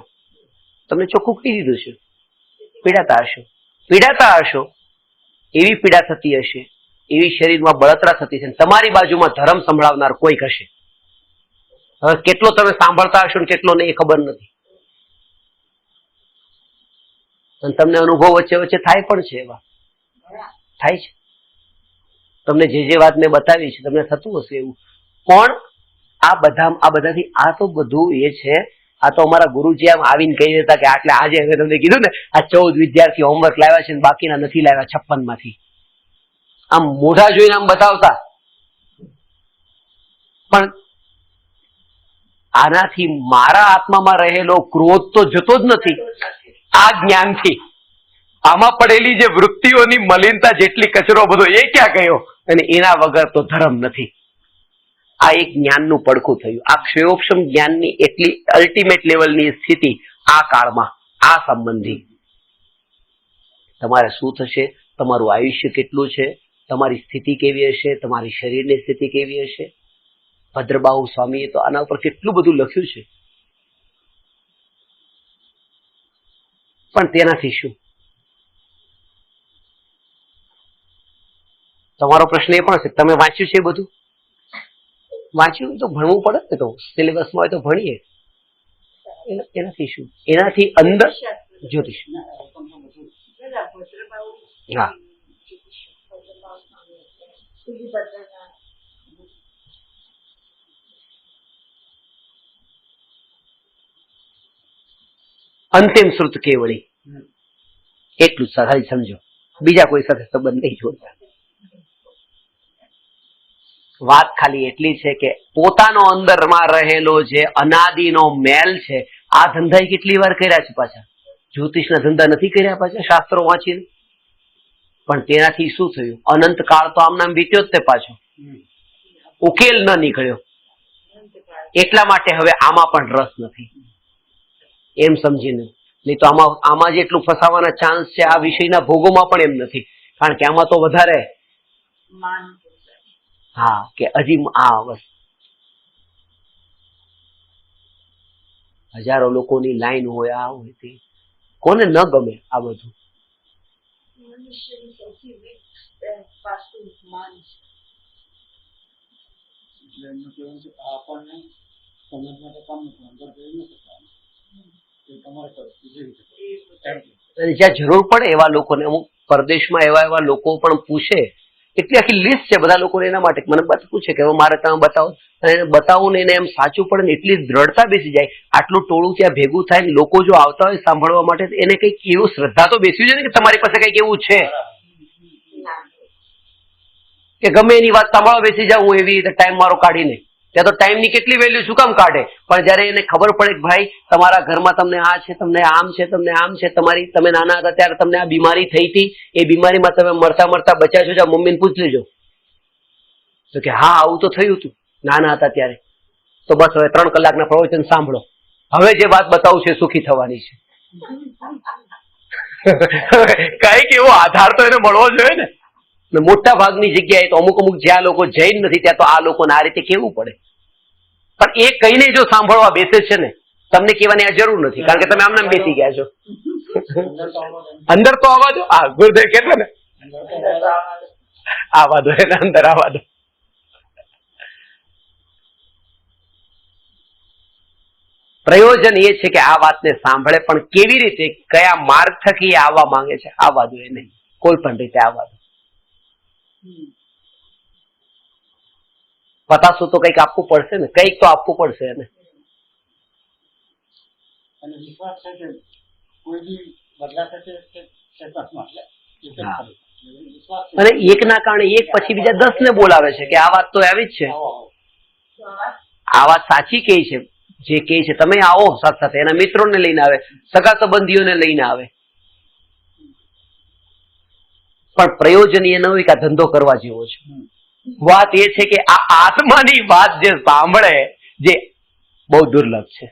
તમને ચોખ્ખું કહી દીધું છે, પીડાતા હશો. એવી પીડા થતી હશે, એવી શરીરમાં બળતરા થતી છે. તમારી બાજુમાં ધર્મ સંભળાવનાર કોઈક હશે. હવે કેટલો તમે સાંભળતા હશો ને કેટલો નહીં એ ખબર નથી. અને તમને અનુભવ વચ્ચે વચ્ચે થાય પણ છે, એવા થાય છે. તમને જે વાત મેં બતાવી છે તમને થતું હશે એવું. પણ આ બધાથી આ તો બધું એ છે. આ તો અમારા ગુરુજી આમ આવીને કહી દેતા કે આટલે આજે હવે તમને કીધું ને આ 14 વિદ્યાર્થી હોમવર્ક લાવ્યા છે ને બાકીના નથી લાવ્યા 56 માંથી. આમ મોઢા જોઈને આમ બતાવતા. પણ આનાથી મારા આત્મામાં રહેલો ક્રોધ તો જતો જ નથી. આ જ્ઞાનથી આમાં પડેલી જે વૃત્તિઓની મલિનતા, જેટલી કચરો બધો એ ક્યાં ગયો? અને એના વગર તો ધર્મ નથી. આ એક જ્ઞાનનું પડખું થયું. આ ક્ષયોપશમ જ્ઞાનની એટલી અલ્ટિમેટ લેવલની સ્થિતિ આ કાળમાં, આ સંબંધી. તમારે શું થશે? તમારું આયુષ્ય કેટલું છે? તમારી સ્થિતિ કેવી હશે? તમારી શરીરની સ્થિતિ કેવી હશે? ભદ્રબાહુ સ્વામીએ તો આના ઉપર કેટલું બધું લખ્યું છે. પણ તેનાથી શું? તમારો પ્રશ્ન એ પણ છે, તમે વાંચ્યું છે? બધું વાંચ્યું તો ભણવું પડે ને, તો સિલેબસમાં હોય તો ભણીએ. એનાથી શું? એનાથી અંદર જ્યોતિષ. હા, અંતિમ શ્રુત કેવળી એટલું જ સમજો. બીજા કોઈ સાથે સંબંધ નહીં જોડતા. વાત ખાલી એટલી છે કે પોતાનો અંદરમાં રહેલો જે અનાદિનો મેલ છે, આ ધંધા કેટલી વાર કર્યા છે પાછા. જ્યોતિષના ધંધા નથી કર્યા પાછા શાસ્ત્રો વાંચીને. પણ તેનાથી શું થયું? અનંત કાળ તો આમ નામ વીત્યો જ તે પાછો, ઉકેલ ન નીકળ્યો. એટલા માટે હવે આમાં પણ રસ નથી, એમ સમજીને. નહીં તો આમાં જેટલું ફસાવાના ચાન્સ છે આ વિષયના ભોગોમાં પણ એમ નથી. કારણ કે આમાં તો વધારે હા કે હજી આ વસ્તુ હજારો લોકોની લાઈન હોય, આ હોય તે. કોને ન ગમે આ બધું? જ્યાં જરૂર પડે એવા લોકોને, અમુક પરદેશમાં એવા લોકો પણ પૂછે. એટલી આખી લિસ્ટ છે બધા લોકોને એના માટે. મને પૂછે કે મારે તમે બતાવો, અને એને બતાવું ને એને એમ સાચું પડે ને એટલી દ્રઢતા બેસી જાય. આટલું ટોળું ત્યાં ભેગું થાય ને લોકો જો આવતા હોય સાંભળવા માટે, એને કંઈક એવું શ્રદ્ધા તો બેસવી જોઈએ ને કે તમારી પાસે કંઈક એવું છે કે ગમે એની વાત સાંભળવા બેસી જાઉં હું એવી રીતે ટાઈમ મારો કાઢીને. ત્યાં તો ટાઈમની કેટલી વેલ્યુ શું કામ કાઢે? પણ જયારે એને ખબર પડે કે ભાઈ તમારા ઘરમાં તમને આ છે, તમને આમ છે, તમને આમ છે, તમે નાના હતા ત્યારે તમને આ બીમારી થઈ હતી, એ બીમારીમાં તમે મરતા મરતા બચ્યા છો, મમ્મીને પૂછ લેજો. તો કે હા આવું તો થયું હતું નાના હતા ત્યારે. તો બસ હવે 3 કલાકના પ્રવચન સાંભળો. હવે જે વાત બતાવું છે સુખી થવાની છે. કઈક એવો આધાર તો એને મળવો જોઈએ ને. મોટા ભાગની જગ્યાએ તો અમુક જ્યાં લોકો જૈન નથી ત્યાં તો આ લોકોને આ રીતે કેવું પડે. પણ એ કહીને જો સાંભળવા બેસે છે ને, તમને કહેવાની આ જરૂર નથી, કારણ કે તમે આમને બેસી ગયા છો. અંદર તો આવવા દો. આ ગુરુદેવ કેટલે ને આવવા દો, એને અંદર આવવા દો. પ્રયોજન એ છે કે આ વાતને સાંભળે, પણ કેવી રીતે, કયા માર્ગ થકી આવવા માંગે છે, આવવા દો એને. કોઈ પણ રીતે આવવા દો. પતાસો તો કંઈક આપવું પડશે ને, કંઈક તો આપવું પડશે એને. અને એકના કારણે એક પછી બીજા 10 ને બોલાવે છે કે આ વાત તો આવી જ છે, આ વાત સાચી કઈ છે. જે કહે છે તમે આવો સાથે સાથે, એના મિત્રોને લઈને આવે, સગા સંબંધીઓને લઈને આવે, પણ પ્રયોજન એ ન હોય કે આ ધંધો કરવા જેવો છે. વાત એ છે કે આ આત્માની વાત જે સાંભળે, જે બહુ દુર્લભ છે.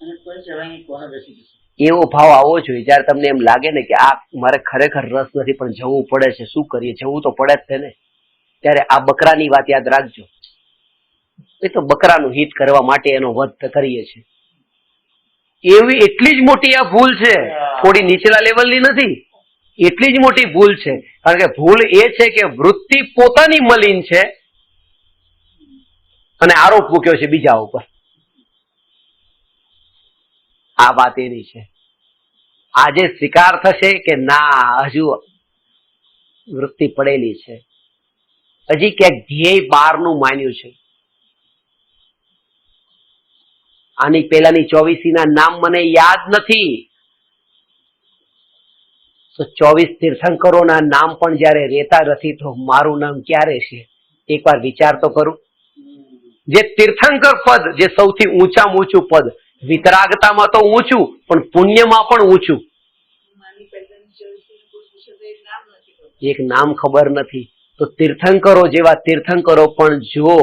અને કોઈ કહેવાય નહીં કોને બેસી જશે. એવો ભાવ આવવો જોઈએ જયારે તમને એમ લાગે ને કે આ મારે ખરેખર રસ નથી પણ જવું પડે છે, શું કરીએ, જવું તો પડે જ છે ને, ત્યારે આ બકરાની વાત યાદ રાખજો. એ તો બકરાનું હિત કરવા માટે એનો વધ કરીએ છીએ. એવી એટલી જ મોટી આ ભૂલ છે, થોડી નીચલા લેવલની નથી, એટલી જ મોટી ભૂલ છે. કારણ કે ભૂલ એ છે કે વૃત્તિ પોતાની મલિન છે અને આરોપ મૂક્યો છે બીજા ઉપર. આ વાત એની છે. આજે સ્વીકાર થશે કે ના હજુ વૃત્તિ પડેલી છે, હજી ક્યાંક ધ્યેય બહારનું માન્યું છે. આની પેલાની 24 ના નામ મને યાદ નથી, તો 24 તીર્થંકરોના નામ પણ જયારે રહેતા નથી તો મારું નામ ક્યારે છે? એકવાર વિચાર તો કરું. જે તીર્થંકર પદ, જે સૌથી ઊંચામાં ઊંચું પદ, વિતરાગતામાં તો ઊંચું પણ પુણ્યમાં પણ ઊંચું, માની પહેલાની ચોવીસનું પૂછ્યું છે તો એક નામ નથી ખબર. એક નામ ખબર નથી. તો તીર્થંકરો જેવા તીર્થંકરો પણ જો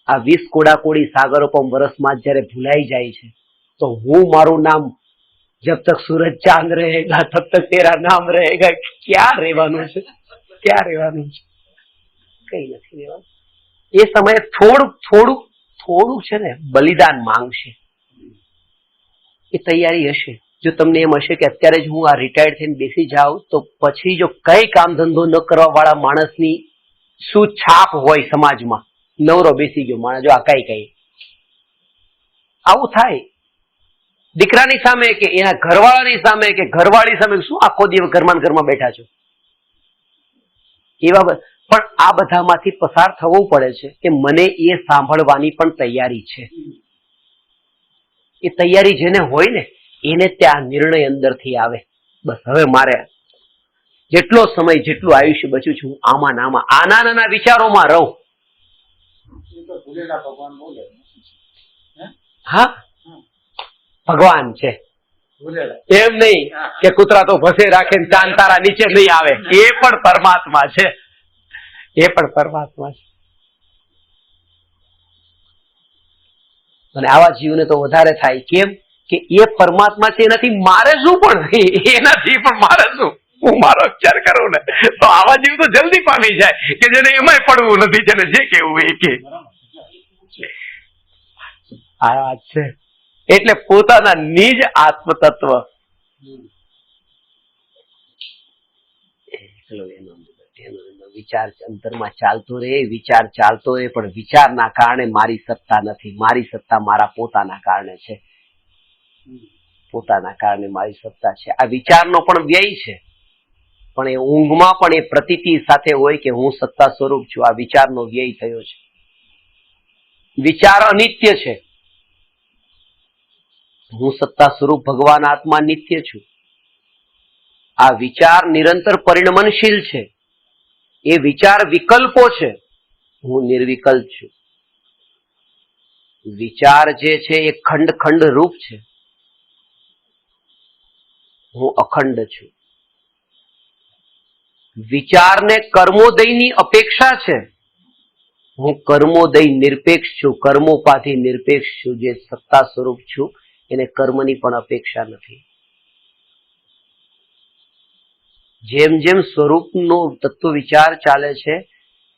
આ 20 કોડાકોડી સાગરોપમ વર્ષમાં જયારે ભૂલાઈ જાય છે, તો હું મારું નામ જબ તક સૂરજ ચાંદ રહેગા તબ તક તેરા નામ રહેગા, ક્યાં રહેવાનું છે? ક્યાં રહેવાનું છે? કઈ નથી રહેવાનું. એ સમયે થોડું છે ને બલિદાન માંગશે. એ તૈયારી હશે. જો તમને એમ હશે કે અત્યારે જ હું આ રિટાયર્ડ થઈને બેસી જાઉં તો પછી જો કઈ કામ ધંધો ન કરવા વાળા માણસની શું છાપ હોય સમાજમાં, નવરો બેસી ગયો માણસ, જો આ કઈ આવું થાય. દીકરાની સામે કે એના ઘરવાળાની સામે કે ઘરવાળી સામે શું આખો દિવસ ઘરમાં બેઠા છો, એવા. પણ આ બધામાંથી પસાર થવું પડે છે કે મને એ સાંભળવાની પણ તૈયારી છે. એ તૈયારી જેને હોય ને એને ત્યાં નિર્ણય અંદરથી આવે, બસ હવે મારે જેટલો સમય, જેટલું આયુષ્ય બચ્યું છું આમાં નાના વિચારોમાં રહું. એ તો ભૂલેલા ભગવાન બોલે. હા, ભગવાન છે ભૂલેલા એમ નહીં કે કૂતરા તો ભસે રાખે ને ચાંદ તારા નીચે નહીં આવે. એ પણ પરમાત્મા છે, એ પણ પરમાત્મા છે. અને આવા જીવને તો વધારે થાય. કેમ કે એ પરમાત્મા છે, એનાથી મારે શું, પણ એનાથી પણ મારે શું, હું મારો વિચાર કરું ને તો આવા જીવ તો જલ્દી પામી જાય કે જેને એમાંય પડવું નથી, જેને જે કેવું એ કે. આ વાત છે. એટલે પોતાના નિજ આત્મ તત્વ એનો વિચાર અંતરમાં ચાલતો રહે, વિચાર ચાલતો રહે, પણ વિચારના કારણે મારી સત્તા નથી. મારી સત્તા મારા પોતાના કારણે છે. પોતાના કારણે મારી સત્તા છે. આ વિચારનો પણ વ્યય છે, પણ એ ઊંઘમાં પણ એ પ્રતીતિ સાથે હોય કે હું સત્તા સ્વરૂપ છું. આ વિચારનો વ્યય થયો છે. વિચાર અનિત્ય છે. હું સત્તા સ્વરૂપ ભગવાન આત્મા નિત્ય છું. આ વિચાર નિરંતર પરિણમનશીલ છે. એ વિચાર વિકલ્પો છે. હું નિર્વિકલ્પ છું. વિચાર જે છે એ ખંડ રૂપ છે. હું અખંડ છું. વિચારને કર્મોદયની અપેક્ષા છે. હું કર્મોદય નિરપેક્ષ છું. કર્મોપાધિ નિરપેક્ષ છું. જે સત્તા સ્વરૂપ છું એને કર્મની પણ અપેક્ષા નથી. જેમ જેમ સ્વરૂપનો તત્વ વિચાર ચાલે છે,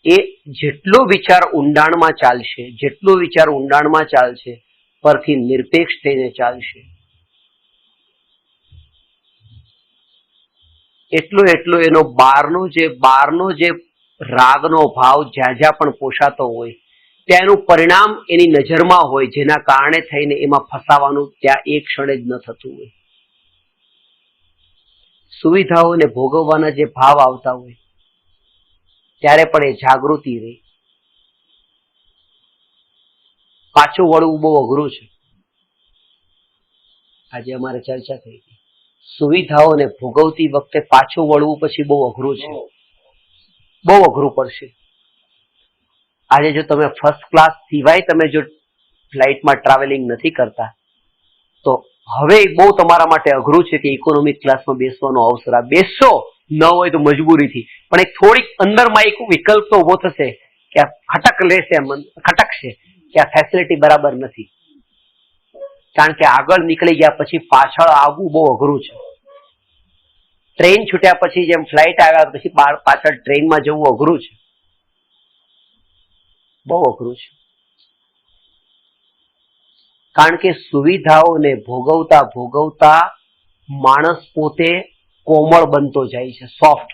એ જેટલો વિચાર ઊંડાણમાં ચાલશે, જેટલો વિચાર ઊંડાણમાં ચાલશે, પરથી નિરપેક્ષ થઈને ચાલશે, એટલો એનો બહારનો જે રાગનો ભાવ જ્યાં પણ પોષાતો હોય ત્યાં એનું પરિણામ એની નજરમાં હોય, જેના કારણે થઈને એમાં ફસાવાનું ત્યાં એક ક્ષણે જ ન થતું હોય. સુવિધાઓને ભોગવવાના જે ભાવ આવતા હોય ત્યારે પણ એ જાગૃતિ રહી. પાછું વળવું બહુ અઘરું છે. આજે અમારે ચર્ચા થઈ હતી, સુવિધાઓને ભોગવતી વખતે પાછું વળવું પછી બહુ અઘરું છે. બહુ અઘરું પડશે. આજે જો તમે ફર્સ્ટ ક્લાસ સિવાય તમે જો ફ્લાઇટમાં ટ્રાવેલિંગ નથી કરતા તો હવે બહુ તમારા માટે અઘરું છે કે ઇકોનોમિક ક્લાસમાં બેસવાનો અવસર આ બેસશો ન હોય તો મજબૂરીથી પણ એક થોડીક અંદરમાં એક વિકલ્પ તો ઉભો થશે કે આ ખટક લેશે ખટકશે કે આ ફેસિલિટી બરાબર નથી. કારણ કે આગળ નીકળી ગયા પછી પાછળ આવવું બહુ અઘરું છે. ટ્રેન છૂટ્યા પછી જેમ ફ્લાઇટ આવ્યા પછી પાછળ ટ્રેનમાં જવું અઘરું છે, બહુ અઘરું છે. કારણ કે સુવિધાઓને ભોગવતા ભોગવતા માણસ પોતે કોમળ બનતો જાય છે, સોફ્ટ.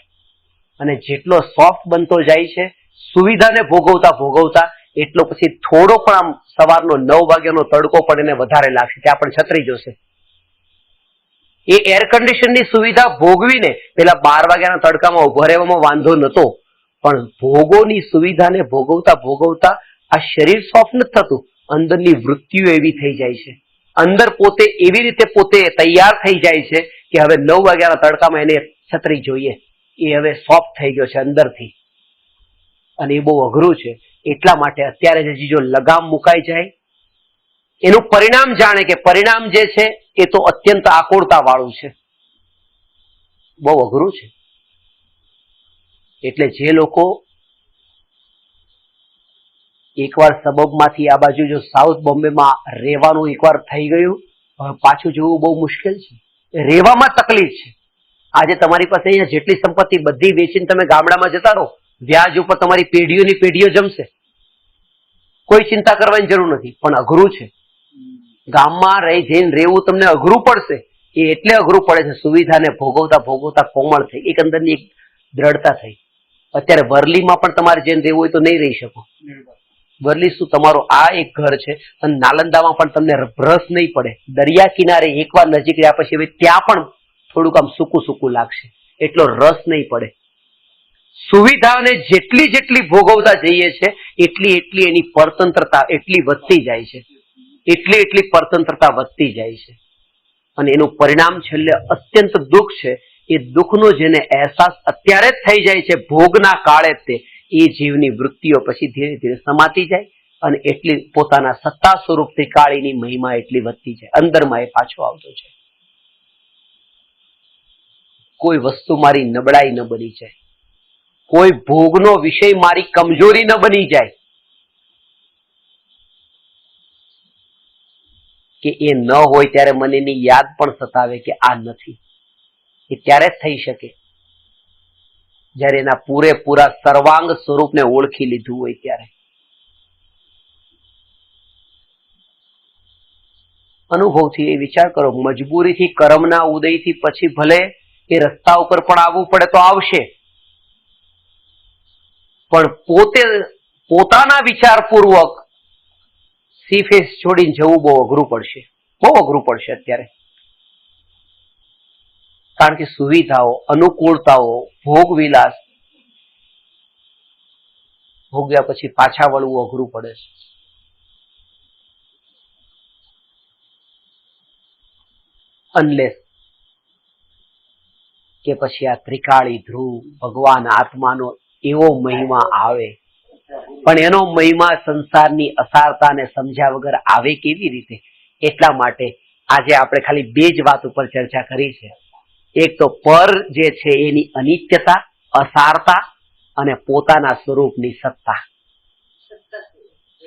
અને જેટલો સોફ્ટ બનતો જાય છે સુવિધાને ભોગવતા ભોગવતા એટલો પછી થોડો પણ આમ સવારનો 9 વાગ્યાનો તડકો પણ એને વધારે લાગશે, ત્યાં પણ છત્રી જોશે. એ એર કન્ડિશનની સુવિધા ભોગવીને પેલા 12 વાગ્યાના તડકામાં ઉભો રહેવામાં વાંધો નતો, પણ ભોગોની સુવિધાને ભોગવતા ભોગવતા આ શરીર સોફ્ટ નથી થતું, અંદરની વૃત્તિઓ એવી થઈ જાય છે, અંદર પોતે એવી રીતે પોતે તૈયાર થઈ જાય છે કે હવે 9 વાગ્યાના તડકામાં એને છત્રી જોઈએ. એ હવે સોફ્ટ થઈ ગયો છે અંદરથી, અને એ બહુ અઘરું છે. એટલા માટે અત્યારે જ જો લગામ મુકાઈ જાય એનું પરિણામ જાણે કે પરિણામ જે છે એ તો અત્યંત આકુળતા વાળું છે, બહુ અઘરું છે. એટલે જે લોકો એકવાર સબબમાંથી આ બાજુ જો સાઉથ બોમ્બેમાં રહેવાનું એકવાર થઈ ગયું, પાછું જવું બહુ મુશ્કેલ છે. રહેવામાં તકલીફ છે. આજે તમારી પાસે અહીંયા જેટલી સંપત્તિ બધી વેચીને તમે ગામડામાં જતા રહો, વ્યાજ ઉપર તમારી પેઢીઓની પેઢીઓ જમશે, કોઈ ચિંતા કરવાની જરૂર નથી. પણ અઘરું છે. ગામમાં રહી જઈને રહેવું તમને અઘરું પડશે. એ એટલે અઘરું પડે છે સુવિધાને ભોગવતા ભોગવતા કોમળ થઈ, એક અંદરની એક દ્રઢતા થઈ. અત્યારે વરલીમાં પણ તમારે જઈને રહેવું હોય તો નહીં રહી શકો. વરલી શું તમારું આ એક ઘર છે, અને નાલંદામાં પણ તમને રસ નહીં પડે. દરિયા કિનારે એકવાર નજીક રહ્યા પછી હવે ત્યાં પણ થોડુંક આમ સૂકું સૂકું લાગશે, એટલો રસ નહીં પડે. સુવિધાને જેટલી જેટલી ભોગવતા જઈએ છે એટલી એટલી એની પરતંત્રતા એટલી વધતી જાય છે, એટલી પરતંત્રતા વધતી જાય છે. અને એનું પરિણામ છેલ્લે અત્યંત દુઃખ છે. એ દુઃખનો જેને અહેસાસ અત્યારે જ થઈ જાય છે ભોગના કાળે તે એ જીવની વૃત્તિઓ પછી ધીરે ધીરે સમાતી જાય, અને એટલી પોતાના સત્તા સ્વરૂપથી કાળીની મહિમા એટલી વધતી જાય, અંદરમાં એ પાછો આવતો છે. કોઈ વસ્તુ મારી નબળાઈ ન બની જાય, કોઈ ભોગનો વિષય મારી કમજોરી ન બની જાય, કે એ ન હોય ત્યારે મને એની યાદ પણ સતાવે કે આ નથી. એ ત્યારે જ થઈ શકે જ્યારે એના પૂરેપૂરા સર્વાંગ સ્વરૂપને ઓળખી લીધું હોય ત્યારે. અનુભવથી એ વિચાર કરો, મજબૂરીથી કર્મના ઉદયથી પછી ભલે એ રસ્તા ઉપર પણ આવવું પડે તો આવશે, પણ પોતે પોતાના વિચારપૂર્વક સી ફેસ છોડીને જવું બહુ અઘરું પડશે, બહુ અઘરું પડશે અત્યારે. કારણ કે સુવિધાઓ, અનુકૂળતાઓ, ભોગ વિલાસ ભોગ્યા પછી પાછા વળવું અઘરું પડે છે. અનલેસ કે પછી આ ત્રિકાળી ધ્રુવ ભગવાન આત્માનો એવો મહિમા આવે, પણ એનો મહિમા સંસારની અસારતાને સમજ્યા વગર આવે કેવી રીતે? એટલા માટે આજે આપણે ખાલી 2 જ વાત ઉપર ચર્ચા કરી છે. એક તો પર જે છે એની અનિત્યતા, અસારતા, અને પોતાના સ્વરૂપની સત્તા.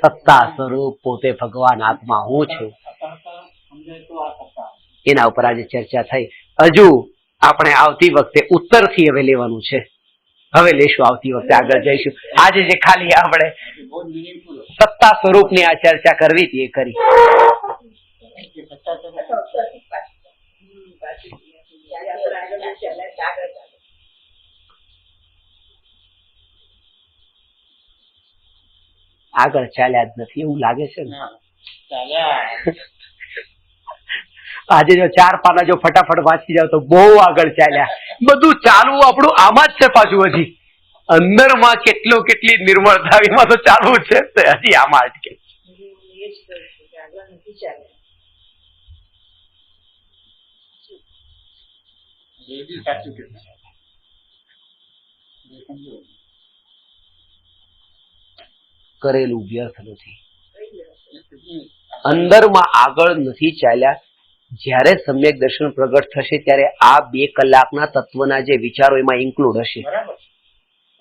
સત્તા સ્વરૂપ પોતે ભગવાન આત્મા હું છું, એના ઉપર આજે ચર્ચા થઈ. હજુ આપણે આવતી વખતે ઉત્તરથી હવે લેવાનું છે, હવે લેશું, આવતી વખતે આગળ જઈશું. આજે જે ખાલી આપણે સત્તા સ્વરૂપની આ ચર્ચા કરવી હતી એ કરી. આગળ ચાલ્યા જ નથી એવું લાગે છે ને. આજે જો 4 પાના જો ફટાફટ વાંચી જાવ તો બહુ આગળ ચાલ્યા. બધું ચાલવું આપણું આમાં જ છે. પાછું હજી અંદરમાં કેટલી નિર્મળતા એમાં તો ચાલવું છે, હજી આમાં અટકે. કરેલું વ્યર્થ નથી. અંદરમાં આગળ નથી ચાલ્યા. જ્યારે સમ્યક દર્શન પ્રગટ થશે ત્યારે આ 2 કલાકના તત્વના જે વિચારો એમાં ઇન્ક્લુડ હશે. બરાબર.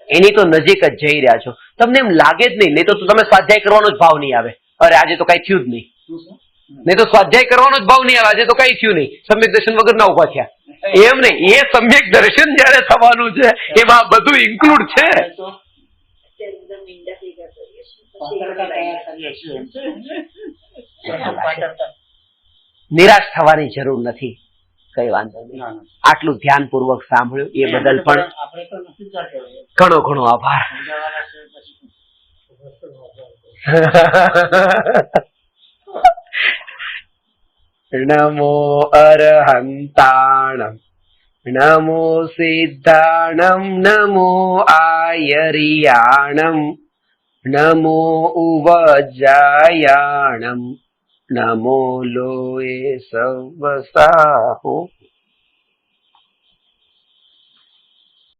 એની તો નજીક જ જઈ રહ્યા છો. તમને એમ લાગે જ નહીં તો તમે સ્વાધ્યાય કરવાનો જ ભાવ નહીં આવે. અરે આજે તો કઈ થયું જ નહીં. શું શું? નહીં તો સ્વાધ્યાય કરવાનો જ ભાવ નહીં આવે. આજે તો કઈ થયું નહીં. સમ્યક દર્શન વગર ના ઉભા થયા. એમ નહીં, એ સમ્યક દર્શન જયારે થવાનું છે એમાં બધું ઇન્ક્લુડ છે. તો એકદમ ઈંડા ભેગા કરીએ છીએ. પાતળતા તૈયાર કરીએ છીએ. પ્રથમ પાતળતા. નિરાશ થવાની જરૂર નથી. કઈ વાંધો નહીં. ના, ના. આટલું ધ્યાનપૂર્વક સાંભળ્યું એ બદલ પણ આપણે તો નથી કરતો. ઘણો ઘણો આભાર. સમજાવવાના છે પછી નમો અરહંતાણમ નમો સિદ્ધાણમ નમો આયરિયાણમ નમો ઉવજાયાણમ નમો લોએ સવસાહો.